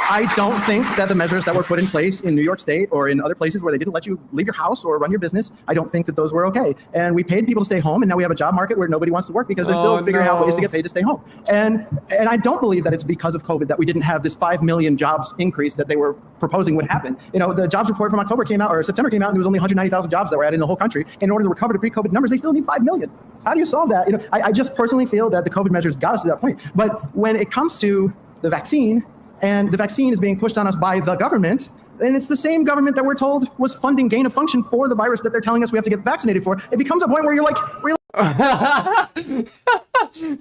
I don't think that the measures that were put in place in New York State or in other places where they didn't let you leave your house or run your business, I don't think that those were okay. And we paid people to stay home, and now we have a job market where nobody wants to work because they're still figuring out ways to get paid to stay home. And I don't believe that it's because of COVID that we didn't have this 5 million jobs increase that they were proposing would happen. The jobs report from October came out, or September came out, and there was only 190,000 jobs that were added in the whole country. In order to recover to pre-COVID numbers, they still need 5 million. How do you solve that? I just personally feel that the COVID measures got us to that point. But when it comes to the vaccine, and the vaccine is being pushed on us by the government, and it's the same government that we're told was funding gain of function for the virus that they're telling us we have to get vaccinated for. It becomes a point where you're like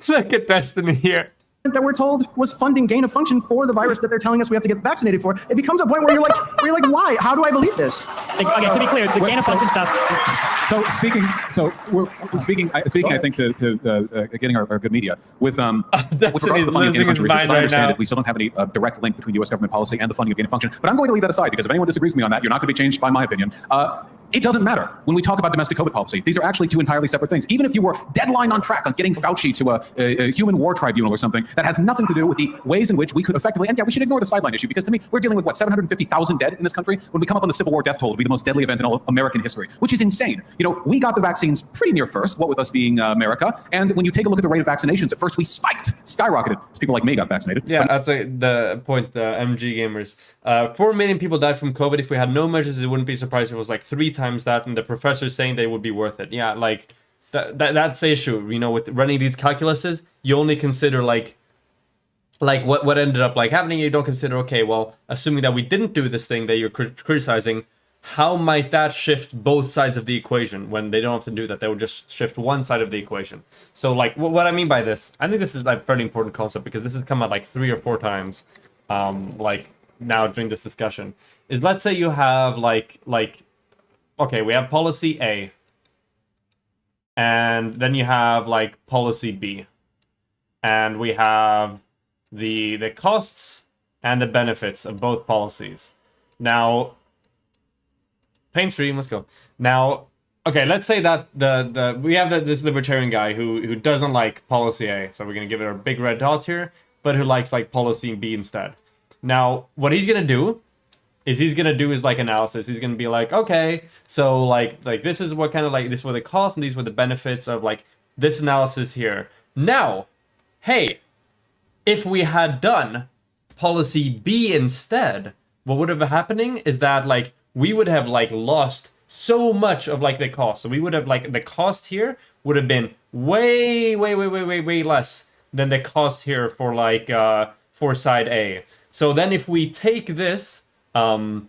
look at Destiny here. That we're told was funding gain of function for the virus that they're telling us we have to get vaccinated for. It becomes a point where you're like, why? How do I believe this? Okay, to be clear, the gain of function stuff. So we're speaking. I think to getting our good media with regards to the funding of gain of function. As I understand it, we still don't have any direct link between U.S. government policy and the funding of gain of function. But I'm going to leave that aside because if anyone disagrees with me on that, you're not going to be changed by my opinion. It doesn't matter when we talk about domestic COVID policy. These are actually two entirely separate things. Even if you were deadline on track on getting Fauci to a human war tribunal or something, that has nothing to do with the ways in which we could effectively, and yeah, we should ignore the sideline issue because to me, we're dealing with 750,000 dead in this country. When we come up on the Civil War death toll, it'll be the most deadly event in all of American history, which is insane. We got the vaccines pretty near first, what with us being America. And when you take a look at the rate of vaccinations, at first we skyrocketed. People like me got vaccinated. Yeah, that's the point, MG gamers. 4 million people died from COVID. If we had no measures, it wouldn't be surprised if it was like 3 times that, and the professors saying they would be worth it. Yeah, like that's the issue. With running these calculuses, you only consider like what ended up like happening. You don't consider, okay, well, assuming that we didn't do this thing that you're criticizing, how might that shift both sides of the equation? When they don't have to do that, they would just shift one side of the equation. So like what I mean by this, I think this is like a fairly important concept because this has come out like 3 or 4 times like now during this discussion, is let's say you have like okay, we have policy A, and then you have like policy B, and we have the costs and the benefits of both policies. Now, paint stream, let's go. Now, okay, let's say that we have this libertarian guy who doesn't like policy A, so we're gonna give it a big red dot here, but who likes like policy B instead. Now, what he's gonna do is like analysis. He's gonna be like, okay, so like this is what kind of like this were the costs and these were the benefits of like this analysis here. Now, hey, if we had done policy B instead, what would have been happening is that like we would have like lost so much of like the cost. So we would have like the cost here would have been way less than the cost here for like for side A. So then if we take this like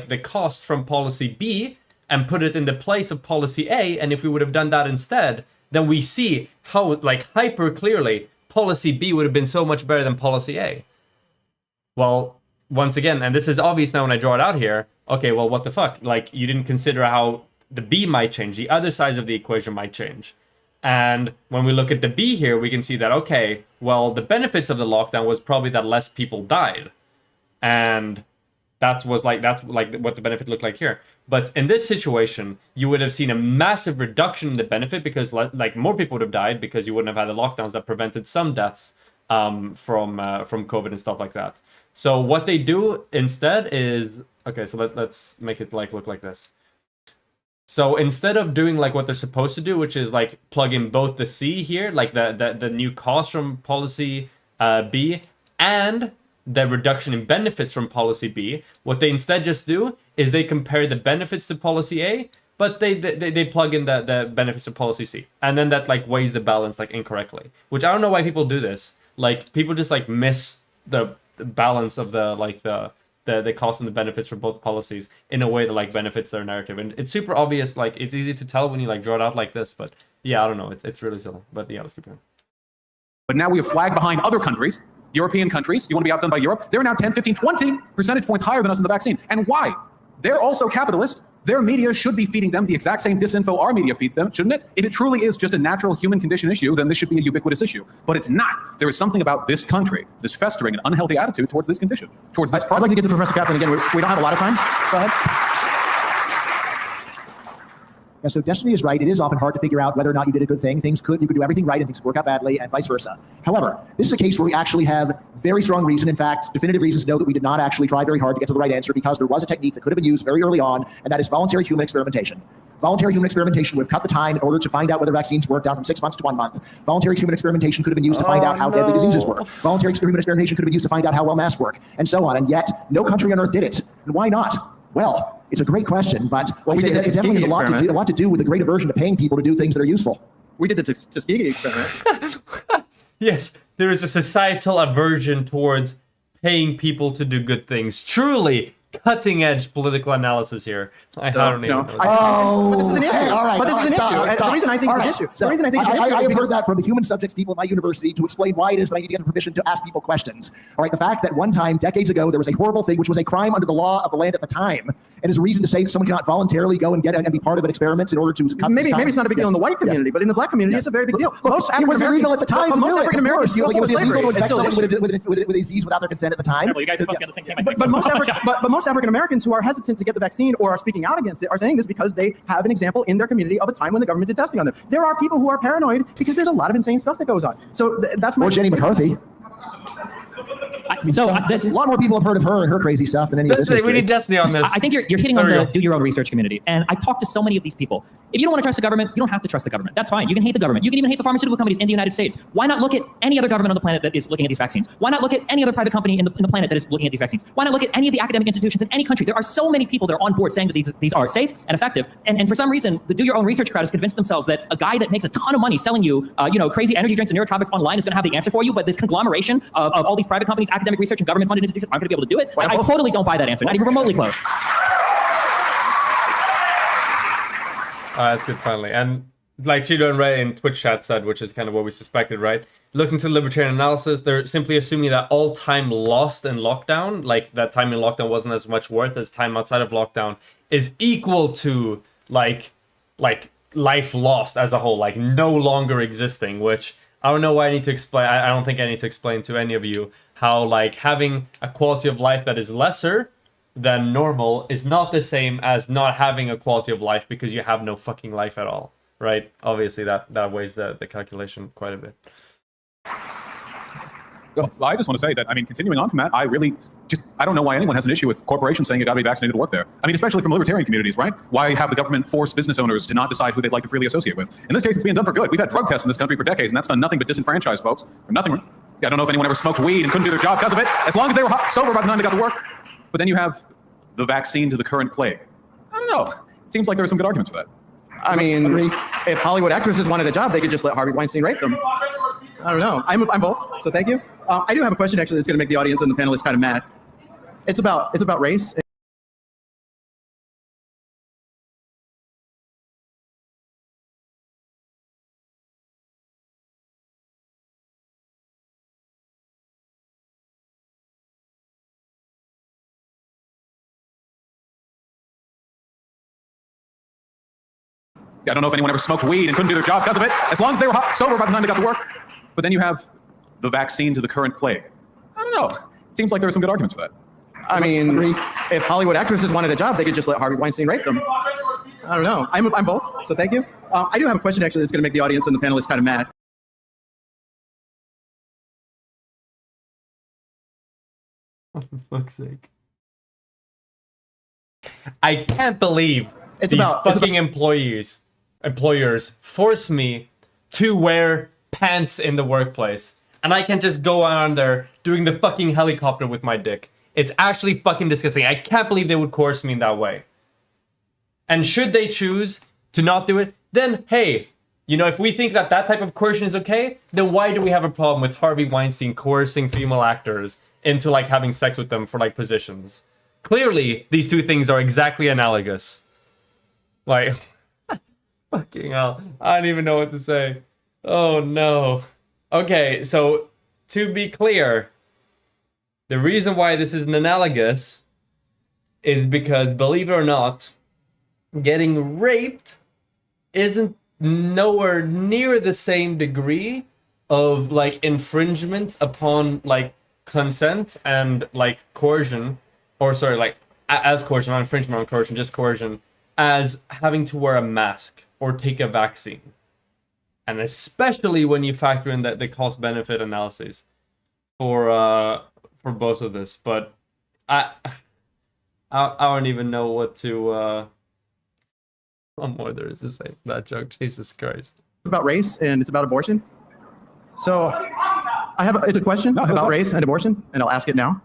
the cost from policy B and put it in the place of policy A, and if we would have done that instead, then we see how like hyper clearly policy B would have been so much better than policy A. Well, once again, and this is obvious now when I draw it out here, okay, well, what the fuck? Like, you didn't consider how the B might change, the other sides of the equation might change. And when we look at the B here, we can see that, okay, well, the benefits of the lockdown was probably that less people died. And that's like what the benefit looked like here. But in this situation, you would have seen a massive reduction in the benefit because like more people would have died because you wouldn't have had the lockdowns that prevented some deaths from COVID and stuff like that. So what they do instead is, okay, so let's make it like look like this. So instead of doing like what they're supposed to do, which is like plug in both the C here, like the new cost from policy B, and the reduction in benefits from policy B, what they instead just do is they compare the benefits to policy A, but they plug in the benefits to policy C, and then that like weighs the balance like incorrectly. Which I don't know why people do this. Like people just like miss the balance of the costs and the benefits for both policies in a way that like benefits their narrative, and it's super obvious. Like it's easy to tell when you like draw it out like this, but yeah, I don't know, it's really silly. But yeah, let's keep going. But now we have flagged behind other countries, European countries. You want to be outdone by Europe? They're now 10, 15, 20 percentage points higher than us in the vaccine. And why? They're also capitalist. Their media should be feeding them the exact same disinfo our media feeds them, shouldn't it? If it truly is just a natural human condition issue, then this should be a ubiquitous issue. But it's not. There is something about this country, this festering and unhealthy attitude towards this condition, towards this problem. I'd like to get to Professor Kaplan again. We don't have a lot of time. Go ahead. Yeah, so Destiny is right. It is often hard to figure out whether or not you did a good thing. You could do everything right and things could work out badly, and vice versa. However, this is a case where we actually have very strong reason, in fact, definitive reasons to know that we did not actually try very hard to get to the right answer, because there was a technique that could have been used very early on, and that is voluntary human experimentation. Voluntary human experimentation would have cut the time in order to find out whether vaccines worked down from 6 months to 1 month. Voluntary human experimentation could have been used to find out how deadly diseases work. Voluntary human experimentation could have been used to find out how well masks work, and so on. And yet, no country on earth did it. And why not? Well, it's a great question, but Well, it definitely has a lot to do with the great aversion to paying people to do things that are useful. We did the Tuskegee experiment. Yes, there is a societal aversion towards paying people to do good things. Truly cutting edge political analysis here. I don't even know. But this is an issue. Hey, all right, but this is an issue. The reason I think it's an issue. The reason I think it's an issue. I have is heard that from the human subjects people at my university to explain why it is that I need to get the permission to ask people questions. All right, the fact that one time, decades ago, there was a horrible thing which was a crime under the law of the land at the time, and is a reason to say that someone cannot voluntarily go and get and be part of an experiment in order to cut Maybe the time. it's not a big deal in the white community, but in the black community, it's a very big deal. Most It was illegal at the time. But most African Americans feel it was illegal to infect someone slavery. with a disease without their consent at the time. Well, you guys are supposed to be on the same team, I think. But most African Americans who are hesitant to get the vaccine or are speaking out against it are saying this because they have an example in their community of a time when the government did testing on them. There are people who are paranoid because there's a lot of insane stuff that goes on. So that's my. Or Jenny McCarthy. There's A lot more people have heard of her and her crazy stuff than any of this. We need Destiny on this. I think you're hitting on There we the go. do your own research community. And I've talked to so many of these people. If you don't want to trust the government, you don't have to trust the government. That's fine. You can hate the government. You can even hate the pharmaceutical companies in the United States. Why not look at any other government on the planet that is looking at these vaccines? Why not look at any other private company in the planet that is looking at these vaccines? Why not look at any of the academic institutions in any country? There are so many people that are on board saying that these are safe and effective. And for some reason, the do your own research crowd has convinced themselves that a guy that makes a ton of money selling you, crazy energy drinks and neurotropics online is going to have the answer for you. But this conglomeration of all these private companies, academic research, and government-funded institutions aren't going to be able to do it. And I totally don't buy that answer. Not even remotely close. That's good, finally. And like Cheeto and Ray in Twitch chat said, which is kind of what we suspected, right? Looking to libertarian analysis, they're simply assuming that all time lost in lockdown, like that time in lockdown wasn't as much worth as time outside of lockdown, is equal to like life lost as a whole, like no longer existing, which I don't know why I need to explain. I don't think I need to explain to any of you how like having a quality of life that is lesser than normal is not the same as not having a quality of life because you have no fucking life at all, right? Obviously that weighs the calculation quite a bit. Well, I just want to say that, I mean, continuing on from that, I don't know why anyone has an issue with corporations saying you got to be vaccinated to work there. I mean, especially from libertarian communities, right? Why have the government force business owners to not decide who they'd like to freely associate with? In this case, it's being done for good. We've had drug tests in this country for decades, and that's done nothing but disenfranchise folks. For nothing. I don't know if anyone ever smoked weed and couldn't do their job because of it, as long as they were sober by the time they got to work. But then you have the vaccine to the current plague. I don't know. It seems like there are some good arguments for that. I mean, if Hollywood actresses wanted a job, they could just let Harvey Weinstein rape them. I don't know. I'm both. So thank you. I do have a question actually that's going to make the audience and the panelists kind of mad. It's about race. I don't know if anyone ever smoked weed and couldn't do their job because of it, as long as they were sober by the time they got to work. But then you have the vaccine to the current plague. I don't know. It seems like there are some good arguments for that. I mean, if Hollywood actresses wanted a job, they could just let Harvey Weinstein rape them. I don't know. I'm both. So thank you. I do have a question actually that's going to make the audience and the panelists kind of mad. For fuck's sake. I can't believe these fucking employers force me to wear pants in the workplace, and I can't just go on there doing the fucking helicopter with my dick. It's actually fucking disgusting. I can't believe they would coerce me in that way. And should they choose to not do it, then hey, you know, if we think that type of coercion is okay, then why do we have a problem with Harvey Weinstein coercing female actors into like having sex with them for like positions? Clearly, these two things are exactly analogous. Like, fucking hell, I don't even know what to say. Oh no. Okay, so to be clear, the reason why this isn't analogous is because, believe it or not, getting raped isn't nowhere near the same degree of like infringement upon like consent and like coercion, or sorry, like as coercion, not infringement on coercion, just coercion, as having to wear a mask or take a vaccine. And especially when you factor in that the cost benefit analysis for both of this. But I don't even know what to what more there is to say that joke. Jesus Christ. About race and it's about abortion. So it's a question about race and abortion, and I'll ask it now.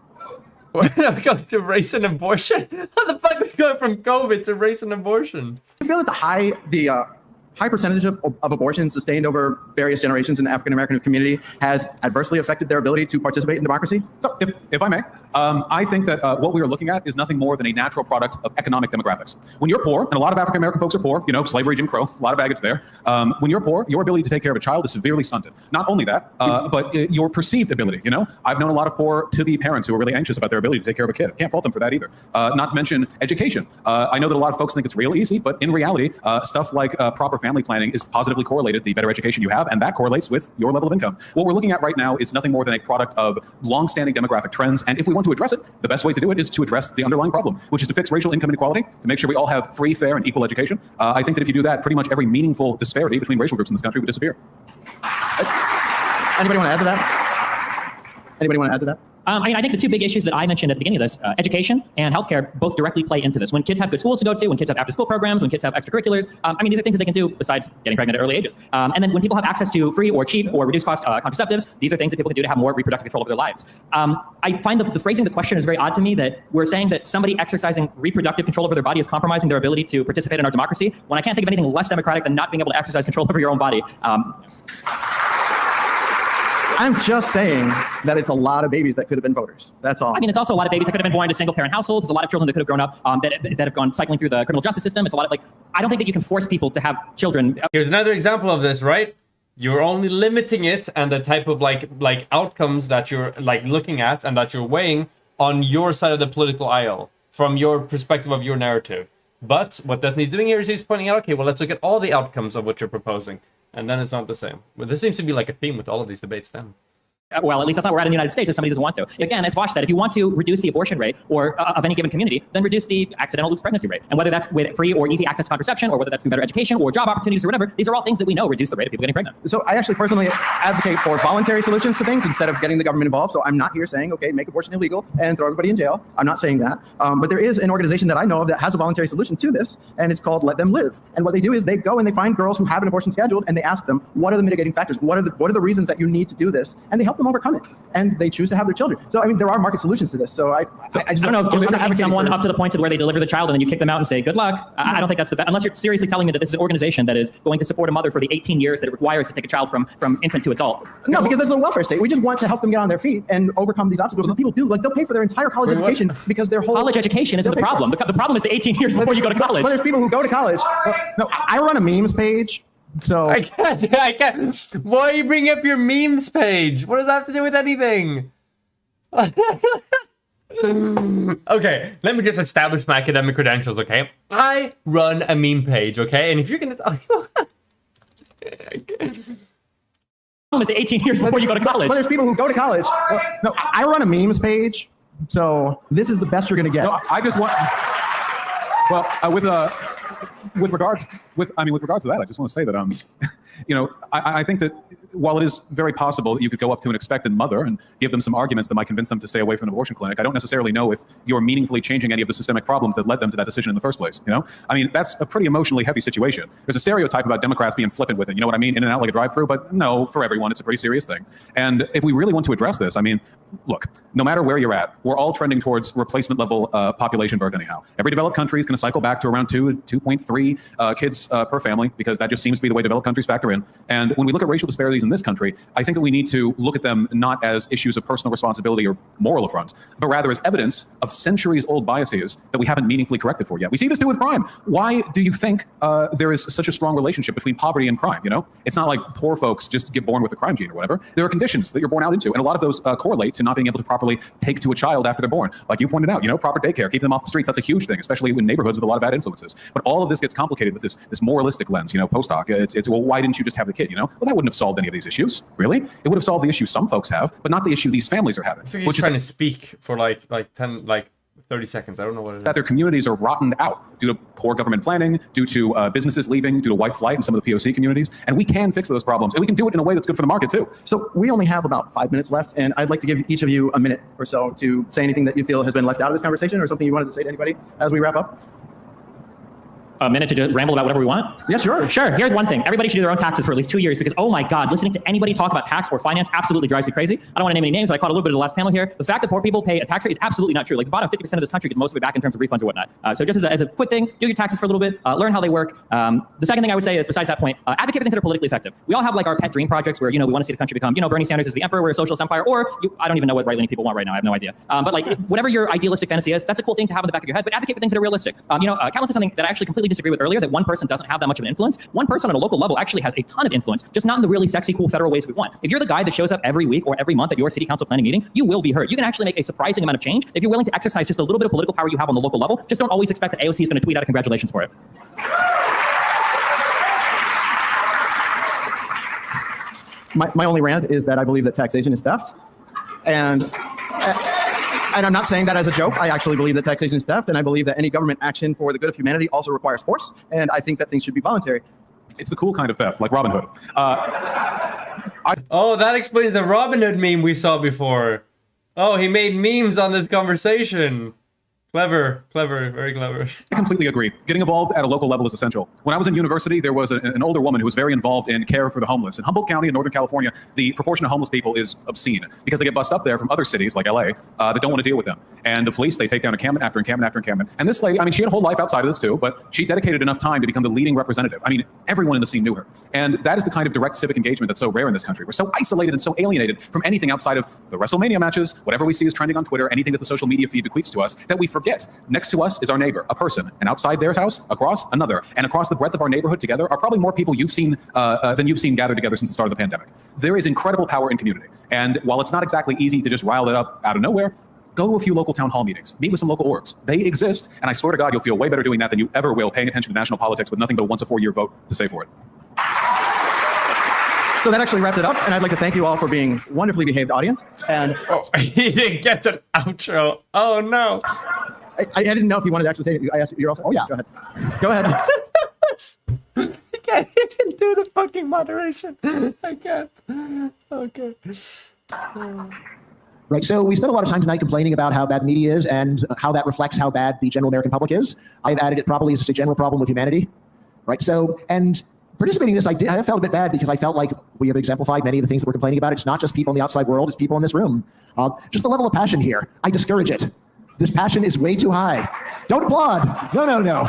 We're going to race and abortion? How the fuck are we going from COVID to race and abortion? I feel that the high percentage of abortions sustained over various generations in the African American community has adversely affected their ability to participate in democracy? So if I may, I think that what we are looking at is nothing more than a natural product of economic demographics. When you're poor, and a lot of African American folks are poor, you know, slavery, Jim Crow, a lot of baggage there. When you're poor, your ability to take care of a child is severely stunted. Not only that, but your perceived ability, you know? I've known a lot of poor to-be parents who are really anxious about their ability to take care of a kid. Can't fault them for that either. Not to mention education. I know that a lot of folks think it's real easy, but in reality, stuff like proper family planning is positively correlated the better education you have, and that correlates with your level of income. What we're looking at right now is nothing more than a product of long-standing demographic trends, and if we want to address it, the best way to do it is to address the underlying problem, which is to fix racial income inequality, to make sure we all have free, fair, and equal education. I think that if you do that, pretty much every meaningful disparity between racial groups in this country would disappear. Anybody want to add to that? Anybody want to add to that? I think the two big issues that I mentioned at the beginning of this, education and healthcare, both directly play into this. When kids have good schools to go to, when kids have after-school programs, when kids have extracurriculars, these are things that they can do besides getting pregnant at early ages. And then when people have access to free or cheap or reduced cost contraceptives, these are things that people can do to have more reproductive control over their lives. I find the phrasing of the question is very odd to me, that we're saying that somebody exercising reproductive control over their body is compromising their ability to participate in our democracy, when I can't think of anything less democratic than not being able to exercise control over your own body. I'm just saying that it's a lot of babies that could have been voters. That's all. It's also a lot of babies that could have been born into single-parent households. There's a lot of children that could have grown up that have gone cycling through the criminal justice system. It's a lot of I don't think that you can force people to have children. Here's another example of this, right? You're only limiting it and the type of like outcomes that you're like looking at and that you're weighing on your side of the political aisle from your perspective of your narrative. But what Destiny's doing here is he's pointing out, okay, well, let's look at all the outcomes of what you're proposing. And then it's not the same. But this seems to be like a theme with all of these debates then. Well, at least that's not where we're at in the United States if somebody doesn't want to. Again, as Vaush said, if you want to reduce the abortion rate or of any given community, then reduce the accidental loose pregnancy rate. And whether that's with free or easy access to contraception, or whether that's through better education or job opportunities or whatever, these are all things that we know reduce the rate of people getting pregnant. So I actually personally advocate for voluntary solutions to things instead of getting the government involved. So I'm not here saying, okay, make abortion illegal and throw everybody in jail. I'm not saying that. But there is an organization that I know of that has a voluntary solution to this, and it's called Let Them Live. And what they do is they go and they find girls who have an abortion scheduled, and they ask them, what are the mitigating factors? What are the reasons that you need to do this? And they help them overcome it. And they choose to have their children. So, there are market solutions to this. So I just don't know, I'm not advocating someone for, up to the point to where they deliver the child and then you kick them out and say, good luck. I don't think that's the best, unless you're seriously telling me that this is an organization that is going to support a mother for the 18 years that it requires to take a child from infant to adult. No, because that's the welfare state. We just want to help them get on their feet and overcome these obstacles. And people do, they'll pay for their entire college education because their whole... College education isn't the problem. The problem is the 18 years before you go to college. But there's people who go to college. No, I run a memes page. So I can't. Why are you bringing up your memes page? What does that have to do with anything? Okay, let me just establish my academic credentials, okay? I run a meme page, okay? And if you're gonna Almost 18 years before you go to college. But there's people who go to college. No, I run a memes page, so this is the best you're gonna get. No, I just want. Well, with regards to that, I just want to say that You know, I think that while it is very possible that you could go up to an expectant mother and give them some arguments that might convince them to stay away from an abortion clinic, I don't necessarily know if you're meaningfully changing any of the systemic problems that led them to that decision in the first place. You know, I mean, that's a pretty emotionally heavy situation. There's a stereotype about Democrats being flippant with it. You know what I mean? In and out like a drive-through, but no, for everyone, it's a pretty serious thing. And if we really want to address this, I mean, look, no matter where you're at, we're all trending towards replacement level population birth anyhow. Every developed country is going to cycle back to around 2.3 kids per family, because that just seems to be the way developed countries factor in. And when we look at racial disparities in this country, I think that we need to look at them not as issues of personal responsibility or moral affront, but rather as evidence of centuries-old biases that we haven't meaningfully corrected for yet. We see this too with crime. Why do you think there is such a strong relationship between poverty and crime? You know, it's not like poor folks just get born with a crime gene or whatever. There are conditions that you're born out into, and a lot of those correlate to not being able to properly take to a child after they're born. Like you pointed out, you know, proper daycare, keep them off the streets. That's a huge thing, especially in neighborhoods with a lot of bad influences. But all of this gets complicated with this moralistic lens, you know, post hoc. It's well, why didn't you just have the kid? You know, well, that wouldn't have solved any of these issues. Really, it would have solved the issue some folks have, but not the issue these families are having. So he's trying to speak for like 30 seconds. I don't know what it is. That their communities are rotted out due to poor government planning, due to businesses leaving, due to white flight in some of the POC communities. And we can fix those problems, and we can do it in a way that's good for the market too. So we only have about 5 minutes left, and I'd like to give each of you a minute or so to say anything that you feel has been left out of this conversation, or something you wanted to say to anybody as we wrap up. A minute to just ramble about whatever we want? Yeah, sure. Sure. Here's one thing. Everybody should do their own taxes for at least 2 years, because, oh my God, listening to anybody talk about tax or finance absolutely drives me crazy. I don't want to name any names, but I caught a little bit of the last panel here. The fact that poor people pay a tax rate is absolutely not true. Like the bottom 50% of this country gets most of it back in terms of refunds or whatnot. So just as a quick thing, do your taxes for a little bit, learn how they work. The second thing I would say is, besides that point, advocate for things that are politically effective. We all have like our pet dream projects where, you know, we want to see the country become, you know, Bernie Sanders is the emperor, we're a socialist empire, or I don't even know what right-leaning people want right now. I have no idea. But like whatever your idealistic fantasy is, that's a cool thing to have in the back of your head, but advocate for things that are realistic. Callum said something that I actually completely disagree with earlier, that one person doesn't have that much of an influence. One person on a local level actually has a ton of influence, just not in the really sexy, cool federal ways we want. If you're the guy that shows up every week or every month at your city council planning meeting, you will be heard. You can actually make a surprising amount of change if you're willing to exercise just a little bit of political power you have on the local level. Just don't always expect that AOC is going to tweet out a congratulations for it. My only rant is that I believe that taxation is theft. And I'm not saying that as a joke. I actually believe that taxation is theft, and I believe that any government action for the good of humanity also requires force, and I think that things should be voluntary. It's the cool kind of theft, like Robin Hood. Oh, that explains the Robin Hood meme we saw before. Oh, he made memes on this conversation. Clever, very clever. I completely agree. Getting involved at a local level is essential. When I was in university, there was an older woman who was very involved in care for the homeless. In Humboldt County in Northern California, the proportion of homeless people is obscene because they get bussed up there from other cities like LA that don't want to deal with them. And the police, they take down encampment after encampment after encampment. And this lady, I mean, she had a whole life outside of this too, but she dedicated enough time to become the leading representative. I mean, everyone in the scene knew her. And that is the kind of direct civic engagement that's so rare in this country. We're so isolated and so alienated from anything outside of the WrestleMania matches, whatever we see is trending on Twitter, anything that the social media feed bequeaths to us, that we forget. Next to us is our neighbor, a person, and outside their house, across another, and across the breadth of our neighborhood together are probably more people you've seen than you've seen gathered together since the start of the pandemic. There is incredible power in community, and while it's not exactly easy to just rile it up out of nowhere, go to a few local town hall meetings, meet with some local orgs. They exist, and I swear to God, you'll feel way better doing that than you ever will paying attention to national politics with nothing but a once a 4 year vote to say for it. So that actually wraps it up, and I'd like to thank you all for being a wonderfully behaved audience. And He didn't get an outro. Oh no. I didn't know if you wanted to actually say it. I asked you. You're also. Oh yeah. Go ahead. I can't even do the fucking moderation. I can't. Okay. Right, so we spent a lot of time tonight complaining about how bad the media is and how that reflects how bad the general American public is. I've added it probably as just a general problem with humanity. Right, so, and participating in this, I felt a bit bad because I felt like we have exemplified many of the things that we're complaining about. It's not just people in the outside world, it's people in this room. Just the level of passion here, I discourage it. This passion is way too high. Don't applaud. No.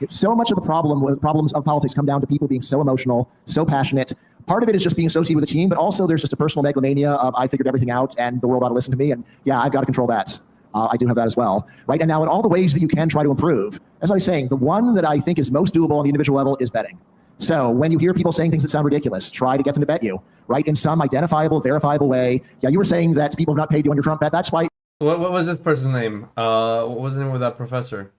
So much of the problems of politics come down to people being so emotional, so passionate. Part of it is just being associated with a team, but also there's just a personal megalomania of I figured everything out and the world ought to listen to me, and yeah, I've got to control that. I do have that as well, right? And now in all the ways that you can try to improve, as I was saying, the one that I think is most doable on the individual level is betting. So when you hear people saying things that sound ridiculous, try to get them to bet you, right? In some identifiable, verifiable way. Yeah, you were saying that people have not paid you on your Trump bet. That's why. What was this person's name? What was the name of that professor?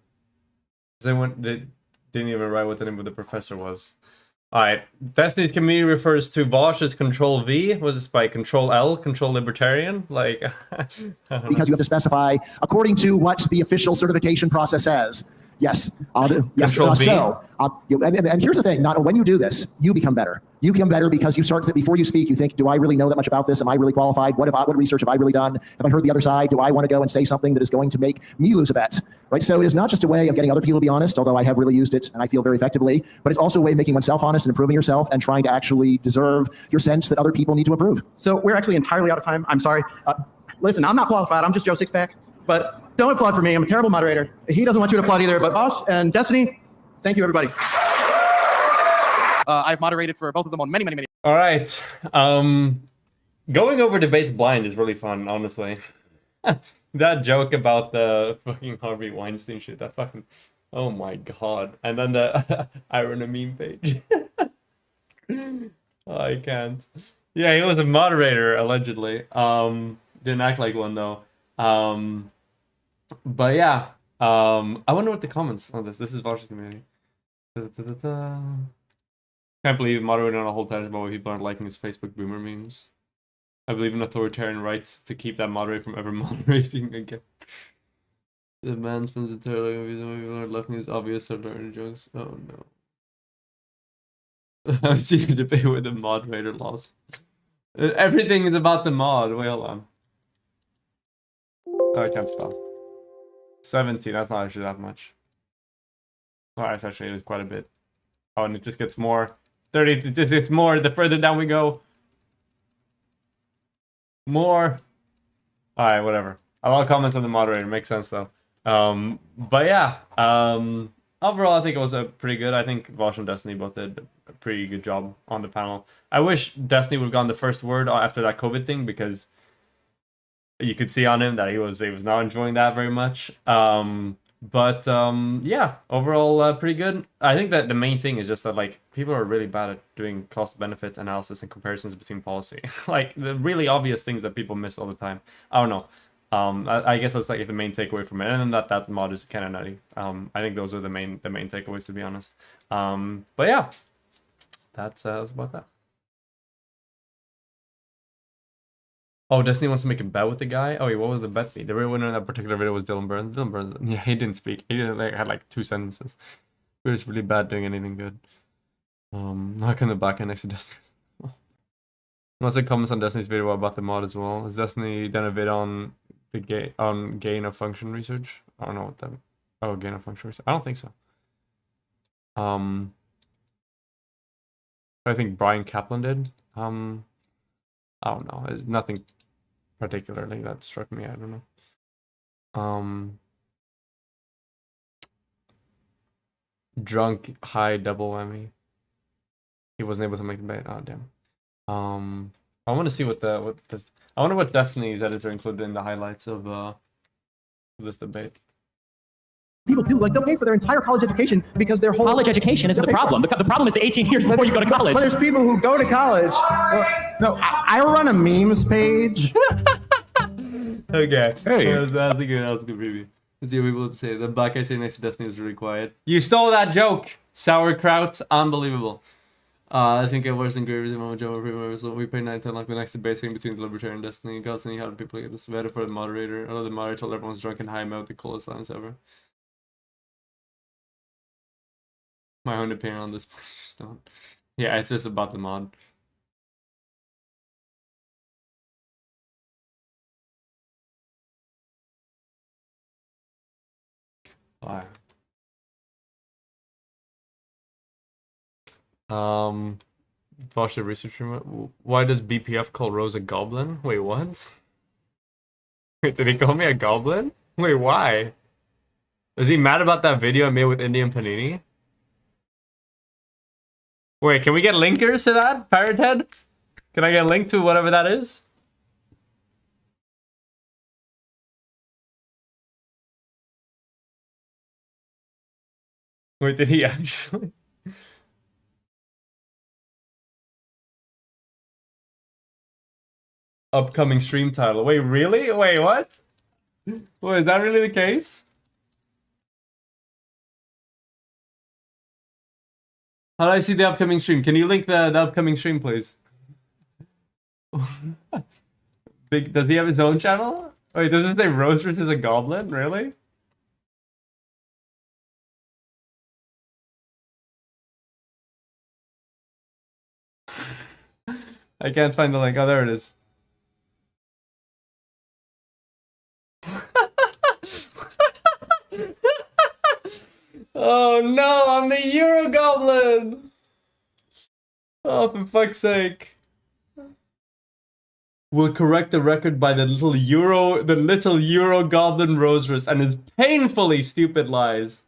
They didn't even write what the name of the professor was. Alright, Destiny's community refers to Vaush as Control V. Was this by Control L, Control Libertarian? Like, because you have to specify according to what the official certification process says. Yes, I'll do. Yes. Control B. And here's the thing: not when you do this, you become better. You become better because you start to, before you speak, you think, do I really know that much about this? Am I really qualified? What research have I really done? Have I heard the other side? Do I want to go and say something that is going to make me lose a bet? Right. So it is not just a way of getting other people to be honest, although I have really used it and I feel very effectively, but it's also a way of making oneself honest and improving yourself and trying to actually deserve your sense that other people need to improve. So we're actually entirely out of time. I'm sorry. Listen, I'm not qualified. I'm just Joe Sixpack. But don't applaud for me. I'm a terrible moderator. He doesn't want you to applaud either. But Vaush and Destiny, thank you, everybody. I've moderated for both of them on many, many, many. All right. Going over debates blind is really fun, honestly. That joke about the fucking Harvey Weinstein shit, that fucking, oh my god. And then the Iron meme page. Oh, I can't. Yeah, he was a moderator, allegedly. Didn't act like one, though. But yeah, I wonder what the comments on this. This is Vaush's community. Can't believe moderating on a whole time about why people aren't liking his Facebook boomer memes. I believe in authoritarian rights to keep that moderator from ever moderating again. The man spends entirely on reason why people aren't liking his obvious learning jokes. Oh no. I've seen a debate where the moderator lost. Everything is about the mod. Wait, hold on. Oh, I can't spell. 17, that's not actually that much. Oh, it's actually quite a bit. Oh, and it just gets more. 30, it just gets more the further down we go. More. Alright, whatever. A lot of comments on the moderator, makes sense though. But yeah, overall I think it was a pretty good. I think Vaush and Destiny both did a pretty good job on the panel. I wish Destiny would have gone the first word after that COVID thing, because you could see on him that he was not enjoying that very much. Yeah, overall pretty good. I think that the main thing is just that like people are really bad at doing cost benefit analysis and comparisons between policy. Like the really obvious things that people miss all the time. I don't know. I guess that's like the main takeaway from it, and then that mod is kind of nutty. I think those are the main takeaways, to be honest. But yeah, that's about that. Oh, Destiny wants to make a bet with the guy. Oh, wait, what would the bet be? The real winner in that particular video was Dylan Burns. Dylan Burns, yeah, he didn't speak. He didn't, like, had like 2 sentences. He was really bad doing anything good. Not in the back end next to Destiny. Also comments on Destiny's video about the mod as well. Has Destiny done a video on the gain of function research? I don't know what that. Oh, gain of function research. I don't think so. I think Brian Kaplan did. I don't know. There's nothing particularly that struck me. I don't know. Drunk high double whammy. He wasn't able to make the bet. Oh damn. I want to see what this. I wonder what Destiny's editor included in the highlights of this debate. People do, like, they'll pay for their entire college education because their whole College education isn't the problem. The problem is the 18 years before you go to college. But there's people who go to college. No, I run a memes page. Okay. Hey. That was a good preview. Let's see what people have to say. The black guy sitting next to Destiny was really quiet. You stole that joke! Sauerkraut. Unbelievable. I think it worse than Graves and Joe. So we played 9-10 like the next debate scene between the Libertarian and Destiny. Destiny had people get this better for the moderator. Although the moderator told everyone was drunk and high mode, the coolest silence ever. My own opinion on this place, just don't. Yeah, it's just about the mod. Why? Vaush the research room. Why does BPF call Rose a goblin? Wait, what? Wait, did he call me a goblin? Wait, why? Is he mad about that video I made with Indian Panini? Wait, can we get linkers to that, Pirate Head? Can I get a link to whatever that is? Wait, did he actually? Upcoming stream title. Wait, really? Wait, what? Wait, is that really the case? How do I see the upcoming stream? Can you link the upcoming stream, please? Does he have his own channel? Wait, does it say Rose versus a Goblin? Really? I can't find the link. Oh, there it is. Oh no, I'm the Euro Goblin! Oh, for fuck's sake. We'll correct the record by the little Euro Goblin Roserist and his painfully stupid lies.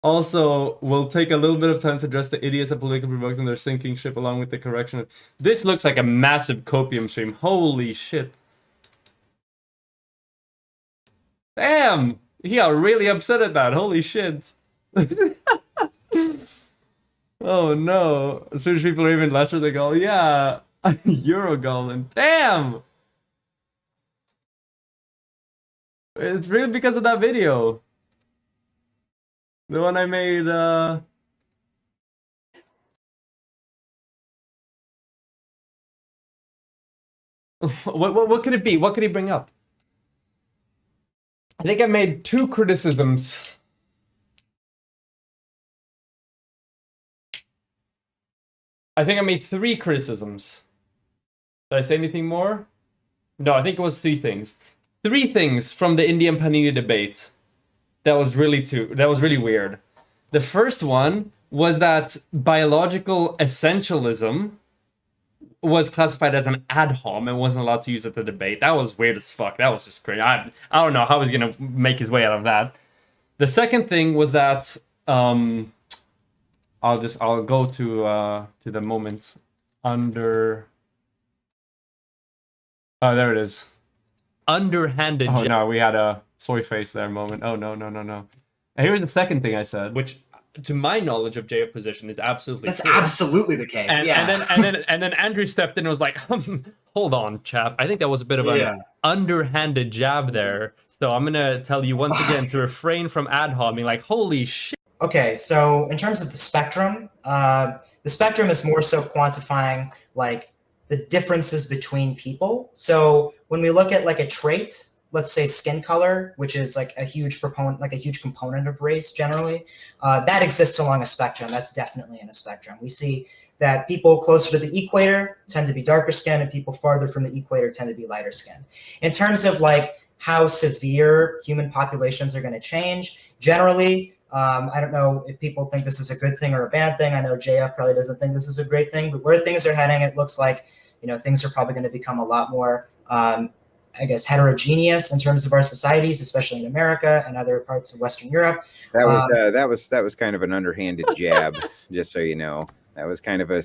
Also, we'll take a little bit of time to address the idiots and political provokes on their sinking ship along with the correction of... This looks like a massive copium stream. Holy shit. Damn! He got really upset at that. Holy shit. Oh no. As soon as people are even lesser, they go, yeah, Euro Goblin. Damn! It's really because of that video. The one I made, what could it be? What could he bring up? I think I made 2 criticisms. I think I made 3 criticisms. Did I say anything more? No, I think it was 3 things. 3 things from the Indian Panini debate. That was really weird. The first one was that biological essentialism was classified as an ad hom and wasn't allowed to use at the debate. That was weird as fuck. That was just crazy. I don't know how he's gonna make his way out of that. The second thing was that I'll go to the moment under. Oh, there it is. Underhanded. Oh no, we had a soy face there moment. Oh no. And here's the second thing I said, which to my knowledge of JF position is absolutely That's true. absolutely the case. And, yeah. and then Andrew stepped in and was like, hold on, chap. I think that was a bit of an underhanded jab there. So I'm gonna tell you once again to refrain from ad homing, like, holy shit. Okay, so in terms of the spectrum is more so quantifying like the differences between people. So when we look at like a trait, let's say skin color, which is like a huge component of race generally, that exists along a spectrum. That's definitely in a spectrum. We see that people closer to the equator tend to be darker skinned and people farther from the equator tend to be lighter skinned. In terms of like how severe human populations are going to change, generally, I don't know if people think this is a good thing or a bad thing. I know JF probably doesn't think this is a great thing, but where things are heading, it looks like, you know, things are probably going to become a lot more, I guess, heterogeneous in terms of our societies, especially in America and other parts of Western Europe. That was kind of an underhanded jab, just so you know. That was kind of a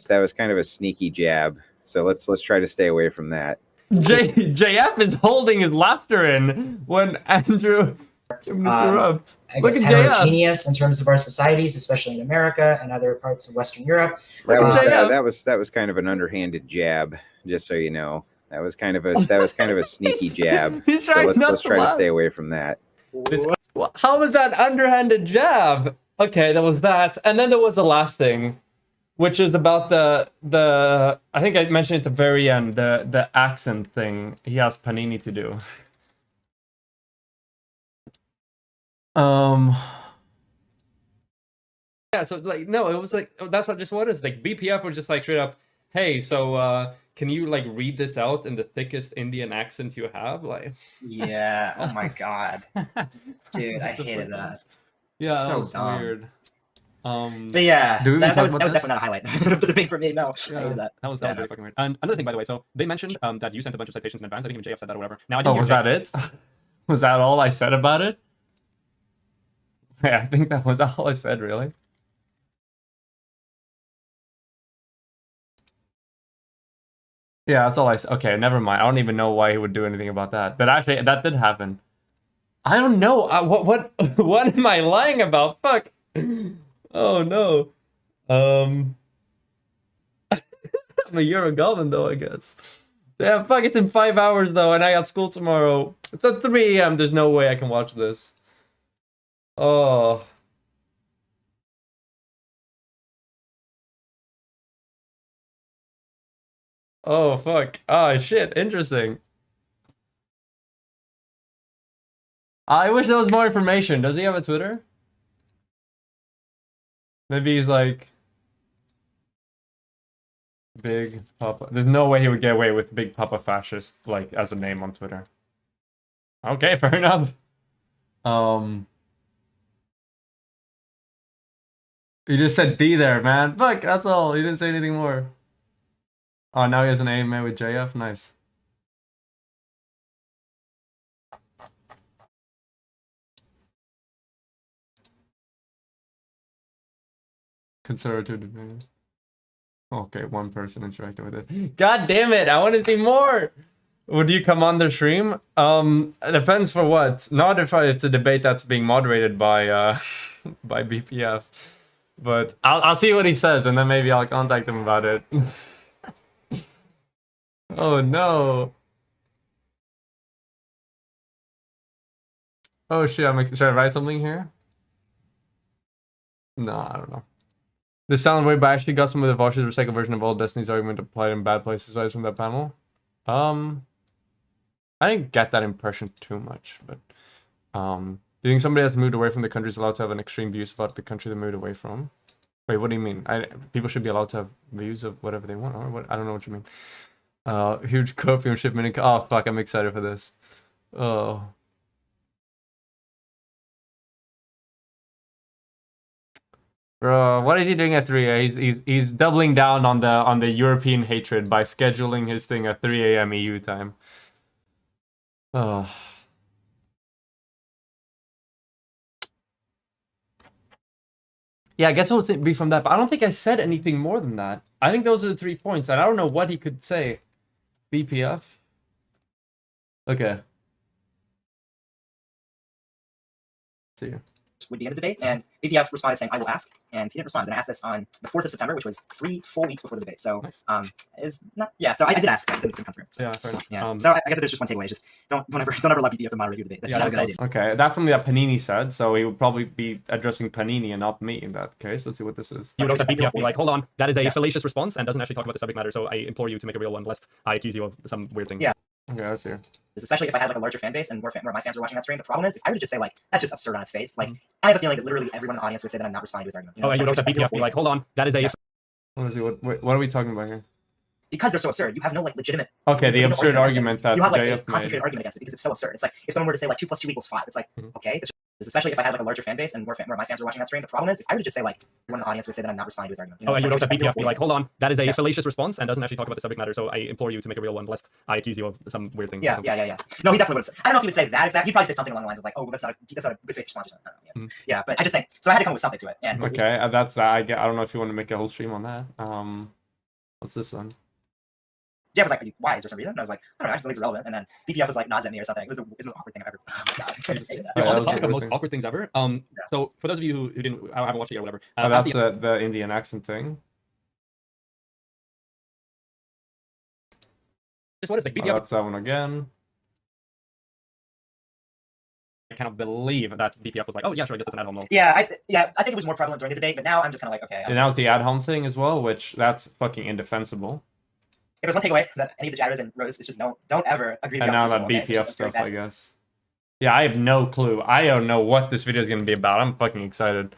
sneaky jab. So let's try to stay away from that. JF is holding his laughter in when Andrew interrupt. I guess heterogeneous in terms of our societies, especially in America and other parts of Western Europe. That was kind of an underhanded jab, just so you know. That was kind of a sneaky jab. So let's try to stay away from that. How was that underhanded jab? Okay, that was that, and then there was the last thing, which is about the I think I mentioned at the very end, the accent thing he asked Panini to do. Yeah, so like no, it was like that's not just what it is. Like BPF was just like straight up, hey, so can you like read this out in the thickest Indian accent you have? Like Yeah, oh my god. Dude, I hated that. Yeah, so that was dumb. weird. But yeah, that was definitely not a highlight of the debate for me. No, I hated that. That was very fucking weird. And another thing, by the way, so they mentioned that you sent a bunch of citations in advance. I think even JF said that or whatever. Now I didn't hear was that it? Was that all I said about it? Yeah, I think that was all I said, really. Yeah, that's all I said. Okay, never mind. I don't even know why he would do anything about that. But actually, that did happen. I don't know. What am I lying about? Fuck. Oh no. I'm a Euro Goblin though, I guess. Yeah, fuck. It's in 5 hours though, and I got school tomorrow. It's at 3 a.m. There's no way I can watch this. Oh. Oh, fuck. Oh, shit. Interesting. I wish there was more information. Does he have a Twitter? Maybe he's like... Big Papa. There's no way he would get away with Big Papa Fascist, like, as a name on Twitter. Okay, fair enough. He just said be there, man. Fuck, that's all. He didn't say anything more. Oh, now he has an AMA with JF? Nice. Conservative debate. Okay, one person interacted with it. God damn it, I want to see more! Would you come on the stream? It depends for what. Not if it's a debate that's being moderated by by BPF. But I'll see what he says, and then maybe I'll contact him about it. Oh no. Oh shit, should I write something here? No, I don't know. This sound way, but I actually got some of the Vaush's recycled version of old Destiny's argument applied in bad places vibes from that panel. I didn't get that impression too much, but do you think somebody that's moved away from the country is allowed to have an extreme views about the country they moved away from? Wait, what do you mean? People should be allowed to have views of whatever they want, or what? I don't know what you mean. Huge copium shipment. Oh fuck, I'm excited for this. Oh. Bro, what is he doing at 3 a.m.? He's doubling down on the European hatred by scheduling his thing at 3 a.m. EU time. Oh. Yeah, I guess it'll be from that, but I don't think I said anything more than that. I think those are the 3 points, and I don't know what he could say. BPF. Okay. See you. Would be in the debate, and BPF responded saying, "I will ask," and he didn't respond. And I asked this on the 4th of September, which was 3 full weeks before the debate. So, nice. Is not So I did ask, but it didn't come through. So, yeah, fair enough. Yeah. So I guess there's just one takeaway: just don't ever let BPF moderate your debate. That's not a good idea. Okay, that's something that Panini said, so he would probably be addressing Panini and not me in that case. Let's see what this is. You would also have BPF be like, hold on, that is a fallacious response and doesn't actually talk about the subject matter, so I implore you to make a real one, lest I accuse you of some weird thing. Yeah. Okay, let's hear. Especially if I had like a larger fan base and more my fans were watching that stream. The problem is, if I were to just say like, that's just absurd on its face, like, I have a feeling that literally everyone in the audience would say that I'm not responding to his argument. You know? You would also have BPF be like, hold on, that is a... Let's see, what are we talking about here? Because they're so absurd, you have no like legitimate. Okay, the absurd argument that you have like JF a concentrated argument against it because it's so absurd. It's like if someone were to say like 2 + 2 = 5, it's like okay. Especially if I had like a larger fan base and more my fans were watching that stream. The problem is, if I were to just say like everyone in the audience would say that I'm not responding to his argument. You know? You would also have BPF be like, hold on, that is a fallacious response and doesn't actually talk about the subject matter, so I implore you to make a real one, lest I accuse you of some weird thing. Yeah. No, he definitely would. I don't know if he would say that exactly. He'd probably say something along the lines of like, oh, well, that's not a good faith response or something. I don't know. Yeah, but I just think so. I had to come up with something to it. And okay, that's that. I don't know if you want to make a whole stream on that. What's this one? Jeff was like, why? Is there some reason? And I was like, I don't know, I just think it's relevant. And then BPF was like, nods at me or something. It was the most awkward thing I've ever. Oh my God. I couldn't take that. On the topic of most awkward things ever. So for those of you who didn't, I haven't watched it yet or whatever. That's the Indian accent thing. Just what is the BPF? That's that one again. I cannot believe that BPF was like, oh yeah, sure, I guess that's an at-home role. Yeah, I think it was more prevalent during the debate, but now I'm just kind of like, okay. And now it's the at-home thing as well, which that's fucking indefensible. If there's one takeaway that any of the jabbers and Rose is just don't ever agree to and now that BPF stuff, I guess. Yeah, I have no clue. I don't know what this video is going to be about. I'm fucking excited.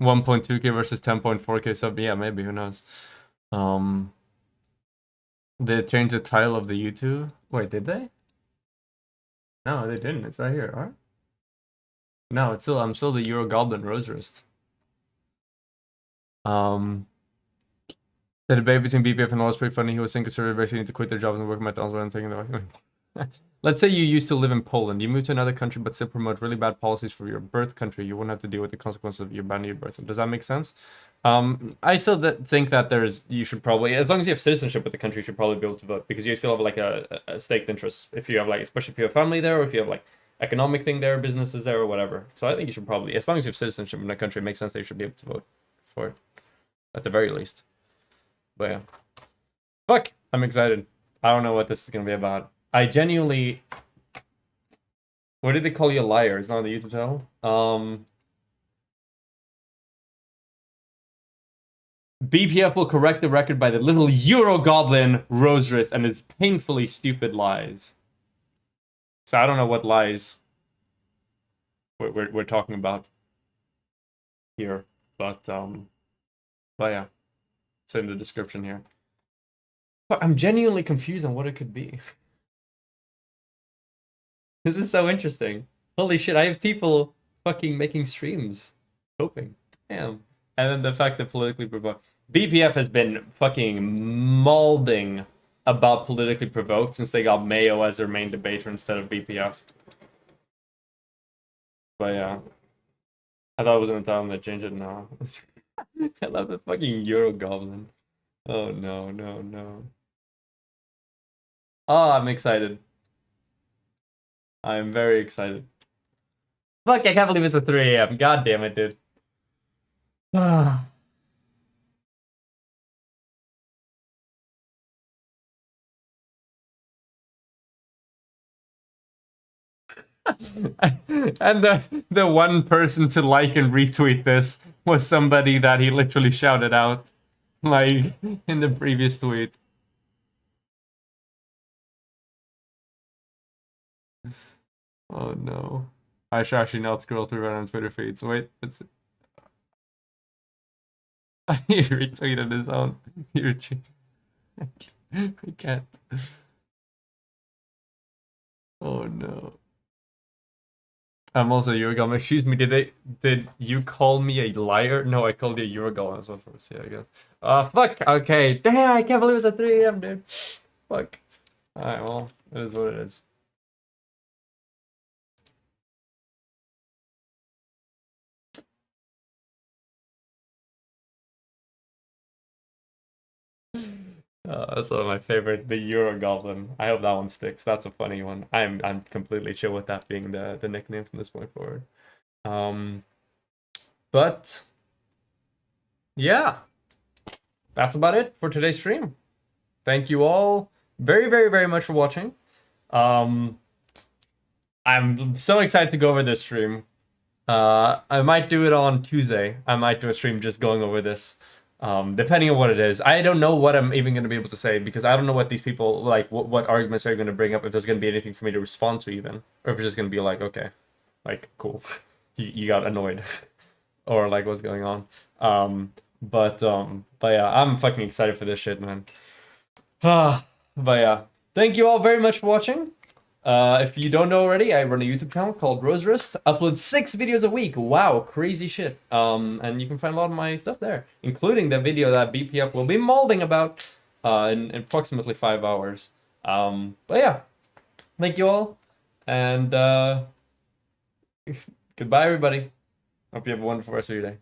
1.2K versus 10.4K sub. Yeah, maybe. Who knows? They changed the title of the YouTube. Wait, did they? No, they didn't. It's right here. All right. No, it's still. I'm still the Euro Goblin Rose Wrist. The debate between BPF and Law was pretty funny. He was saying conservative basically need to quit their jobs and work McDonald's and taking the. Let's say you used to live in Poland. You moved to another country but still promote really bad policies for your birth country. You wouldn't have to deal with the consequences of your abandoning your birth. Does that make sense? I still think that you should probably, as long as you have citizenship with the country, you should probably be able to vote because you still have like a staked interest. If you have like, especially if you have family there, or if you have like economic thing there, businesses there, or whatever. So I think you should probably, as long as you have citizenship in the country, it makes sense that you should be able to vote for it, at the very least. But yeah, fuck, I'm excited. I don't know what this is gonna be about. I genuinely. What did they call you a liar? It's not on the YouTube channel. BPF will correct the record by the little Euro Goblin Rose Wrist and his painfully stupid lies. So I don't know what lies we're talking about here, but yeah, it's in the description here. But I'm genuinely confused on what it could be. This is so interesting. Holy shit, I have people fucking making streams. Hoping. Damn. And then the fact that politically provoked. BPF has been fucking mauling about politically provoked since they got Mayo as their main debater instead of BPF. But yeah. I thought it was gonna tell them to change it now. I love the fucking Euro Goblin. Oh no, no, no. Oh, I'm excited. I'm very excited. Fuck, I can't believe it's a 3 a.m. God damn it, dude. And the one person to like and retweet this was somebody that he literally shouted out, like, in the previous tweet. Oh no. I should actually not scroll through it on Twitter feeds. Wait, it's... He retweeted his own. I can't. Oh no. I'm also Eurogol. Excuse me, did you call me a liar? No, I called you a Eurogol. That's what first, yeah, I guess. Fuck. Okay. Damn, I can't believe it's at 3 a.m., dude. Fuck. Alright, well, it is what it is. That's one of my favorite, the Euro Goblin. I hope that one sticks. That's a funny one. I'm completely chill with that being the nickname from this point forward. But yeah, that's about it for today's stream. Thank you all very, very, very much for watching. I'm so excited to go over this stream. I might do it on Tuesday. I might do a stream just going over this. Depending on what it is. I don't know what I'm even going to be able to say because I don't know what these people, like, what arguments are going to bring up, if there's going to be anything for me to respond to even, or if it's just going to be like, okay, like, cool, you got annoyed, or like, what's going on. But yeah, I'm fucking excited for this shit, man. But yeah, thank you all very much for watching. If you don't know already, I run a YouTube channel called Rose Wrist. Upload 6 videos a week. Wow, crazy shit. And you can find a lot of my stuff there, including the video that BPF will be molding about in approximately 5 hours. But yeah, thank you all, and goodbye, everybody. Hope you have a wonderful rest of your day.